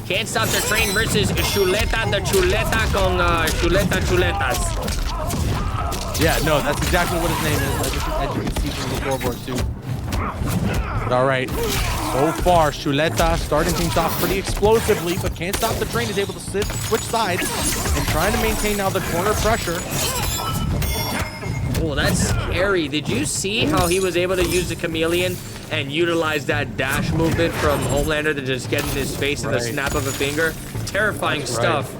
Can't Stop the Train versus Chuleta the Chuleta con Chuletas. Yeah, no, that's exactly what his name is. As you can see from the scoreboard too. But all right, so far Chuleta starting things off pretty explosively, but Can't Stop the Train is able to switch sides and trying to maintain now the corner pressure. Oh, that's scary. Did you see how he was able to use the chameleon and utilize that dash movement from Homelander to just get in his face in the snap of a finger? Terrifying stuff.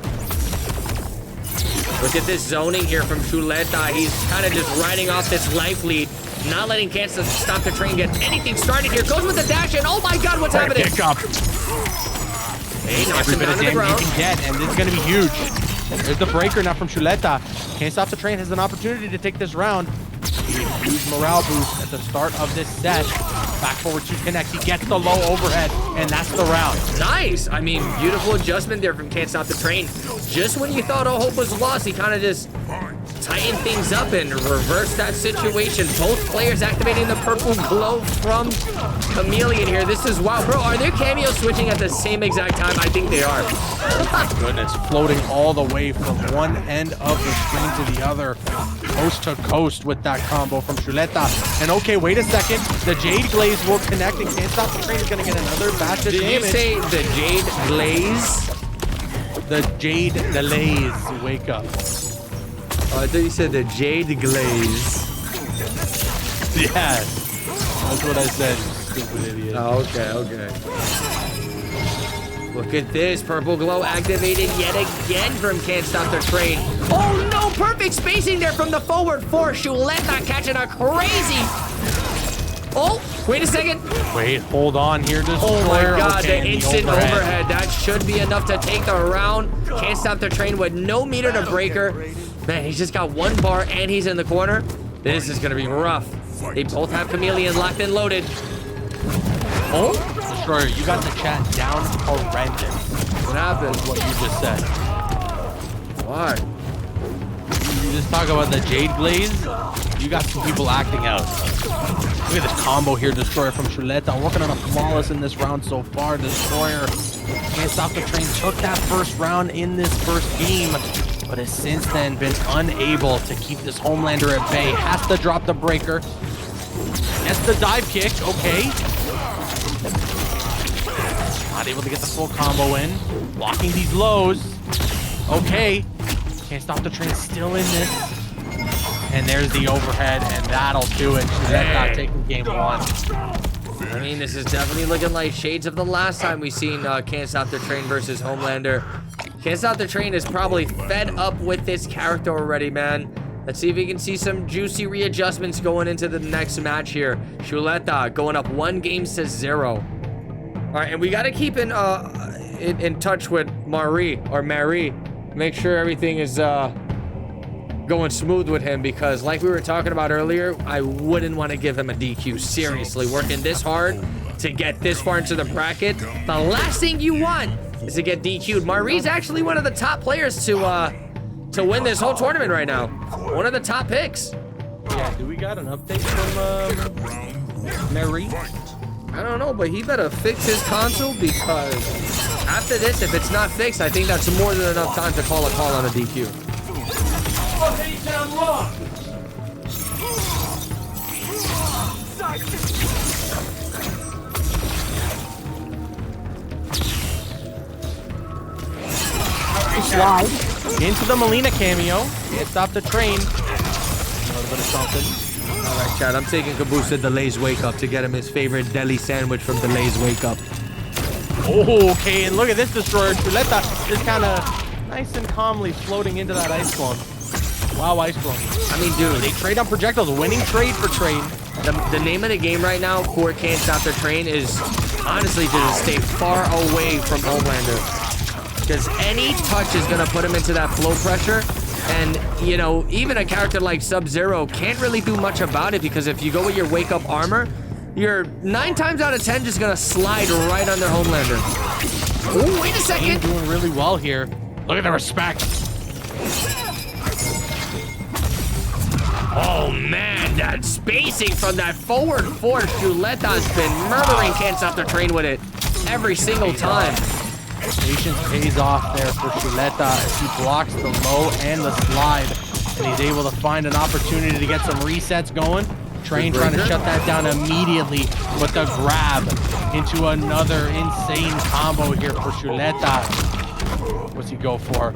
Look at this zoning here from Chuleta. He's kind of just riding off this life lead, not letting Can't Stop the Train get anything started here. Goes with the dash, and oh my God, what's happening? Kick up. Hey, knocks him down to the ground. You can get, and this is going to be huge. There's the breaker now from Chuleta. Can't Stop the Train has an opportunity to take this round. Huge morale boost at the start of this set. Back forward to connect. He gets the low overhead, and that's the round. Nice. I mean, beautiful adjustment there from Can't Stop the Train. Just when you thought all hope was lost, he kind of just tightened things up and reversed that situation. Both players activating the purple glow from Chameleon here. This is wow. Bro, are their cameos switching at the same exact time? I think they are. Goodness, floating all the way from one end of the screen to the other. Coast to coast with that combo from Chuleta. And okay, wait a second. The Jade Glaze will connect and Can't Stop the Train is going to get another batch of damage. Did you say the Jade Glaze? The Jade Glaze. Wake up. Oh, I thought you said the Jade Glaze. Yes. That's what I said, stupid idiot. Oh, okay. Look at this. Purple glow activated yet again from Can't Stop the Train. Oh, no. Perfect spacing there from the forward four. Chuleta catching a crazy. Oh, wait a second. Wait, hold on here. Oh, my God. Okay, the instant overhead. That should be enough to take the round. Can't Stop the Train with no meter to breaker. Man, he's just got one bar and he's in the corner. This is going to be rough. They both have Chameleon locked and loaded. Oh, Destroyer, you got the chat down horrendous. what happened? What you just said. Why? You just talk about the Jade Glaze. You got some people acting out. Look at this combo here, Destroyer from Chuleta. Working on a flawless in this round so far. Destroyer Can't Stop the Train took that first round in this first game, but has since then been unable to keep this Homelander at bay. Has to drop the breaker. Gets the dive kick. Okay. Not able to get the full combo in. Blocking these lows. Okay. Can't Stop the Train still in this. And there's the overhead, and that'll do it. Chuleta taking game one. I mean, this is definitely looking like shades of the last time we seen Can't Stop the Train versus Homelander. Can't Stop the Train is probably fed up with this character already, man. Let's see if we can see some juicy readjustments going into the next match here. Chuleta going up 1-0. All right, and we got to keep in touch with Marie. Make sure everything is going smooth with him, because like we were talking about earlier, I wouldn't want to give him a DQ. Seriously, working this hard to get this far into the bracket, the last thing you want is to get DQ'd. Marie's actually one of the top players to win this whole tournament right now. One of the top picks. Yeah, do we got an update from Marie? I don't know, but he better fix his console, because after this, if it's not fixed, I think that's more than enough time to call a call on a DQ. Slide into the Melina cameo. Can't Stop the Train. A little bit of something. All right, Chad, I'm taking Caboose to Delay's Wake Up to get him his favorite deli sandwich from Delay's Wake Up. Oh, okay, and look at this Destroyer. Chuleta is kind of nice and calmly floating into that ice clone. Wow, ice clone. I mean, dude, They trade on projectiles. Winning trade for Train. the name of the game right now for Can't Stop the Train is honestly to just stay far away from Homelander. Because any touch is going to put him into that flow pressure. And, you know, even a character like Sub-Zero can't really do much about it, because if you go with your wake-up armor, you're 9 times out of 10 just gonna slide right on their homelander. Oh, wait a second. Doing really well here. Look at the respect. Oh man, that spacing from that forward force, Chuleta's been murdering Can't Stop the Train with it every single time. Patience pays off there for Chuleta as he blocks the low and the slide, and he's able to find an opportunity to get some resets going. Train trying to shut that down immediately with the grab into another insane combo here for Chuleta. What's he go for?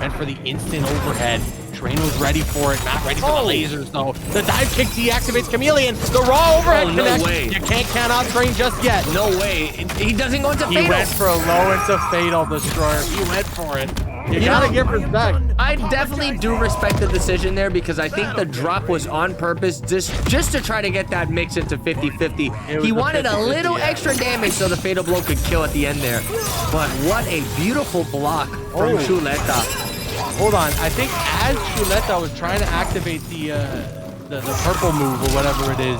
And for the instant overhead. Train was ready for it, not ready for the lasers though. The dive kick deactivates Chameleon. The raw overhead connect. Way. You can't count out Train just yet. No way. He doesn't go into Fatal. He went for a low into Fatal Destroyer. He went for it. You gotta give respect. I definitely do respect the decision there because I think the drop was on purpose just to try to get that mix into 50-50. He wanted a little extra damage so the Fatal Blow could kill at the end there. But what a beautiful block from Chuleta. Hold on, I think as Chuleta was trying to activate the purple move or whatever it is,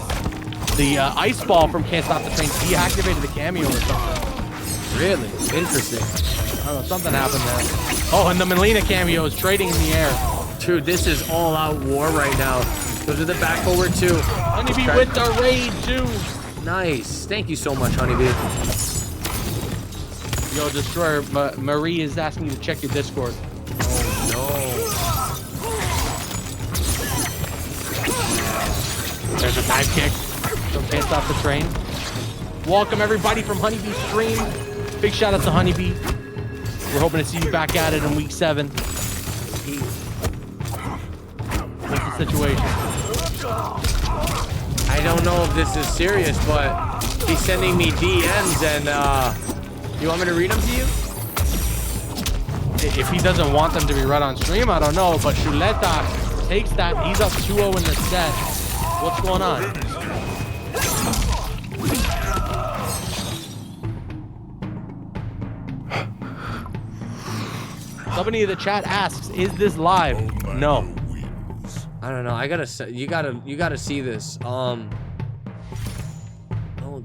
the ice ball from Can't Stop the Train deactivated the cameo or something. Really? Interesting. I don't know, something happened there. Oh, and the Melina cameo is trading in the air. Dude, this is all out war right now. Goes to the back forward too. Honeybee with the raid too. Nice. Thank you so much, Honeybee. Yo, Destroyer, Marie is asking you to check your Discord. There's a dive kick. So Can't Stop the Train. Welcome everybody from Honeybee's stream. Big shout out to Honeybee. We're hoping to see you back at it in week 7. What's the situation? I don't know if this is serious, but he's sending me DMs and you want me to read them to you? If he doesn't want them to be read on stream, I don't know. But Chuleta takes that. He's up 2-0 in the set. What's going on? Somebody in the chat asks, "Is this live?" No. I don't know. You gotta see this. Hold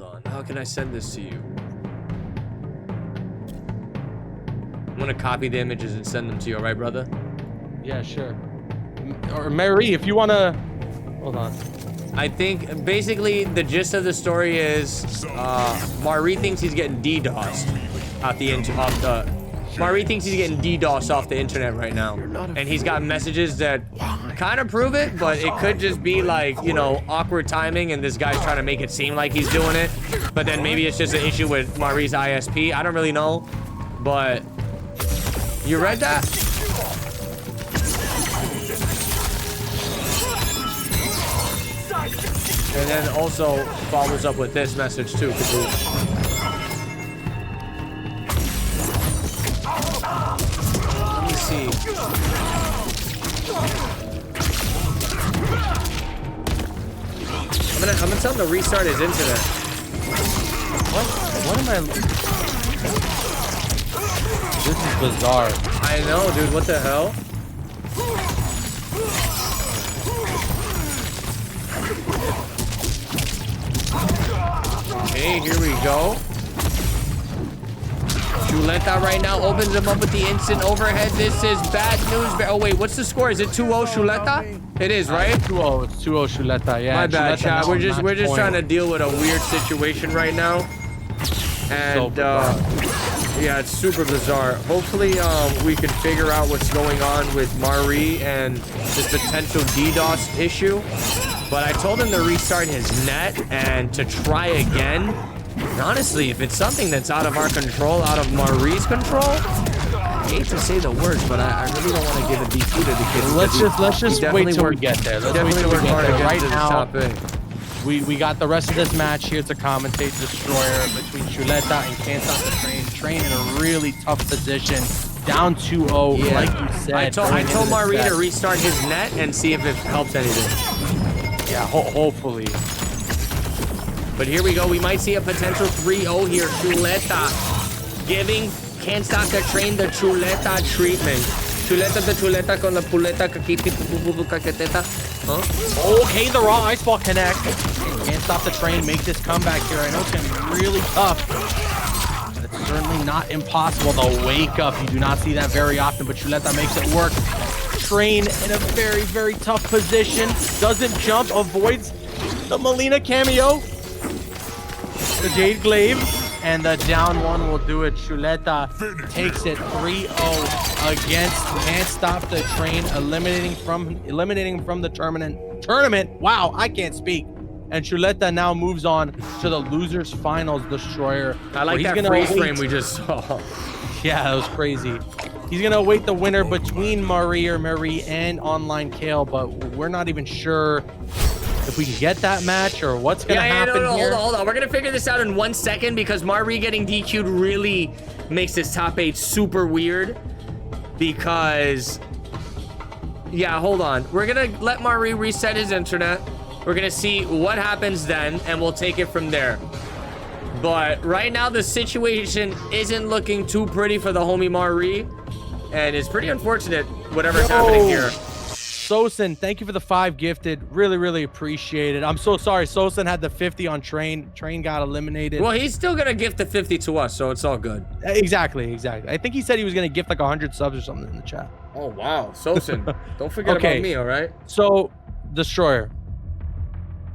on. How can I send this to you? I'm gonna copy the images and send them to you. All right, brother? Yeah, sure. Or Mary, if you wanna, hold on. I think basically the gist of the story is Marie thinks he's getting DDoSed Marie thinks he's getting DDoSed off the internet right now, and he's got messages that kind of prove it, but it could just be like, you know, awkward timing, and this guy's trying to make it seem like he's doing it, but then maybe it's just an issue with Marie's ISP. I don't really know, but you read that? And then also follows up with this message too. Let me see. I'm gonna tell him to restart his internet. What am I? This is bizarre. I know, dude. What the hell? Okay, here we go. Chuleta right now opens him up with the instant overhead. This is bad news. Oh, wait, what's the score? Is it 2-0 Chuleta? It is, right? 2-0. It's 2-0 Chuleta, yeah. My bad, Chuleta chat. We're just point. trying to deal with a weird situation right now. And, yeah, it's super bizarre. Hopefully, we can figure out what's going on with Marie and this potential DDoS issue. But I told him to restart his net and to try again. And honestly, if it's something that's out of our control, out of Marie's control, I hate to say the words, but I really don't want to give a DQ to the kid. Let's just wait till we get there. Let's wait till we get there. Right now, we got the rest of this match here to commentate Destroyer between Chuleta and Can't Stop the Train. Train in a really tough position. Down 2-0, yeah. Like you said. I told Marie to restart his net and see if it helps anything. Yeah, hopefully. But here we go. We might see a potential 3-0 here. Chuleta giving Can't Stop the Train the Chuleta treatment. Chuleta the Chuleta con la puleta kakiti pupupu kaketeta. Huh? Okay, the raw ice ball connect. Can't stop the train, make this comeback here. I know it's going to be really tough, but it's certainly not impossible. The wake up, you do not see that very often, but Chuleta makes it work. Train in a very, very tough position. Doesn't jump, avoids the Melina cameo. The Jade Glaive. And the down one will do it. Chuleta takes it 3-0 against Can't Stop the Train, eliminating from the tournament. Wow, I can't speak. And Chuleta now moves on to the losers finals destroyer. I like that freeze frame we just saw. Yeah, that was crazy. He's gonna await the winner between Marie and Online Kale, but we're not even sure if we can get that match or what's gonna happen here. Hold on. We're gonna figure this out in 1 second because Marie getting DQ'd really makes this top 8 super weird. Because, yeah, hold on. We're gonna let Marie reset his internet. We're gonna see what happens then, and we'll take it from there. But right now, the situation isn't looking too pretty for the homie Marie, and it's pretty unfortunate whatever's happening here. Sosin, thank you for the 5 gifted. Really, really appreciate it. I'm so sorry. Sosin had the 50 on Train. Train got eliminated. Well, he's still going to gift the 50 to us, so it's all good. Exactly. I think he said he was going to gift like 100 subs or something in the chat. Oh, wow. Sosin, don't forget about me, all right? So, Destroyer.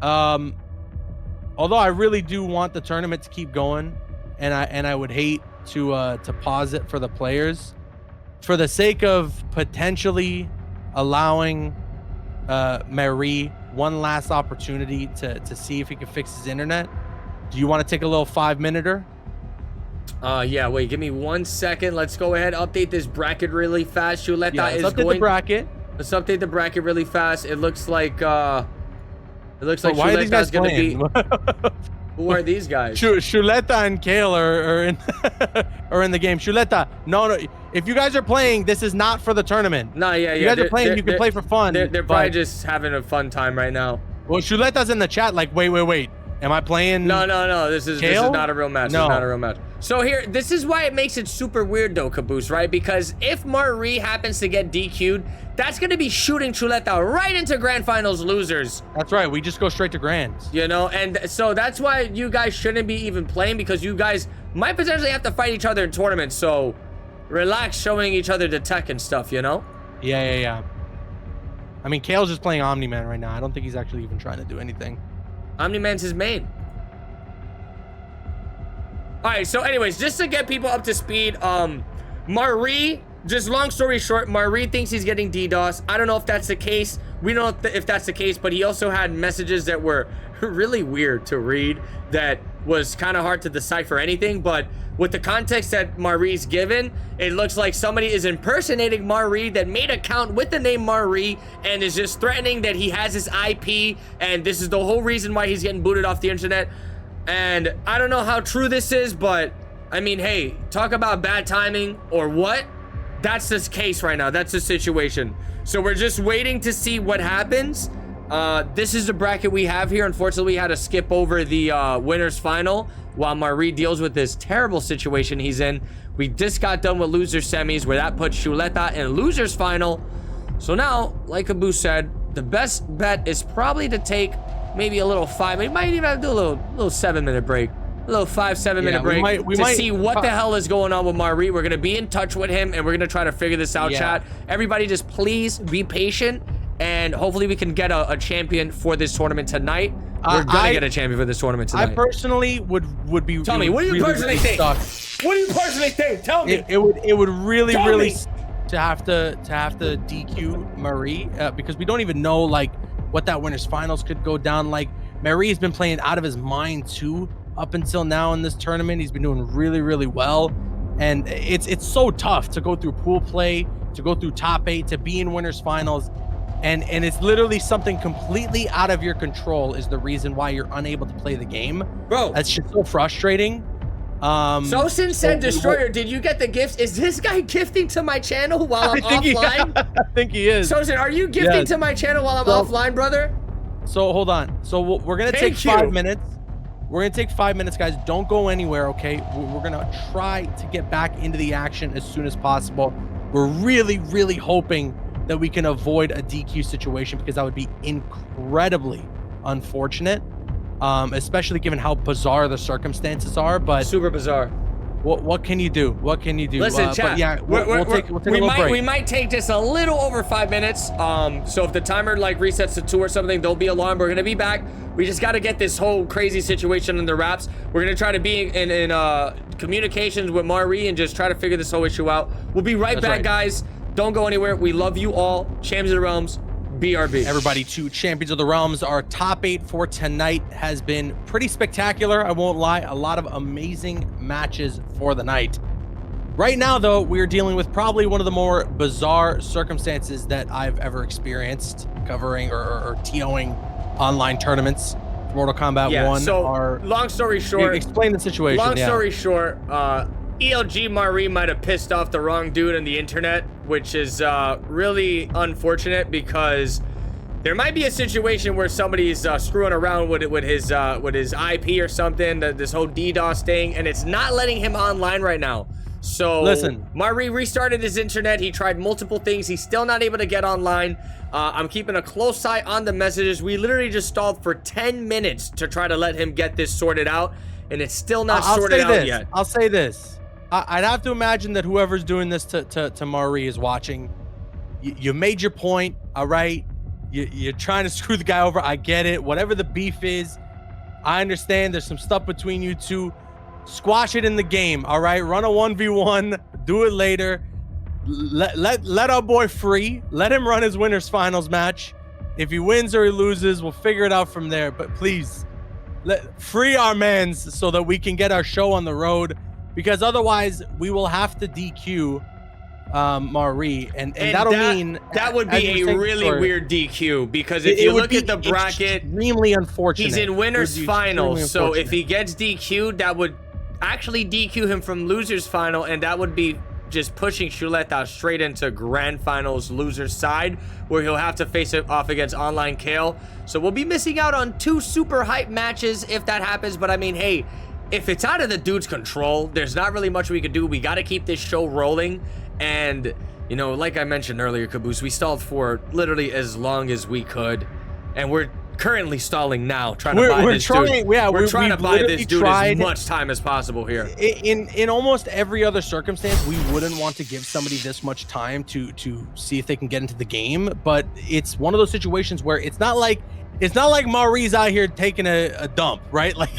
Although I really do want the tournament to keep going, and I would hate to pause it for the players. For the sake of potentially allowing Marie one last opportunity to see if he can fix his internet, do you want to take a little 5-minute-er? Yeah, wait, give me 1 second. Let's go ahead, update this bracket really fast. Chuleta Let's update the bracket. Let's update the bracket really fast. It looks like why are these guys gonna playing? Who are these guys? Chuleta and Kale are in are in the game. Chuleta, no. If you guys are playing, this is not for the tournament. No, yeah. You guys are playing, you can play for fun. They're probably just having a fun time right now. Well, Chuleta's in the chat like, wait. Am I playing? No. This is not a real match. No. This is not a real match. So here, this is why it makes it super weird though, Caboose, right? Because if Marie happens to get DQ'd, that's gonna be shooting Chuleta right into grand finals losers. That's right. We just go straight to grands. You know, and so that's why you guys shouldn't be even playing, because you guys might potentially have to fight each other in tournaments. So relax showing each other the tech and stuff, you know? Yeah. I mean, Kale's just playing Omni-Man right now. I don't think he's actually even trying to do anything. Omni-Man's his main. All right, so anyways, just to get people up to speed, Marie, just long story short, Marie thinks he's getting DDoS. I don't know if that's the case. We don't know if that's the case, but he also had messages that were really weird to read that was kind of hard to decipher anything. But with the context that Marie's given, it looks like somebody is impersonating Marie that made an account with the name Marie and is just threatening that he has his IP, and this is the whole reason why he's getting booted off the internet. And I don't know how true this is, but I mean, hey, talk about bad timing or what? That's this case right now. That's the situation. So we're just waiting to see what happens. This is the bracket we have here. Unfortunately, we had to skip over the winners final while Marie deals with this terrible situation he's in. We just got done with loser semis where that puts Chuleta in losers final. So now, like Caboose said, the best bet is probably to take maybe a little 5. We might even have to do a little 7-minute break. A little 5-7 minute break to see what the hell is going on with Marie. We're going to be in touch with him, and we're going to try to figure this out, chat. Everybody just please be patient, and hopefully we can get a champion for this tournament tonight. We're going to get a champion for this tournament tonight. I personally would be... Tell me, what do you personally think? What do you personally think? Tell me. It would really to have to DQ Marie, because we don't even know like what that winners finals could go down. Like, Marie's been playing out of his mind too. Up until now in this tournament, he's been doing really well, and it's so tough to go through pool play, to go through top 8, to be in winners finals, and it's literally something completely out of your control is the reason why you're unable to play the game, bro. That's just so frustrating. Sosin said, Destroyer, did you get the gifts? Is this guy gifting to my channel while I'm offline? I think he is. Sosin, are you gifting to my channel while I'm offline, brother? So hold on. So we're gonna take 5 minutes. We're going to take 5 minutes, guys. Don't go anywhere, okay? We're going to try to get back into the action as soon as possible. We're really hoping that we can avoid a DQ situation, because that would be incredibly unfortunate. especially given how bizarre the circumstances are. But super bizarre. What can you do? What can you do? Listen, chat. But yeah, we'll take a little break. We might take just a little over 5 minutes. So if the timer like resets to 2 or something, don't be alarmed. We're gonna be back. We just got to get this whole crazy situation under wraps. We're gonna try to be in communications with Marie and just try to figure this whole issue out. We'll be right back, guys. Don't go anywhere. We love you all. Champions of the Realms. BRB. Everybody, to Champions of the Realms. Our top 8 for tonight has been pretty spectacular. I won't lie. A lot of amazing matches for the night. Right now, though, we are dealing with probably one of the more bizarre circumstances that I've ever experienced covering or TOing online tournaments. Mortal Kombat 1. So, long story short. Explain the situation. Long story short, ELG Marie might have pissed off the wrong dude on the internet, which is really unfortunate because there might be a situation where somebody's screwing around with his IP or something, this whole DDoS thing, and it's not letting him online right now. So listen, Marie restarted his internet. He tried multiple things. He's still not able to get online. I'm keeping a close eye on the messages. We literally just stalled for 10 minutes to try to let him get this sorted out, and it's still not sorted out yet. I'll say this. I'd have to imagine that whoever's doing this to Marie is watching. You made your point, all right? You're trying to screw the guy over. I get it. Whatever the beef is, I understand there's some stuff between you two. Squash it in the game, all right? Run a 1v1. Do it later. Let our boy free. Let him run his winners finals match. If he wins or he loses, we'll figure it out from there. But please, free our mans so that we can get our show on the road. Because otherwise, we will have to DQ Marie, and that'll mean that would be a really weird DQ. Because if you look at the bracket, extremely unfortunate. He's in winners finals, so if he gets DQ'd, that would actually DQ him from losers final, and that would be just pushing Chuleta straight into grand finals losers side, where he'll have to face it off against Online Kale. So we'll be missing out on 2 super hype matches if that happens. But I mean, hey, if it's out of the dude's control, there's not really much we could do. We got to keep this show rolling. And, you know, like I mentioned earlier, Caboose, we stalled for literally as long as we could. And we're currently stalling now, trying to buy this dude. Yeah, we're trying to buy this dude as much time as possible here. In almost every other circumstance, we wouldn't want to give somebody this much time to see if they can get into the game. But it's one of those situations where it's not like Marie's out here taking a dump, right? Like,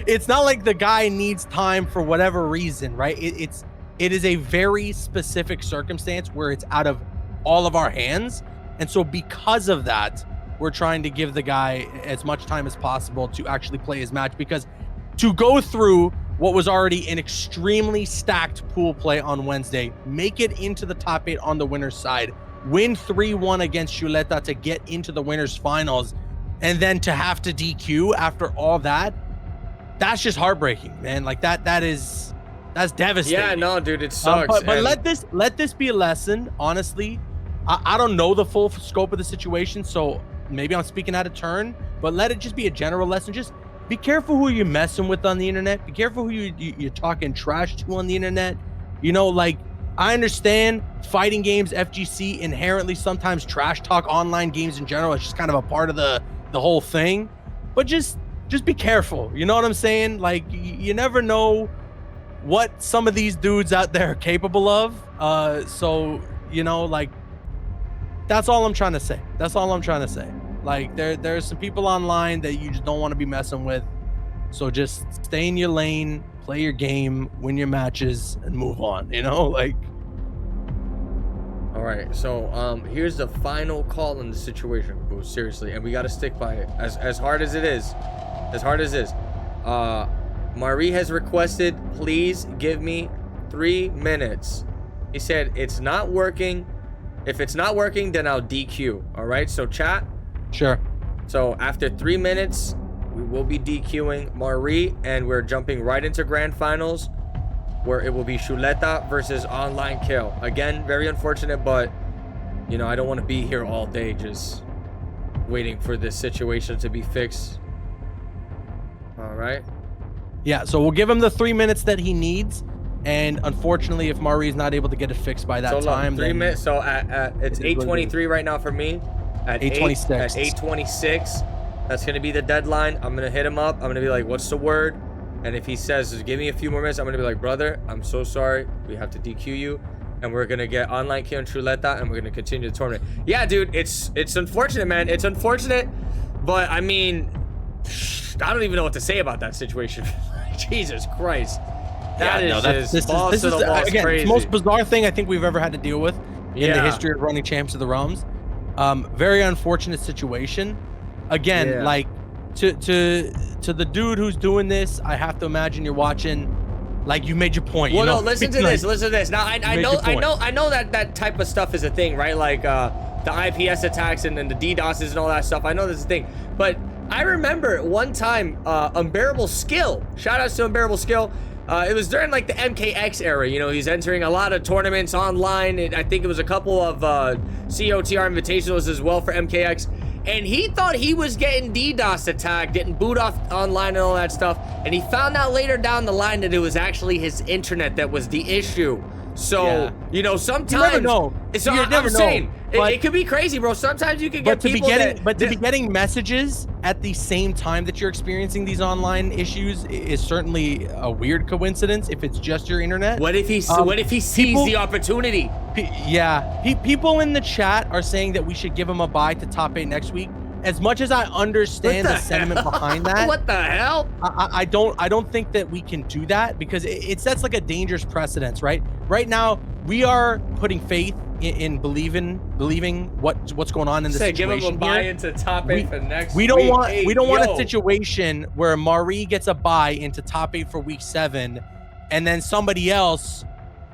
it's not like the guy needs time for whatever reason, right? It is a very specific circumstance where it's out of all of our hands. And so because of that, we're trying to give the guy as much time as possible to actually play his match, because to go through what was already an extremely stacked pool play on Wednesday, make it into the top 8 on the winner's side, win 3-1 against Chuleta to get into the winner's finals, and then to have to DQ after all that, that's just heartbreaking, man. Like that's devastating. Yeah, no, dude, it sucks. But let this be a lesson. Honestly, I don't know the full scope of the situation, so maybe I'm speaking out of turn, but let it just be a general lesson. Just be careful who you're messing with on the internet. Be careful who you're talking trash to on the internet. You know, like, I understand fighting games, FGC, inherently sometimes trash talk online games in general. It's just kind of a part of the whole thing, but just be careful. You know what I'm saying? Like, you never know what some of these dudes out there are capable of. So, you know, like, that's all I'm trying to say. That's all I'm trying to say. Like, there's some people online that you just don't want to be messing with. So just stay in your lane, play your game, win your matches, and move on, you know? Like, all right, so here's the final call in the situation, bro. Seriously, and we got to stick by it as hard as it is. Marie has requested, please give me 3 minutes. He said it's not working. If it's not working, then I'll DQ. All right, so chat. Sure. So after 3 minutes, we will be DQing Marie, and we're jumping right into grand finals, where it will be Chuleta versus Online Kill. Again, very unfortunate, but, you know, I don't want to be here all day just waiting for this situation to be fixed. All right. Yeah, so we'll give him the 3 minutes that he needs. And unfortunately, if Marie's not able to get it fixed by that time, 3 minutes. So it's 8:23 right now for me. At 8:26. At 8:26, That's going to be the deadline. I'm going to hit him up. I'm going to be like, what's the word? And if he says, just give me a few more minutes, I'm going to be like, brother, I'm so sorry. We have to DQ you. And we're going to get online kill and Chuleta, and we're going to continue the tournament. Yeah, dude, it's unfortunate, man. It's unfortunate. But, I mean, I don't even know what to say about that situation. Jesus Christ. That is just balls to the walls again, crazy. It's the most bizarre thing I think we've ever had to deal with in the history of running champs of the realms. Very unfortunate situation. Again, like to the dude who's doing this, I have to imagine you're watching. Like, you made your point. Well, you know? no, listen to this. Listen to this. Now, I know that type of stuff is a thing, right? Like the IPS attacks and then the DDoSes and all that stuff. I know this is a thing, but I remember one time, Unbearable Skill. Shout outs to Unbearable Skill. It was during like the MKX era. You know, he's entering a lot of tournaments online. I think it was a couple of COTR invitationals as well for MKX. And he thought he was getting DDoS attacked, getting booed off online and all that stuff. And he found out later down the line that it was actually his internet that was the issue. So, you know, sometimes... You never know. So I'm saying, it could be crazy, bro. Sometimes you could get people to be getting messages at the same time that you're experiencing these online issues is certainly a weird coincidence if it's just your internet. What if he sees the opportunity? People in the chat are saying that we should give him a bye to top 8 next week. As much as I understand the sentiment behind that, what the hell? I don't think that we can do that because it sets like a dangerous precedence, right? Right now, we are putting faith in believing what's going on in the situation. Give him a bye into top 8 for next week. We don't want a a situation where Marie gets a bye into top 8 for week 7, and then somebody else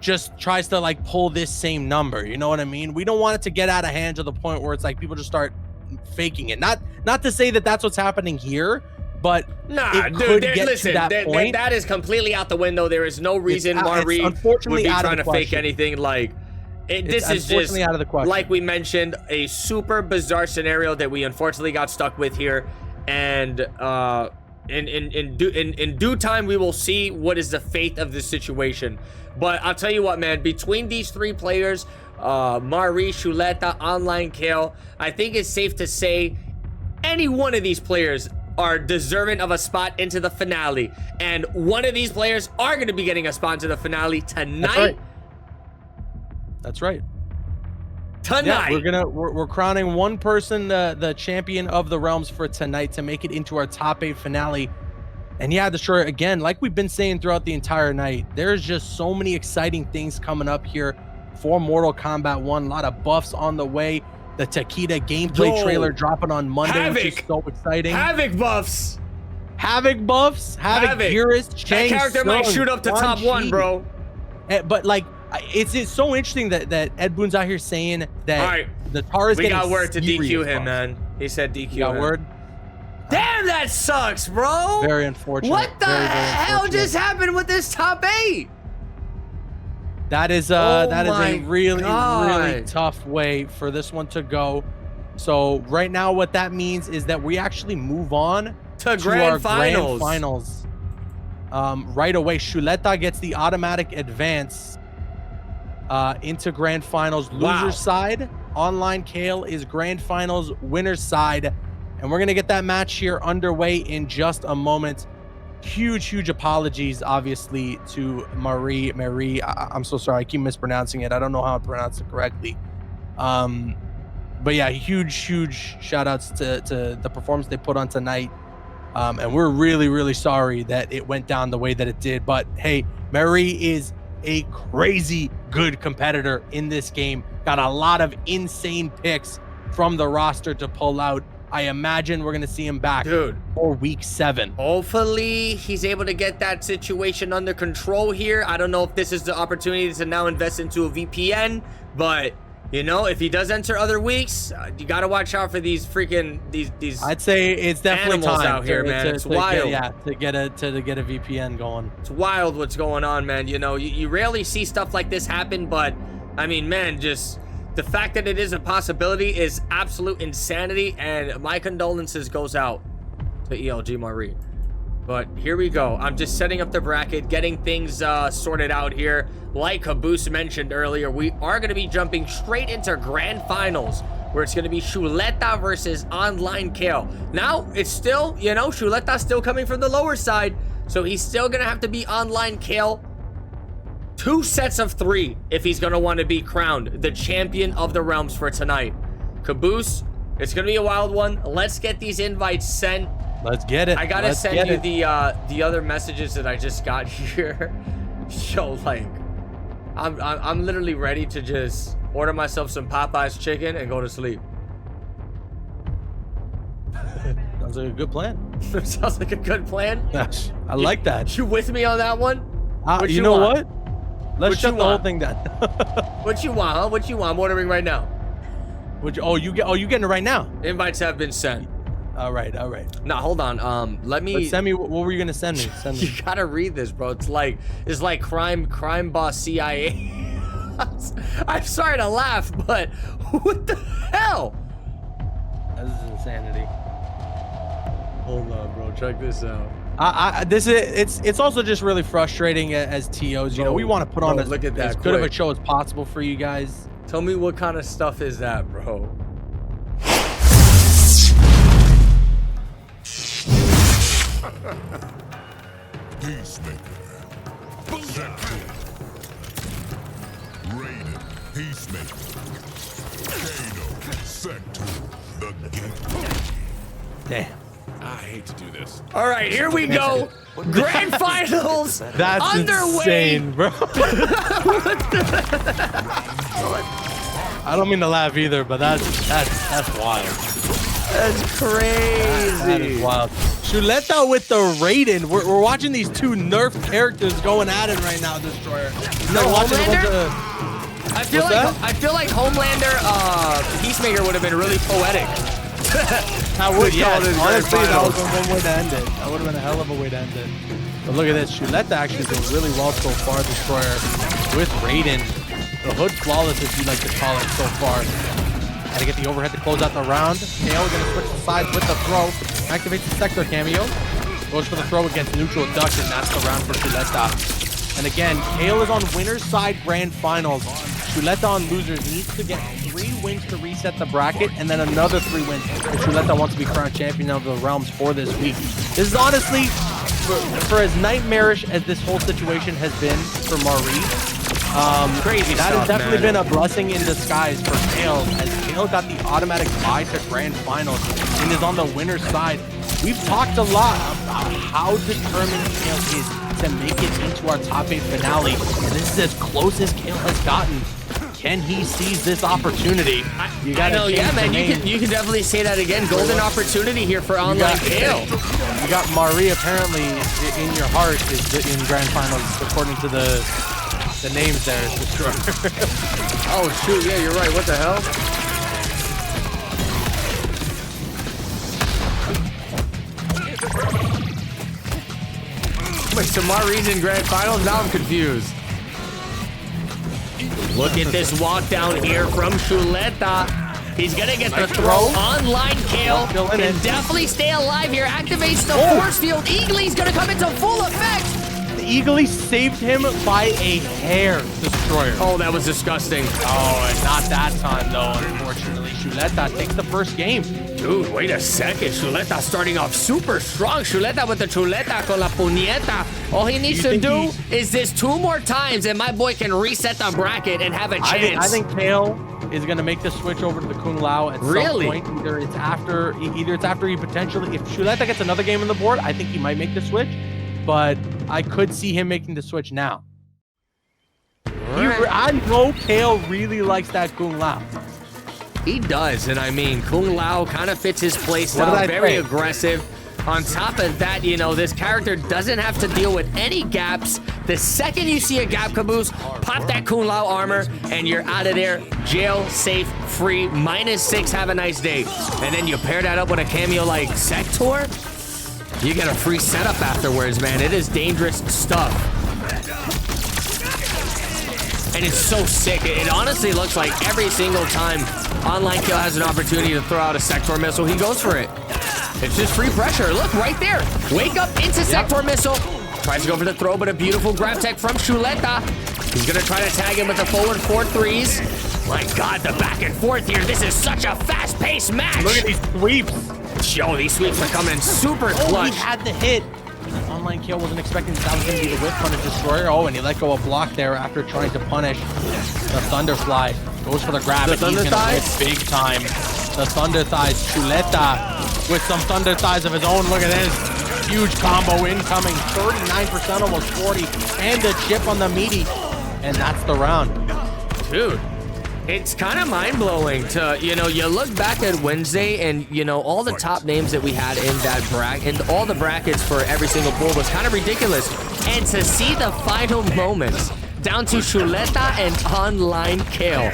just tries to like pull this same number. You know what I mean? We don't want it to get out of hand to the point where it's like people just start faking it. Not to say that that's what's happening here, but listen, that is completely out the window. There is no reason Marie would be trying to fake anything. Like, this is just out of the question. Like we mentioned, a super bizarre scenario that we unfortunately got stuck with here, and in due time we will see what is the fate of this situation. But I'll tell you what, man, between these 3 players, Marie, Chuleta, Online Kale, I think it's safe to say any one of these players are deserving of a spot into the finale, and one of these players are going to be getting a spot into the finale tonight. That's right. Tonight. Yeah, we're crowning one person the champion of the realms for tonight to make it into our top 8 finale. And yeah, Destroyer, again, like we've been saying throughout the entire night, there's just so many exciting things coming up here for Mortal Kombat 1. A lot of buffs on the way. The Takeda gameplay trailer dropping on Monday, which is so exciting. Havoc buffs. Havoc buffs. Havoc. Purist. That character might shoot up to top 1, bro. But like, it's so interesting that Ed Boon's out here saying that the tar is getting. We got word to DQ him, man. He said DQ him. Got word. Damn, that sucks, bro. Very unfortunate. What the hell just happened with this top 8? That is a really tough way for this one to go. So right now, what that means is that we actually move on to our grand finals. Right away. Chuleta gets the automatic advance into grand finals. Loser side. Online Kale is grand finals winner's side, and we're gonna get that match here underway in just a moment. Huge apologies, obviously, to Marie. I'm so sorry. I keep mispronouncing it. I don't know how to pronounce it correctly. But yeah, huge shout outs to the performance they put on tonight. And we're really sorry that it went down the way that it did. But hey, Marie is a crazy good competitor in this game. Got a lot of insane picks from the roster to pull out. I imagine we're going to see him back for week 7. Hopefully he's able to get that situation under control here. I don't know if this is the opportunity to now invest into a VPN, but you know, if he does enter other weeks, you got to watch out for these freaking these I'd say it's definitely animals time out here, man. It's wild. To get a VPN going. It's wild what's going on, man. You know, you rarely see stuff like this happen, but I mean, man, just the fact that it is a possibility is absolute insanity, and my condolences goes out to ELG Marie. But here we go. I'm just setting up the bracket, getting things sorted out here. Like Caboose mentioned earlier, we are going to be jumping straight into grand finals where it's going to be Chuleta versus Online Kale. Now, it's still, you know, Chuleta's still coming from the lower side, so he's still going to have to be Online Kale 2 sets of 3 if he's going to want to be crowned the champion of the realms for tonight. Caboose, it's going to be a wild one. Let's get these invites sent. Let's get it. I got to send you the other messages that I just got here. So, like, I'm literally ready to just order myself some Popeye's chicken and go to sleep. Sounds like a good plan. Sounds like a good plan. Gosh, I like that. You with me on that one? You know what? Let's What shut you the whole want? thing down. What you want, huh? What you want? I'm ordering right now. You getting it right now? Invites have been sent. All right. Now hold on. Let me. But send me. What were you gonna send me? Send me. You gotta read this, bro. It's like crime boss CIA. I'm sorry to laugh, but what the hell? This is insanity. Hold on, bro. Check this out. It's also just really frustrating as TOs. You know, we want to put on as good of a show as possible for you guys. Tell me what kind of stuff is that, bro? Peacemaker. Raiden, Peacemaker. Kano, Sector, the Gateway. Damn. I hate to do this. All right, here we go. Grand finals. That's underway. insane, bro. I don't mean to laugh either, but that's wild. That's crazy. That is wild. Chuleta with the Raiden. We're watching these 2 nerfed characters going at it right now, Destroyer. No, Homelander? I feel like Homelander, Peacemaker would have been really poetic. I would, yeah. Honestly, that finals. was one way to end it. That would have been a hell of a way to end it. But look at this. Chuleta actually doing really well so far, Destroyer, with Raiden. The hood flawless, if you like to call it, so far. Gotta get the overhead to close out the round. Kale gonna switch the sides with the throw. Activates the Sector cameo. Goes for the throw against neutral duck, and that's the round for Chuleta. And again, Kale is on winner's side grand finals. Chuleta on losers needs to get 3 wins to reset the bracket, and then another 3 wins if Chuleta wants to be crowned champion of the realms for this week. This is honestly, for as nightmarish as this whole situation has been for Marie, crazy that stuff, has definitely man. been a blessing in disguise for Kale, as Kale got the automatic bye to grand finals and is on the winner's side. We've talked a lot about how determined Kale is to make it into our top 8 finale, and this is as close as Kale has gotten. Can he seize this opportunity? You gotta know, yeah, man. You can definitely say that again. Golden opportunity here for Online Kale. You got Marie apparently in your heart is in grand finals according to the names there. Oh shoot, yeah, you're right. What the hell? Wait, so Marie's in grand finals? Now I'm confused. Look at this walk down here from Chuleta. He's gonna get the throw. Online Kale can definitely stay alive here. Activates the force field. Eagly's gonna come into full effect. Eagly saved him by a hair, Destroyer. Oh, that was disgusting. Oh, and not that time though, unfortunately. Chuleta takes the first game. Dude, wait a second. Chuleta starting off super strong. Chuleta with the chuleta con la puñeta. All he needs to do is this 2 more times, and my boy can reset the bracket and have a chance. I think Kale is going to make the switch over to the Kung Lao at some point. Either it's after he potentially, if Chuleta gets another game on the board, I think he might make the switch. But I could see him making the switch now. I know Kale really likes that Kung Lao. He does, and I mean, Kung Lao kind of fits his play style, very aggressive. On top of that, you know, this character doesn't have to deal with any gaps. The second you see a gap, Caboose, pop that Kung Lao armor, and you're out of there. Jail, safe, free, -6, have a nice day. And then you pair that up with a cameo like Sector, you get a free setup afterwards, man. It is dangerous stuff. And it's so sick. It honestly looks like every single time Online Kill has an opportunity to throw out a Sector missile, he goes for it. It's just free pressure. Look, right there. Wake up into Sector missile. Tries to go for the throw, but a beautiful grab tech from Chuleta. He's gonna try to tag him with the forward 4-3s. My God, the back and forth here. This is such a fast-paced match. Look at these sweeps. Yo, these sweeps are coming super Oh, clutch. he had the hit. Online kill wasn't expecting that was going to be the whip punish destroyer. Oh, and he let go a block there after trying to punish the Thunderfly. Goes for the grab. The and he's Thunder gonna Thighs? hit big time. The Thunder Thighs. Chuleta with some Thunder Thighs of his own. Look at this. Huge combo incoming. 39%, almost 40. And the chip on the meaty. And that's the round. Dude, it's kind of mind-blowing to, you know, you look back at Wednesday and, you know, all the top names that we had in that bracket, and all the brackets for every single pool was kind of ridiculous. And to see the final moments down to Chuleta and Online Kale,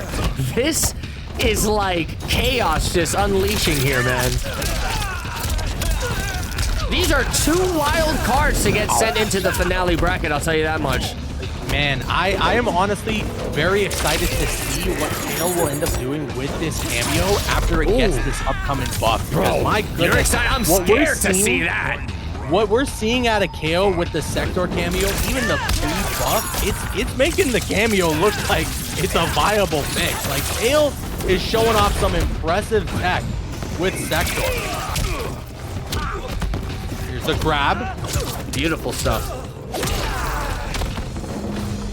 this is like chaos just unleashing here, man. These are 2 wild cards to get sent into the finale bracket, I'll tell you that much. Man, I am honestly very excited to see what Kale will end up doing with this cameo after it gets this upcoming buff. Because my goodness, You're excited? I'm scared to see that. What we're seeing out of Kale with the Sector cameo, even the pre-buff, it's making the cameo look like it's a viable mix. Like, Kale is showing off some impressive tech with Sector. Here's the grab. Beautiful stuff.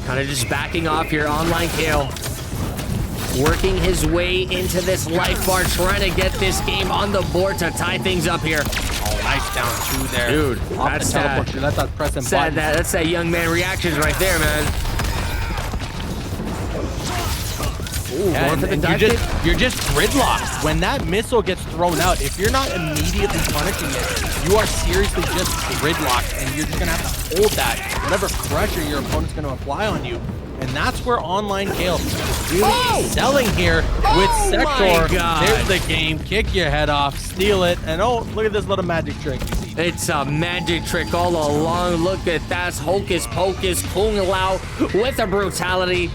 Kind of just backing off here. Online Kale working his way into this life bar, trying to get this game on the board to tie things up here. Oh, nice down 2 there. Dude, off that's the teleport. That's not pressing sad. buttons. That's that young man reactions right there, man. Ooh, Yeah, going for the dive kick. you're just gridlocked. When that missile gets thrown out, if you're not immediately punishing it, you are seriously just gridlocked, and you're just gonna have to hold that, whatever pressure your opponent's gonna apply on you. And that's where Online Kale is really excelling here with Sector. my God. There's the game. Kick your head off, steal it, and oh, look at this little magic trick. It's a magic trick all along. Look at that. Hocus Pocus, Kung Lao with a brutality.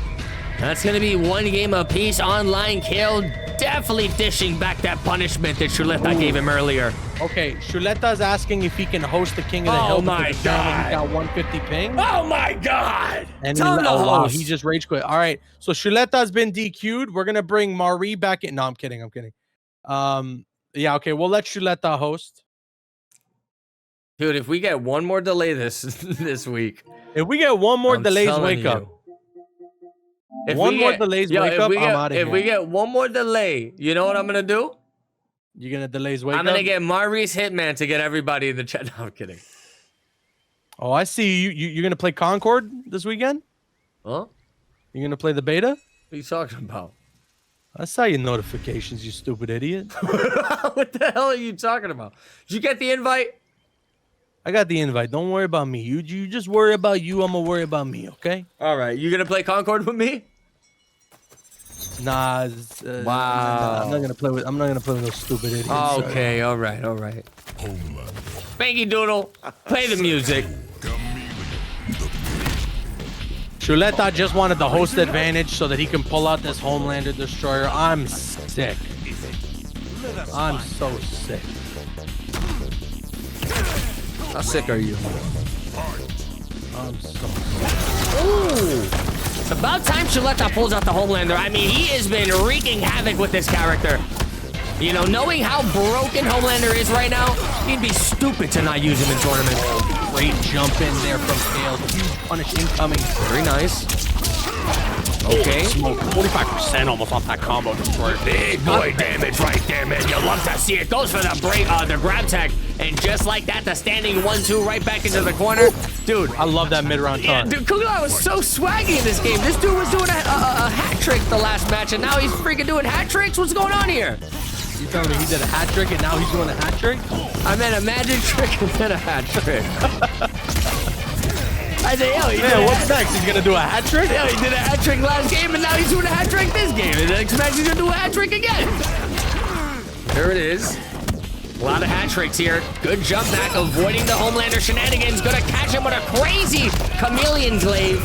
That's going to be 1 game apiece. Online Kale definitely dishing back that punishment that Chuleta gave him earlier. Okay, Chuleta's asking if he can host the King of the Hill. my because apparently God. He got 150 ping. Oh my God! And Tell him to host. he just rage quit. All right, so Chuleta's been DQ'd. We're gonna bring Marie back in. No, I'm kidding. Yeah, okay, we'll let Chuleta host. Dude, if we get one more delay this week, If we get one more I'm delays, telling wake you. up. If One we more get- delays, yo, wake if up. we I'm get- out of If here. we get one more delay, you know what I'm gonna do? You're gonna delays, wake I'm up. gonna get Maurice Hitman to get everybody in the chat. No, I'm kidding. Oh, I see. You're gonna play Concord this weekend. Huh? You're gonna play the beta. What are you talking about? I saw your notifications, you stupid idiot. What the hell are you talking about? Did you get the invite? I got the invite. Don't worry about me. You just worry about you. I'm gonna worry about me. Okay? All right, you gonna play Concord with me? Nah. Wow. I'm not gonna play with those stupid idiots. Sorry. Okay, all right. Homeland. Spanky Doodle, play the music. Chuleta just wanted the host advantage so that he can pull out this Homelander Destroyer. I'm sick. I'm so sick. How sick are you? I'm so sick. Ooh. It's about time Chuleta pulls out the Homelander. I mean, he has been wreaking havoc with this character. You know, knowing how broken Homelander is right now, he'd be stupid to not use him in tournaments. Great jump in there from Kale. Huge punish incoming. Very nice. Okay. 45% almost off that combo destroyer. Big boy damage right there, man. You love to see it. Goes for the grab tag. And just like that, the standing 1-2 right back into the corner. Dude. I love that mid-round Yeah, taunt. dude, Kung Lao was so swaggy in this game. This dude was doing a hat trick the last match, and now he's freaking doing hat tricks? What's going on here? You telling me he did a hat trick and now he's doing a hat trick? I meant a magic trick and then a hat trick. I say, yo, he did Yeah, a what's hat- next? He's gonna do a hat trick? Yo, he did a hat trick last game, and now he's doing a hat trick this game. And the next match, he's gonna do a hat trick again. There it is. A lot of hat tricks here. Good jump back, avoiding the Homelander shenanigans. Gonna catch him with a crazy chameleon glaive.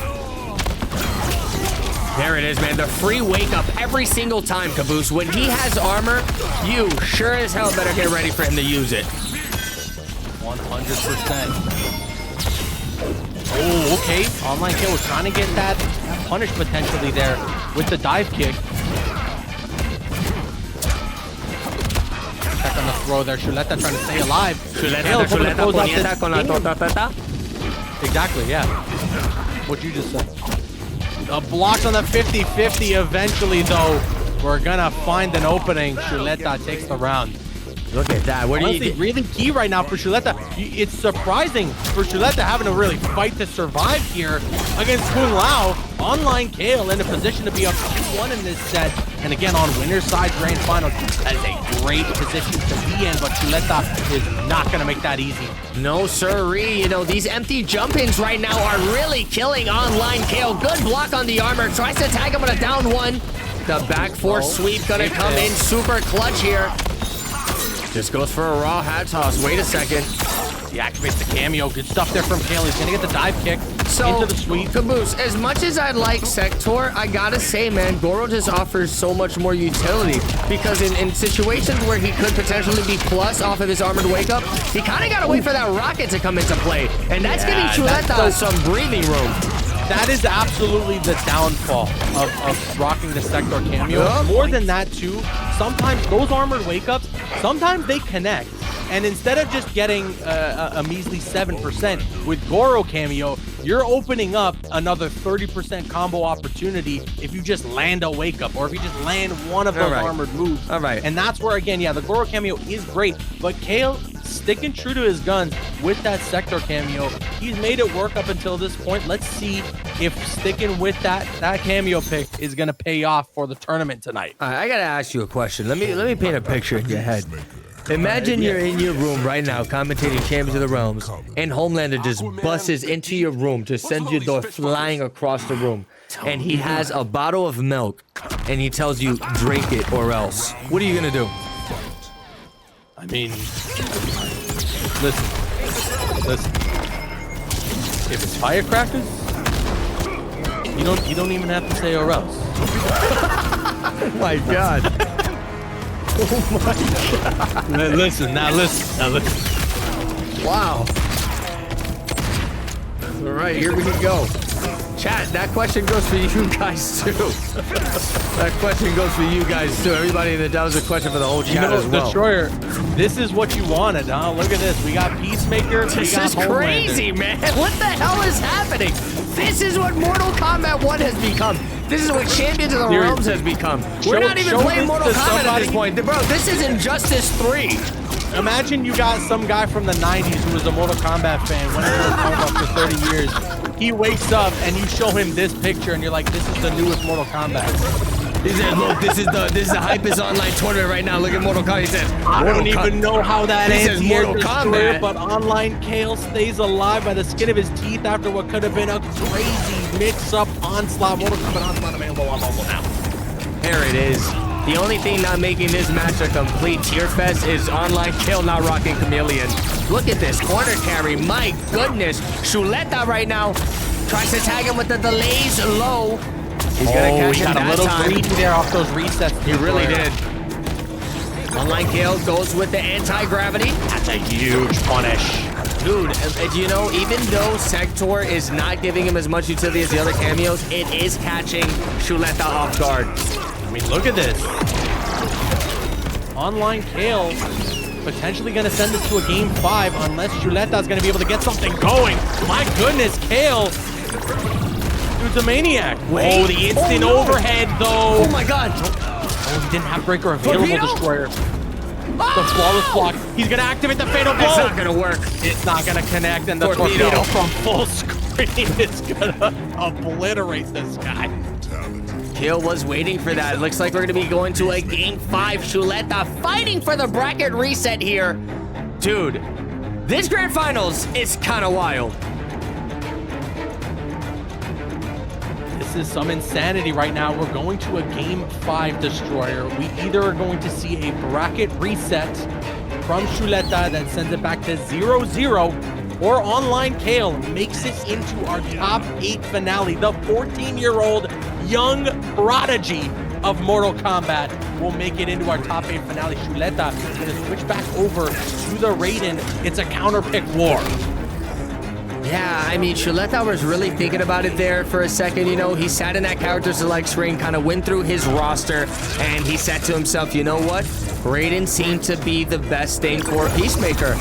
There it is, man. The free wake up every single time, Caboose. When he has armor, you sure as hell better get ready for him to use it. 100%. Oh, okay. Online kill was trying to get that punish potentially there with the dive kick. Check on the throw there. Chuleta trying to stay alive. Chuleta con la tota. Exactly, yeah. What you just said. Blocked on the 50-50 eventually, though. We're gonna find an opening. Chuleta takes the round. Look at that. What do you really key right now for Chuleta. It's surprising for Chuleta having to really fight to survive here against Kung Lao. Online Kale in a position to be up 2-1 in this set. And again, on winner's side grand final, that is a great position to be in, but Chuleta is not going to make that easy. No, sirree. You know, these empty jump-ins right now are really killing Online Kale. Good block on the armor. Tries to tag him with a down one. The back four sweep going to come in super clutch here. Just goes for a raw hat toss. Wait a second. He activates the cameo. Good stuff there from Kale. He's going to get the dive kick into the sweep. Caboose, as much as I like Sector, I gotta say, man, Goro just offers so much more utility. Because in situations where he could potentially be plus off of his armored wake-up, he kind of got to wait for that rocket to come into play. And that's giving Chuleta some breathing room. That is absolutely the downfall of rocking the Sector cameo. More than that, too, sometimes those armored wake-ups, sometimes they connect. And instead of just getting a measly 7% with Goro cameo, you're opening up another 30% combo opportunity if you just land a wake-up or if you just land one of those armored moves. All right. And that's where, again, yeah, the Goro cameo is great, but Kale sticking true to his guns with that Sector cameo. He's made it work up until this point. Let's see if sticking with that cameo pick is going to pay off for the tournament tonight. All right, I got to ask you a question. Let me paint a picture in your head. Imagine you're in your room right now commentating Champions of the Realms, and Homelander just busts into your room, just sends your door flying across the room, and he has a bottle of milk, and he tells you, drink it or else. What are you gonna do? I mean, listen. If it's firecrackers, you don't even have to say or else. Oh my God. Oh my God. Listen. Wow. All right, here we go. Chat, that question goes for you guys too. That question goes for you guys too. Everybody that was a question for the whole chat as well. Destroyer, this is what you wanted, huh? Look at this. We got Peacemaker. This is crazy, man. What the hell is happening? This is what Mortal Kombat 1 has become. This is what Champions of the Realms has become. We're not even playing Mortal Kombat at this point. Bro, this is Injustice 3. Imagine you got some guy from the 90s who was a Mortal Kombat fan, went to Mortal Kombat for 30 years. He wakes up and you show him this picture and you're like, this is the newest Mortal Kombat. He said, look, this is the hypest online tournament right now. Look at Mortal Kombat. He said, I don't even know how that ends. This is Mortal Kombat. But Online Kale stays alive by the skin of his teeth after what could have been a crazy mix-up onslaught. Mortal Kombat onslaught available on mobile now. There it is. The only thing not making this match a complete tear fest is Online Kale not rocking Chameleon. Look at this corner carry. My goodness. Chuleta right now tries to tag him with the delays low. He's gonna catch him that time. He got a little there off those resets. He really did. Online Kale goes with the anti-gravity. That's a huge punish. Dude, you know, even though Sector is not giving him as much utility as the other cameos, it is catching Chuleta off guard. I mean, look at this. Online Kale potentially going to send this to a game 5 unless Chuleta is going to be able to get something going. My goodness, Kale. Dude's a maniac. Wait. Oh, the instant overhead, though. Oh, my God. Oh, he didn't have breaker available, Destroyer. The flawless block. He's going to activate the fatal blow. It's not going to work. It's not going to connect, and the torpedo from full screen is going to obliterate this guy. Kale was waiting for that. It looks like we're going to be going to a game 5. Chuleta fighting for the bracket reset here. Dude, this grand finals is kind of wild. This is some insanity right now. We're going to a game 5 Destroyer. We either are going to see a bracket reset from Chuleta that sends it back to 0-0, or Online Kale makes it into our top 8 finale. The 14-year-old young prodigy of Mortal Kombat will make it into our top 8 finale. Chuleta is going to switch back over to the Raiden. It's a counter pick war. Yeah, I mean, Chuleta was really thinking about it there for a second, you know. He sat in that character select screen, kind of went through his roster, and he said to himself, you know what? Raiden seemed to be the best thing for Peacemaker.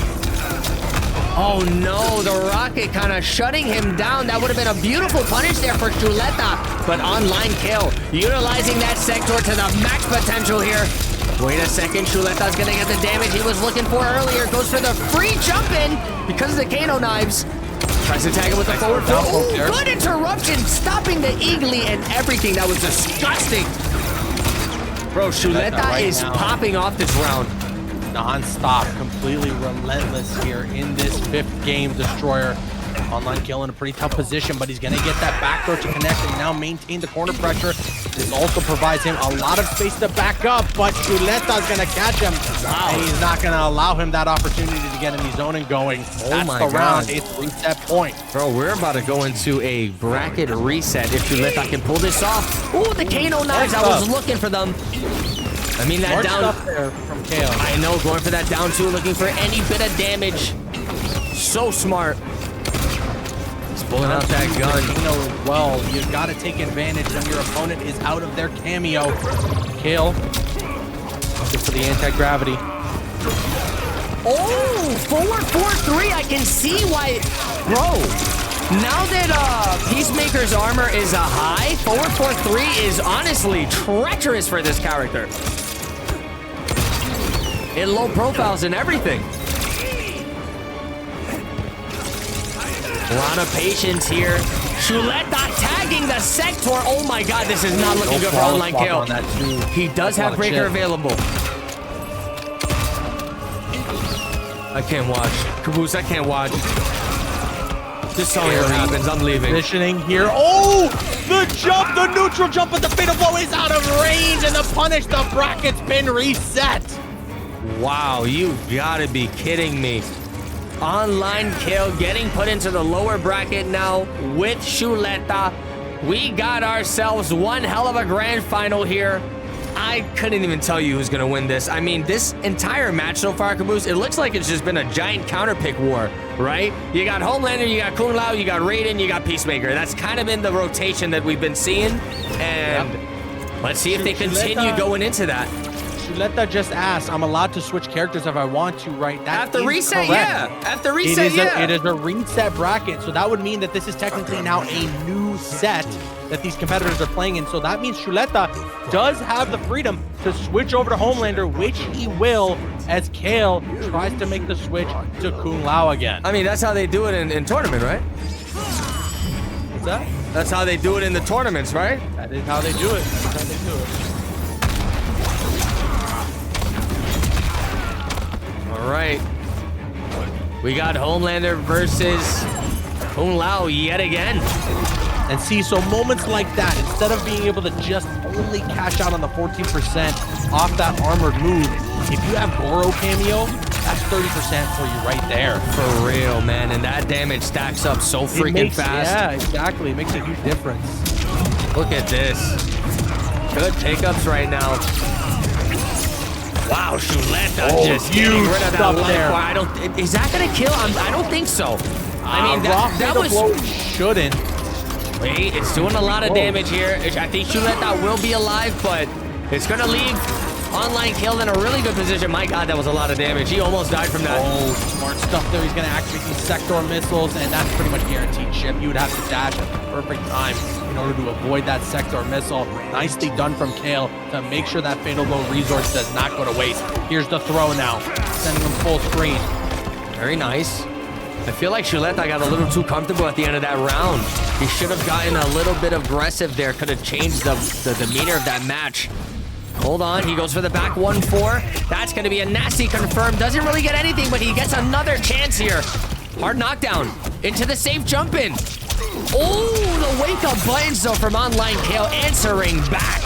Oh no, the rocket kind of shutting him down. That would have been a beautiful punish there for Chuleta, but online kill, utilizing that sector to the max potential here. Wait a second, Chuleta's gonna get the damage he was looking for earlier. Goes for the free jump in because of the Kano knives. Tries to tag him with the forward foot. Ooh, good interruption, stopping the Eagly and everything. That was disgusting. Bro, Chuleta is popping off this round. Non-stop, completely relentless here in this 5th game. Destroyer online kill in a pretty tough position, but he's gonna get that back throw to connect and now maintain the corner pressure. This also provides him a lot of space to back up, but Chuleta's gonna catch him. Wow. And he's not gonna allow him that opportunity to get any zoning going. That's the round. It's reset point. Bro, we're about to go into a bracket reset if Chuleta can pull this off. Ooh, the Kano knives, I was looking for them. I mean, that down there from Kale. I know, going for that down two, looking for any bit of damage. So smart. He's pulling out that gun. Kano, well, you gotta take advantage when your opponent is out of their cameo. Kale, looking for the anti-gravity. Oh, forward 4-3. I can see why, bro. Now that Peacemaker's armor is a high, forward 4-3 is honestly treacherous for this character. In low profiles and everything. A lot of patience here. Chuleta tagging the sector. Oh my god, this is not looking good for online kill. He does have breaker available. I can't watch. Caboose, I can't watch. This only happens. I'm leaving. Positioning here. Oh, the jump, the neutral jump, but the fatal blow is out of range, and the punish, the bracket's been reset. Wow, you gotta be kidding me. Online kill getting put into the lower bracket now with Chuleta. We got ourselves one hell of a grand final here. I couldn't even tell you who's gonna win this. I mean, this entire match so far, Caboose, it looks like it's just been a giant counterpick war, right? You got Homelander, you got Kung Lao, you got Raiden, you got Peacemaker. That's kind of been the rotation that we've been seeing. And let's see if they continue going into that. Chuleta just asked, I'm allowed to switch characters if I want to, right? That After reset, correct. yeah. After reset, yeah. It is a reset bracket, so that would mean that this is technically now a new set that these competitors are playing in. So that means Chuleta does have the freedom to switch over to Homelander, which he will, as Kale tries to make the switch to Kung Lao again. I mean, that's how they do it in tournament, right? What's that? That's how they do it in the tournaments, right? That is how they do it. That's how they do it. All right. We got Homelander versus Kung Lao yet again. And see, so moments like that, instead of being able to just only cash out on the 14% off that armored move, if you have Goro cameo, that's 30% for you right there. For real, man. And that damage stacks up so freaking fast. Yeah, exactly. It makes a huge difference. Look at this. Good pickups right now. Wow, Chuleta just getting rid of that life bar. I don't. Is that gonna kill? I don't think so. I mean, that was. Shouldn't. Wait, it's doing a lot of damage here. I think Chuleta will be alive, but it's gonna leave online killed in a really good position. My god, that was a lot of damage. He almost died from that. Oh, smart stuff there. He's gonna activate these sector missiles, and that's pretty much guaranteed ship. You would have to dash at the perfect time in order to avoid that sector missile. Nicely done from Kale to make sure that fatal blow resource does not go to waste. Here's the throw now, sending him full screen. Very nice. I feel like Chuleta got a little too comfortable at the end of that round. He should have gotten a little bit aggressive there. Could have changed the demeanor of that match. Hold on, he goes for the back 1-4. That's going to be a nasty confirm. Doesn't really get anything, but he gets another chance here. Hard knockdown into the safe jump in. Oh, the wake up buttons though from online Kale answering back.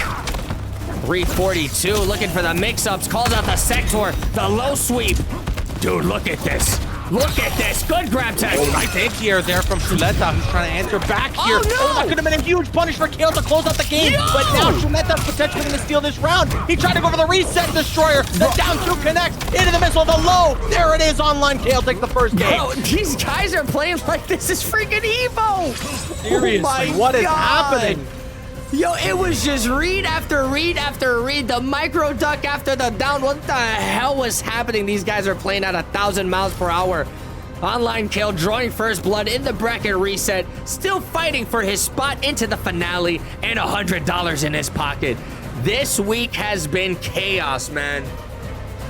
342 looking for the mix-ups. Calls out the sector, the low sweep. Dude, look at this. Look at this. Good grab tech. Oh, nice anti-air there from Chuleta, who's trying to answer back here. Oh, no! That could have been a huge punish for Kale to close out the game. No! But now Chuleta's potentially going to steal this round. He tried to go for the reset destroyer. The down two connects. into the missile, the low. There it is. Online Kale takes the first game. Bro, these guys are playing like this is freaking Evo. Seriously, what is happening? Yo, it was just read after read after read. The micro duck after the down. What the hell was happening? These guys are playing at 1,000 miles per hour. Online Kale drawing first blood in the bracket reset. Still fighting for his spot into the finale and $100 in his pocket. This week has been chaos, man.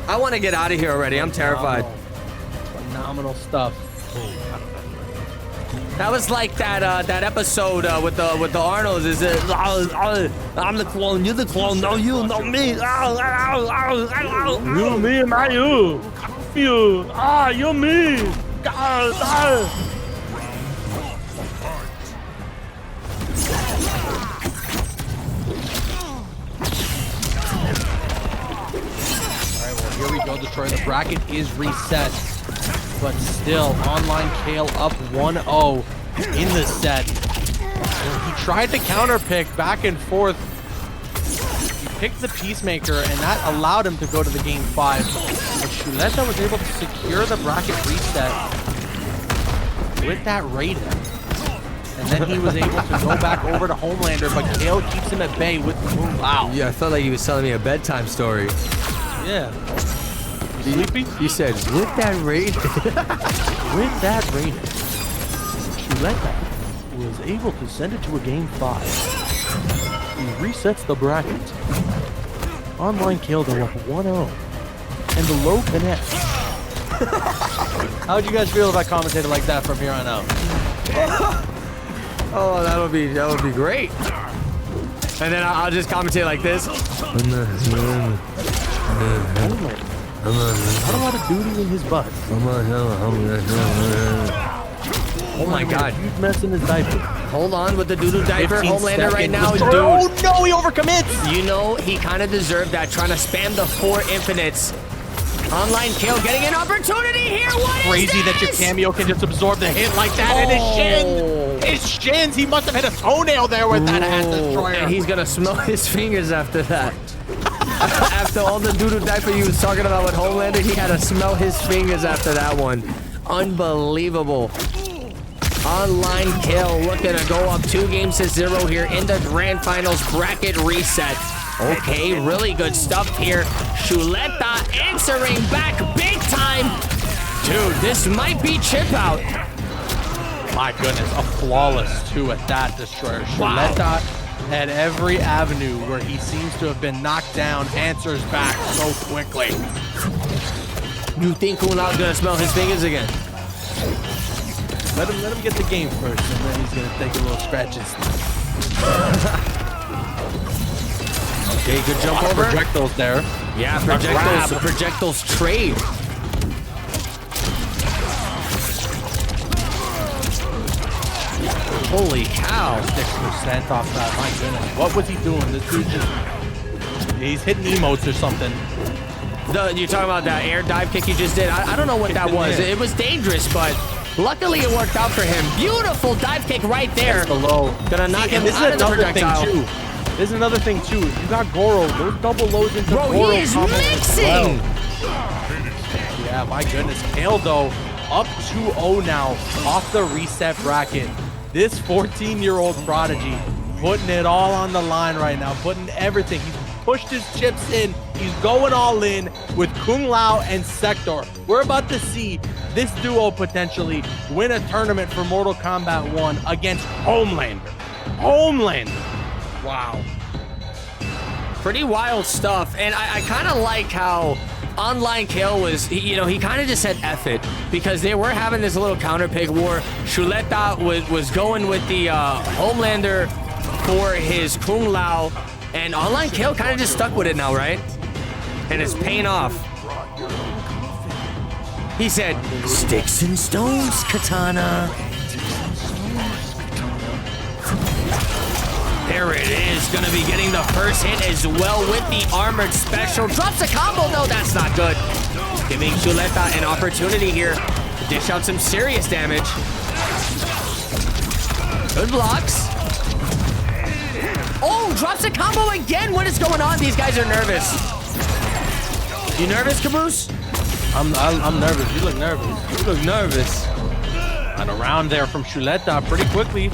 I want to get out of here already. I'm terrified. Phenomenal stuff. That was like that episode with the Arnolds. Is it? I'm the clone. You're the clone. No, you. No, me. You, me, and I, you. You. You, me. Here we go, Destroyer. The bracket is reset, but still, Online Kale up 1-0 in the set. He tried to counter pick back and forth. He picked the Peacemaker, and that allowed him to go to the game 5. But Shuleta was able to secure the bracket reset with that rating. And then he was able to go back over to Homelander, but Kale keeps him at bay with the move. Wow. Yeah, I felt like he was telling me a bedtime story. Yeah. You sleepy? You said, with that rate? With that rating, Shuleta was able to send it to a game 5. He resets the bracket. Online Kale go up 1-0. And the low connects. How'd you guys feel if I commentated like that from here on out? Oh, that would be great. And then I'll just commentate like this. Not a lot of duty in his butt. Oh my God. Huge mess in his diaper. Hold on with the doo-doo diaper. 15 Homelander right now. Dude. Oh no, he overcommits. You know, he kind of deserved that, trying to spam the 4 infinites. Online Kale getting an opportunity here. What is Crazy this? that your cameo can just absorb the hit like that. And his shins. He must have hit a toenail there with that hat destroyer. And he's gonna smell his fingers after that. After all the doo-doo diaper he was talking about with Homelander, he had to smell his fingers after that one. Unbelievable. Online Kale looking to go up 2-0 here in the grand finals bracket reset. Okay, really good stuff here. Shuleta answering back big time. Dude, this might be chip out. My goodness, a flawless 2 at that destroyer. Shuleta at every avenue where he seems to have been knocked down, answers back so quickly. You think Kunal's gonna smell his fingers again? Let him get the game first, and then he's gonna take a little scratches. Okay, good jump over. Projectiles there. Yeah, projectiles trade. Holy cow. 6% off that. My goodness. What was he doing? This dude just... He's hitting emotes or something. You're talking about that air dive kick he just did? I don't know what that was. It was dangerous, but luckily it worked out for him. Beautiful dive kick right there. That's the low. Gonna knock him out of the projectile. There's another thing too. You got Goro. Those double lows into Goro. Bro, he is mixing. Yeah, my goodness. Kale though, up 2-0 now off the reset bracket. This 14-year-old prodigy putting it all on the line right now, putting everything. He's pushed his chips in. He's going all in with Kung Lao and Sector. We're about to see this duo potentially win a tournament for Mortal Kombat 1 against Homelander. Homelander. Wow. Pretty wild stuff. And I kind of like how Online Kale was, he kind of just said F it, because they were having this little counter pick war. Shuleta was going with the Homelander for his Kung Lao, and Online Kale kind of just stuck with it now, right? And it's paying off. He said, sticks and stones, Katana. There it is, gonna be getting the first hit as well with the armored special. Drops a combo, no, that's not good. Giving Shuleta an opportunity here to dish out some serious damage. Good blocks. Oh, drops a combo again. What is going on? These guys are nervous. You nervous, Caboose? I'm nervous. You look nervous. You look nervous. And around there from Chuleta pretty quickly.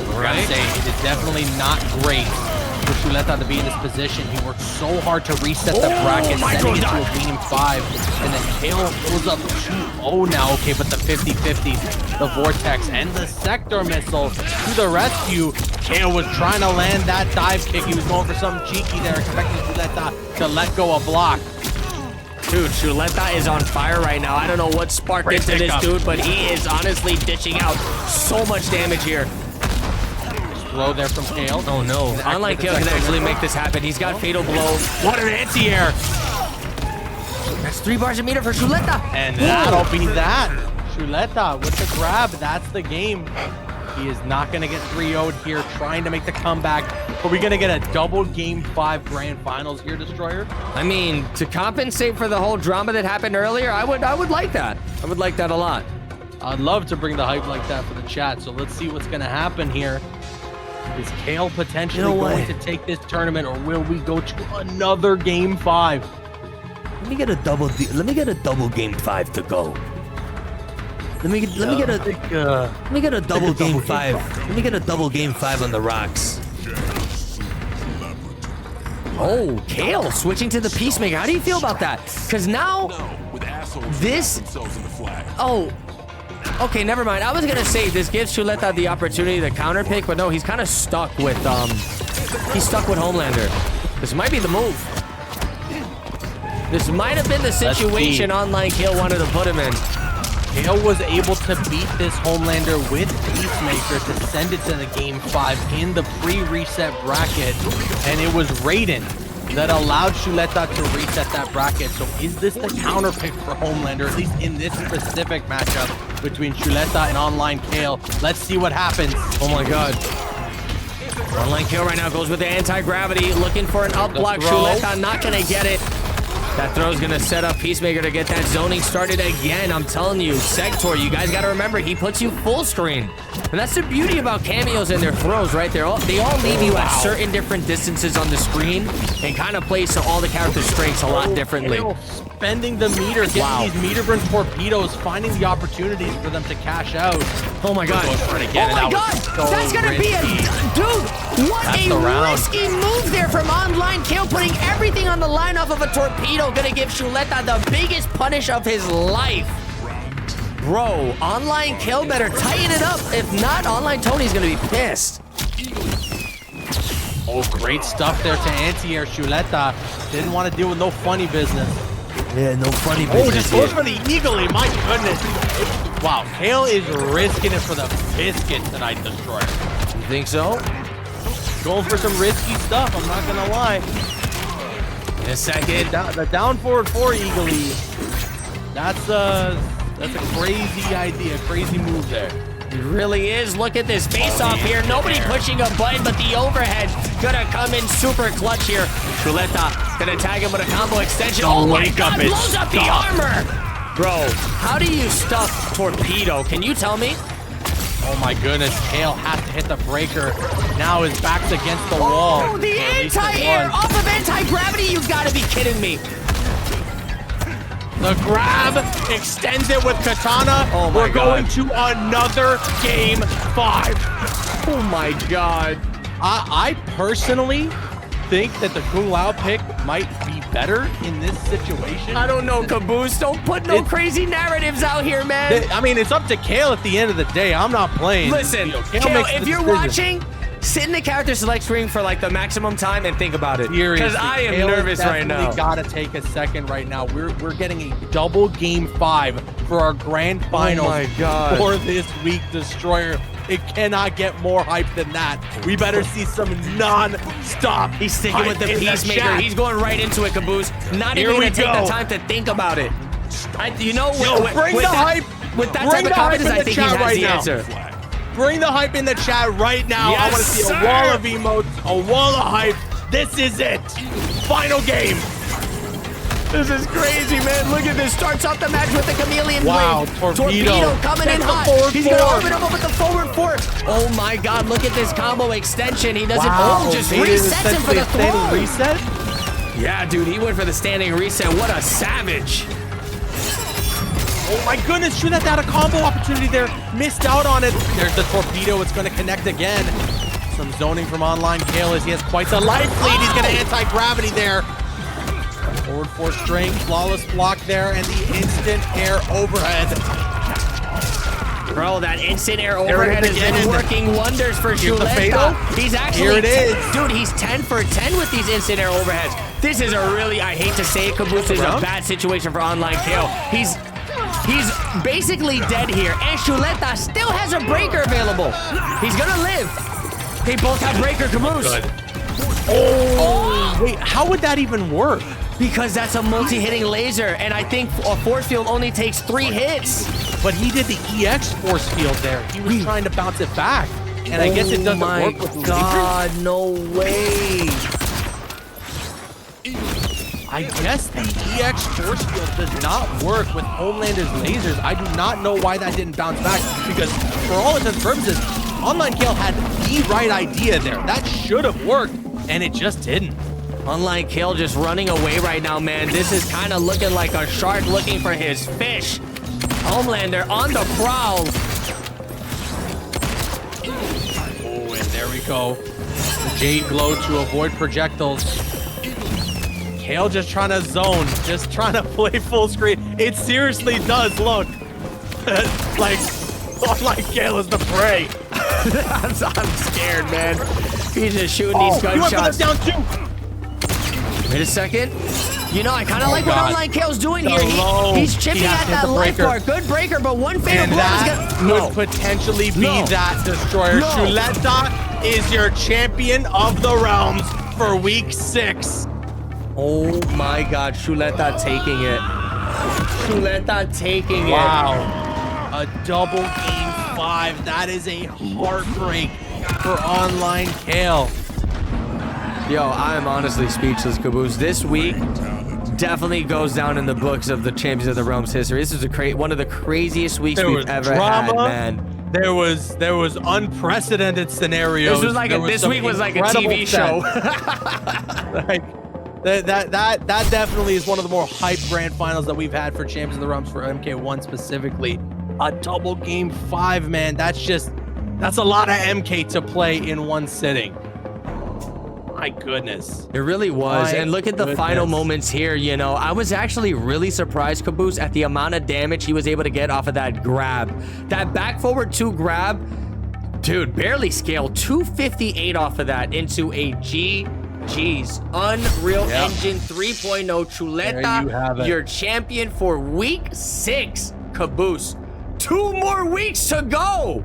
I gotta say, it is definitely not great for Chuleta to be in this position. He worked so hard to reset the bracket, sending it to a game 5. And then Kale goes up 2-0 now. Okay, but the 50-50, the Vortex, and the Sector Missile to the rescue. Kale was trying to land that dive kick. He was going for something cheeky there, expecting Chuleta to let go a block. Dude, Chuleta is on fire right now. I don't know what sparked into this dude, but he is honestly dishing out so much damage here. Blow there from Kale. Oh no. Online Kale can actually make this happen. He's got Fatal Blow. What an anti-air. That's 3 bars a meter for Chuleta. And that'll be that. Chuleta with the grab. That's the game. He is not going to get 3-0'd here, trying to make the comeback. Are we going to get a double game 5 grand finals here, Destroyer? I mean, to compensate for the whole drama that happened earlier, I would like that. I would like that a lot. I'd love to bring the hype like that for the chat. So let's see what's going to happen here. Is Kale potentially going to take this tournament, or will we go to another game 5? Let me get a double game 5 to go. Let me get a double game 5. Let me get a double game 5 on the rocks. Oh, Kale switching to the Peacemaker. How do you feel about that? Because now this. Oh. Okay, never mind. I was gonna say this gives Chuleta the opportunity to counter pick, but no, he's kind of stuck with Homelander. This might be the move. This might have been the situation Online Kale wanted to put him in. Kale was able to beat this Homelander with Peacemaker to send it to the game 5 in the pre-reset bracket, and it was Raiden that allowed Chuleta to reset that bracket. So is this the counter pick for Homelander, at least in this specific matchup between Chuleta and Online Kale? Let's see what happens. Oh my god. Online Kale right now goes with the anti-gravity, looking for an up block. Chuleta not gonna get it. That throw's gonna set up Peacemaker to get that zoning started again. I'm telling you, Sector, you guys gotta remember, he puts you full screen. And that's the beauty about cameos and their throws, right? They all leave you at certain different distances on the screen and kind of play so all the character strengths a lot differently. Spending the meter, getting these meter burn torpedoes, finding the opportunities for them to cash out. Oh my god. Oh my god. That's gonna be a... Dude, what a risky move there from Online Kale, putting everything on the line off of a torpedo. Gonna give Chuleta the biggest punish of his life. Bro, Online Kale better tighten it up. If not, Online Tony's gonna be pissed. Oh, great stuff there to anti-air Chuleta. Didn't want to deal with no funny business. Yeah, no funny business. Oh, just goes for the eagle. My goodness. Wow, Kale is risking it for the biscuit tonight, Destroyer. You think so? Going for some risky stuff, I'm not gonna lie. In a second. The down forward 4 eagle. That's a crazy idea, crazy move there. It really is. Look at this face-off here. Nobody pushing a button, but the overhead gonna come in super clutch here. Chuleta gonna tag him with a combo extension. Oh my god, blows up the armor! Bro, how do you stuff Torpedo? Can you tell me? Oh my goodness, Kale has to hit the breaker. Now his back's against the wall. Oh, the anti-air off of anti-gravity? You gotta be kidding me. The grab extends it with Katana. Oh my We're going to another game 5. Oh my god. I personally think that the Kung Lao pick might be better in this situation. I don't know, Caboose. Don't put no crazy narratives out here, man. I mean, it's up to Kale at the end of the day. I'm not playing. Listen, Kale, if you're watching, sit in the character select screen for like the maximum time and think about it. Because I am nervous right now. We gotta take a second right now. We're getting a double game 5 for our grand final for this week, Destroyer. It cannot get more hype than that. We better see some non-stop. He's sticking with the Peacemaker. He's going right into it, Caboose. Not even gonna take the time to think about it. You know, bring the hype. With that type of confidence, I think he has the answer. Bring the hype in the chat right now. Yes, I want to see a wall of emotes, a wall of hype. This is it. Final game. This is crazy, man. Look at this. Starts off the match with the chameleon blade. Torpedo coming in hot. He's going to open him up with the forward 4. Oh my god, look at this combo extension. He doesn't just resets him for the throw. Reset? Yeah, dude, he went for the standing reset. What a savage. Oh my goodness, Shuletta had a combo opportunity there. Missed out on it. There's the torpedo. It's going to connect again. Some zoning from Online Kale as he has quite the life lead. He's going to anti-gravity there. Forward force strength, flawless block there, and the instant air overhead. Bro, that instant air overhead has been working wonders for Shuletta. He's actually, here it is. Dude, he's 10 for 10 with these instant air overheads. This is a really, I hate to say it, Caboose, is a bad situation for Online Kale. He's basically dead here, and Shuletta still has a breaker available. He's gonna live. They both have breaker, Caboose. Oh, wait, how would that even work? Because that's a multi-hitting laser, and I think a force field only takes 3 hits. But he did the EX force field there. He was trying to bounce it back. And I guess it doesn't work with lasers. God, no way. I guess the EX force field does not work with Homelander's lasers. I do not know why that didn't bounce back, because for all intents and purposes, Online Kale had the right idea there. That should have worked, and it just didn't. Online Kale just running away right now, man. This is kind of looking like a shark looking for his fish. Homelander on the prowl. Oh, and there we go. The Jade Glow to avoid projectiles. Kale just trying to zone, just trying to play full screen. It seriously does look like Online Kale is the prey. I'm scared, man. He's just shooting these gunshots. Down too. Wait a second. You know, I kind of like what Online Kale's doing here. He's chipping He has at to hit that the life breaker. bar. Good breaker, but one fatal And blow is that gonna... could potentially be No. that destroyer. No. Shuletta is your champion of the realms for week 6. Oh my God, Shuletta taking it. Shuletta taking it. Wow. A double game 5. That is a heartbreak for Online Kale. Yo, I'm honestly speechless, Caboose. This week definitely goes down in the books of the Champions of the Realms history. This is one of the craziest weeks we've ever had, man. There was unprecedented scenarios. This week was like a TV show. Like, that definitely is one of the more hype grand finals that we've had for Champions of the Realms for MK1 specifically. A double game 5, man. That's a lot of MK to play in one sitting. My goodness. It really was. And look at the final moments here. You know, I was actually really surprised, Caboose, at the amount of damage he was able to get off of that grab. That back forward 2 grab, dude, barely scaled. 258 off of that into a GG's. Unreal Engine 3.0. Shuletta, your champion for week 6, Caboose. 2 more weeks to go.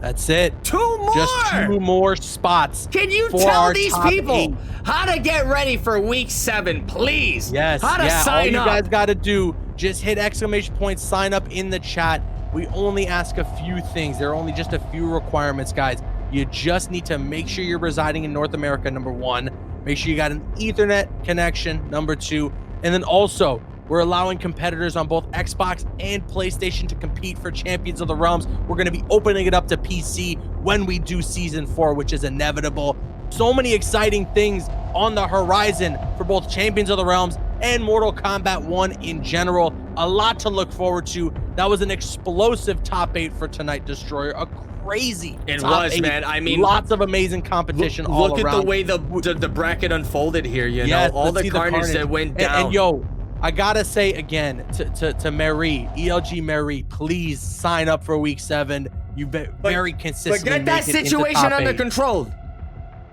That's it. 2 more. Just 2 more spots. Can you tell these people how to get ready for week 7, please? Yes. How to sign up. All you guys got to do, just hit exclamation point, sign up in the chat. We only ask a few things. There are only just a few requirements, guys. You just need to make sure you're residing in North America, number 1. Make sure you got an Ethernet connection, number 2. And then also, we're allowing competitors on both Xbox and PlayStation to compete for Champions of the Realms. We're going to be opening it up to PC when we do Season 4, which is inevitable. So many exciting things on the horizon for both Champions of the Realms and Mortal Kombat 1 in general. A lot to look forward to. That was an explosive top 8 for tonight, Destroyer. A crazy top 8. Man. I mean, lots of amazing competition all around. Look at the way the bracket unfolded here, you know? All the carnage that went down. And yo, I gotta say again to Mary, ELG Mary, please sign up for week 7. You've been very consistent. But get that situation under control.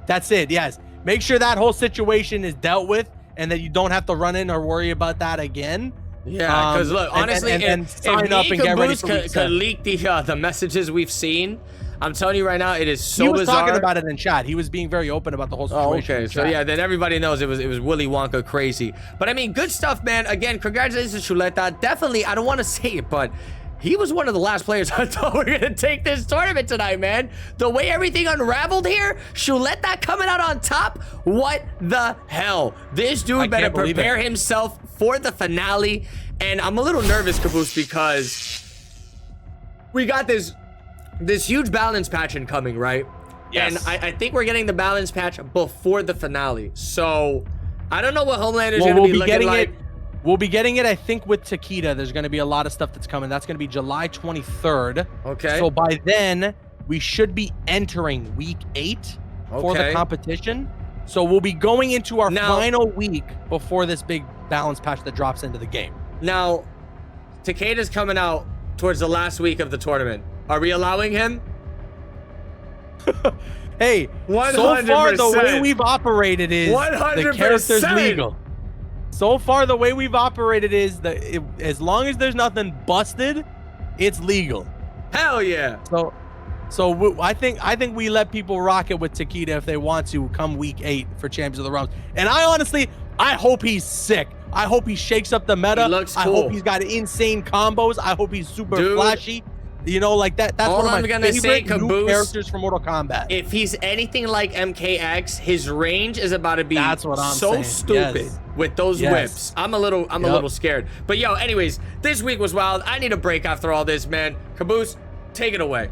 That's it, yes. Make sure that whole situation is dealt with and that you don't have to run in or worry about that again. Yeah, because look, honestly, and sign up and get ready for week 7. could leak the messages we've seen. I'm telling you right now, it is so bizarre. He was talking about it in chat. He was being very open about the whole situation. Oh, okay. So yeah, then everybody knows it was Willy Wonka crazy. But I mean, good stuff, man. Again, congratulations to Shuletta. Definitely, I don't want to say it, but he was one of the last players I thought were gonna take this tournament tonight, man. The way everything unraveled here, Shuletta coming out on top. What the hell? This dude better prepare himself for the finale. And I'm a little nervous, Caboose, because we got this huge balance patch incoming, right? Yes. And I think we're getting the balance patch before the finale. So I don't know what Homelander's Well, gonna we'll be be looking getting like. it. We'll be getting it, I think, with Takeda. There's going to be a lot of stuff that's coming. That's going to be July 23rd. Okay. So by then, we should be entering week 8 for the Okay. competition. So we'll be going into our Now- final week before this big balance patch that drops into the game. Now, Takeda's coming out towards the last week of the tournament. Are we allowing him? Hey, so far the way 100%. we've operated is the 100%. character's legal. So far the way we've operated is that as long as there's nothing busted, it's legal. Hell yeah. I think we let people rock it with Takeda if they want to come week 8 for Champions of the Realms. And I hope he's sick. I hope he shakes up the meta. He looks I cool. hope he's got insane combos. I hope he's super Dude. flashy. You know, like that's All one of I'm my gonna say, favorite new Caboose, characters from Mortal Kombat. If he's anything like MKX, his range is about to be That's what I'm so saying. stupid Yes. with those Yes. whips. I'm a little scared. But yo, anyways, this week was wild. I need a break after all this, man. Caboose, take it away.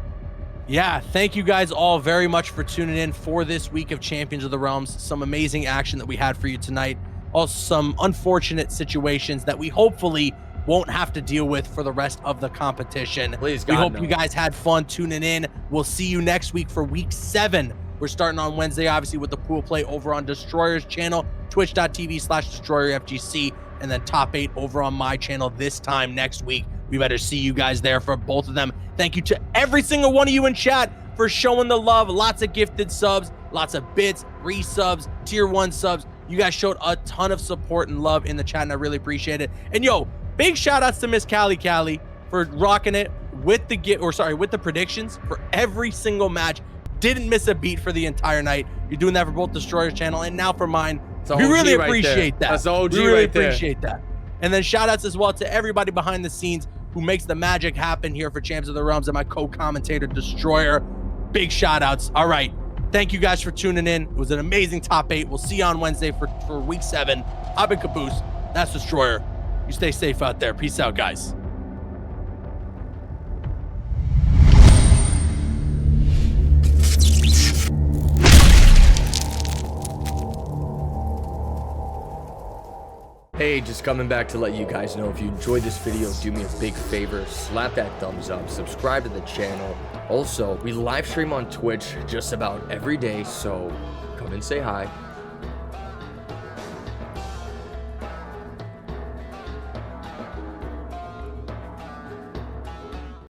Yeah, thank you guys all very much for tuning in for this week of Champions of the Realms. Some amazing action that we had for you tonight. Also some unfortunate situations that we hopefully won't have to deal with for the rest of the competition. Please, we God, hope no. you guys had fun tuning in. We'll see you next week for week 7. We're starting on Wednesday, obviously, with the pool play over on Destroyer's channel, twitch.tv/DestroyerFGC, and then top 8 over on my channel this time next week. We better see you guys there for both of them. Thank you to every single one of you in chat for showing the love. Lots of gifted subs, lots of bits, resubs, tier 1 subs. You guys showed a ton of support and love in the chat, and I really appreciate it. And yo, big shout outs to Miss Callie for rocking it with the predictions for every single match. Didn't miss a beat for the entire night. You're doing that for both Destroyer's channel and now for mine. It's a We OG really right appreciate there. that. That's OG we really right there. appreciate that. And then shout outs as well to everybody behind the scenes who makes the magic happen here for Champions of the Realms and my co-commentator Destroyer. Big shout outs. All right. Thank you guys for tuning in. It was an amazing top 8. We'll see you on Wednesday for week 7. I've been Caboose. That's Destroyer. You stay safe out there. Peace out, guys. Hey, just coming back to let you guys know, if you enjoyed this video, do me a big favor, slap that thumbs up, subscribe to the channel. Also, we live stream on Twitch just about every day, so come and say hi.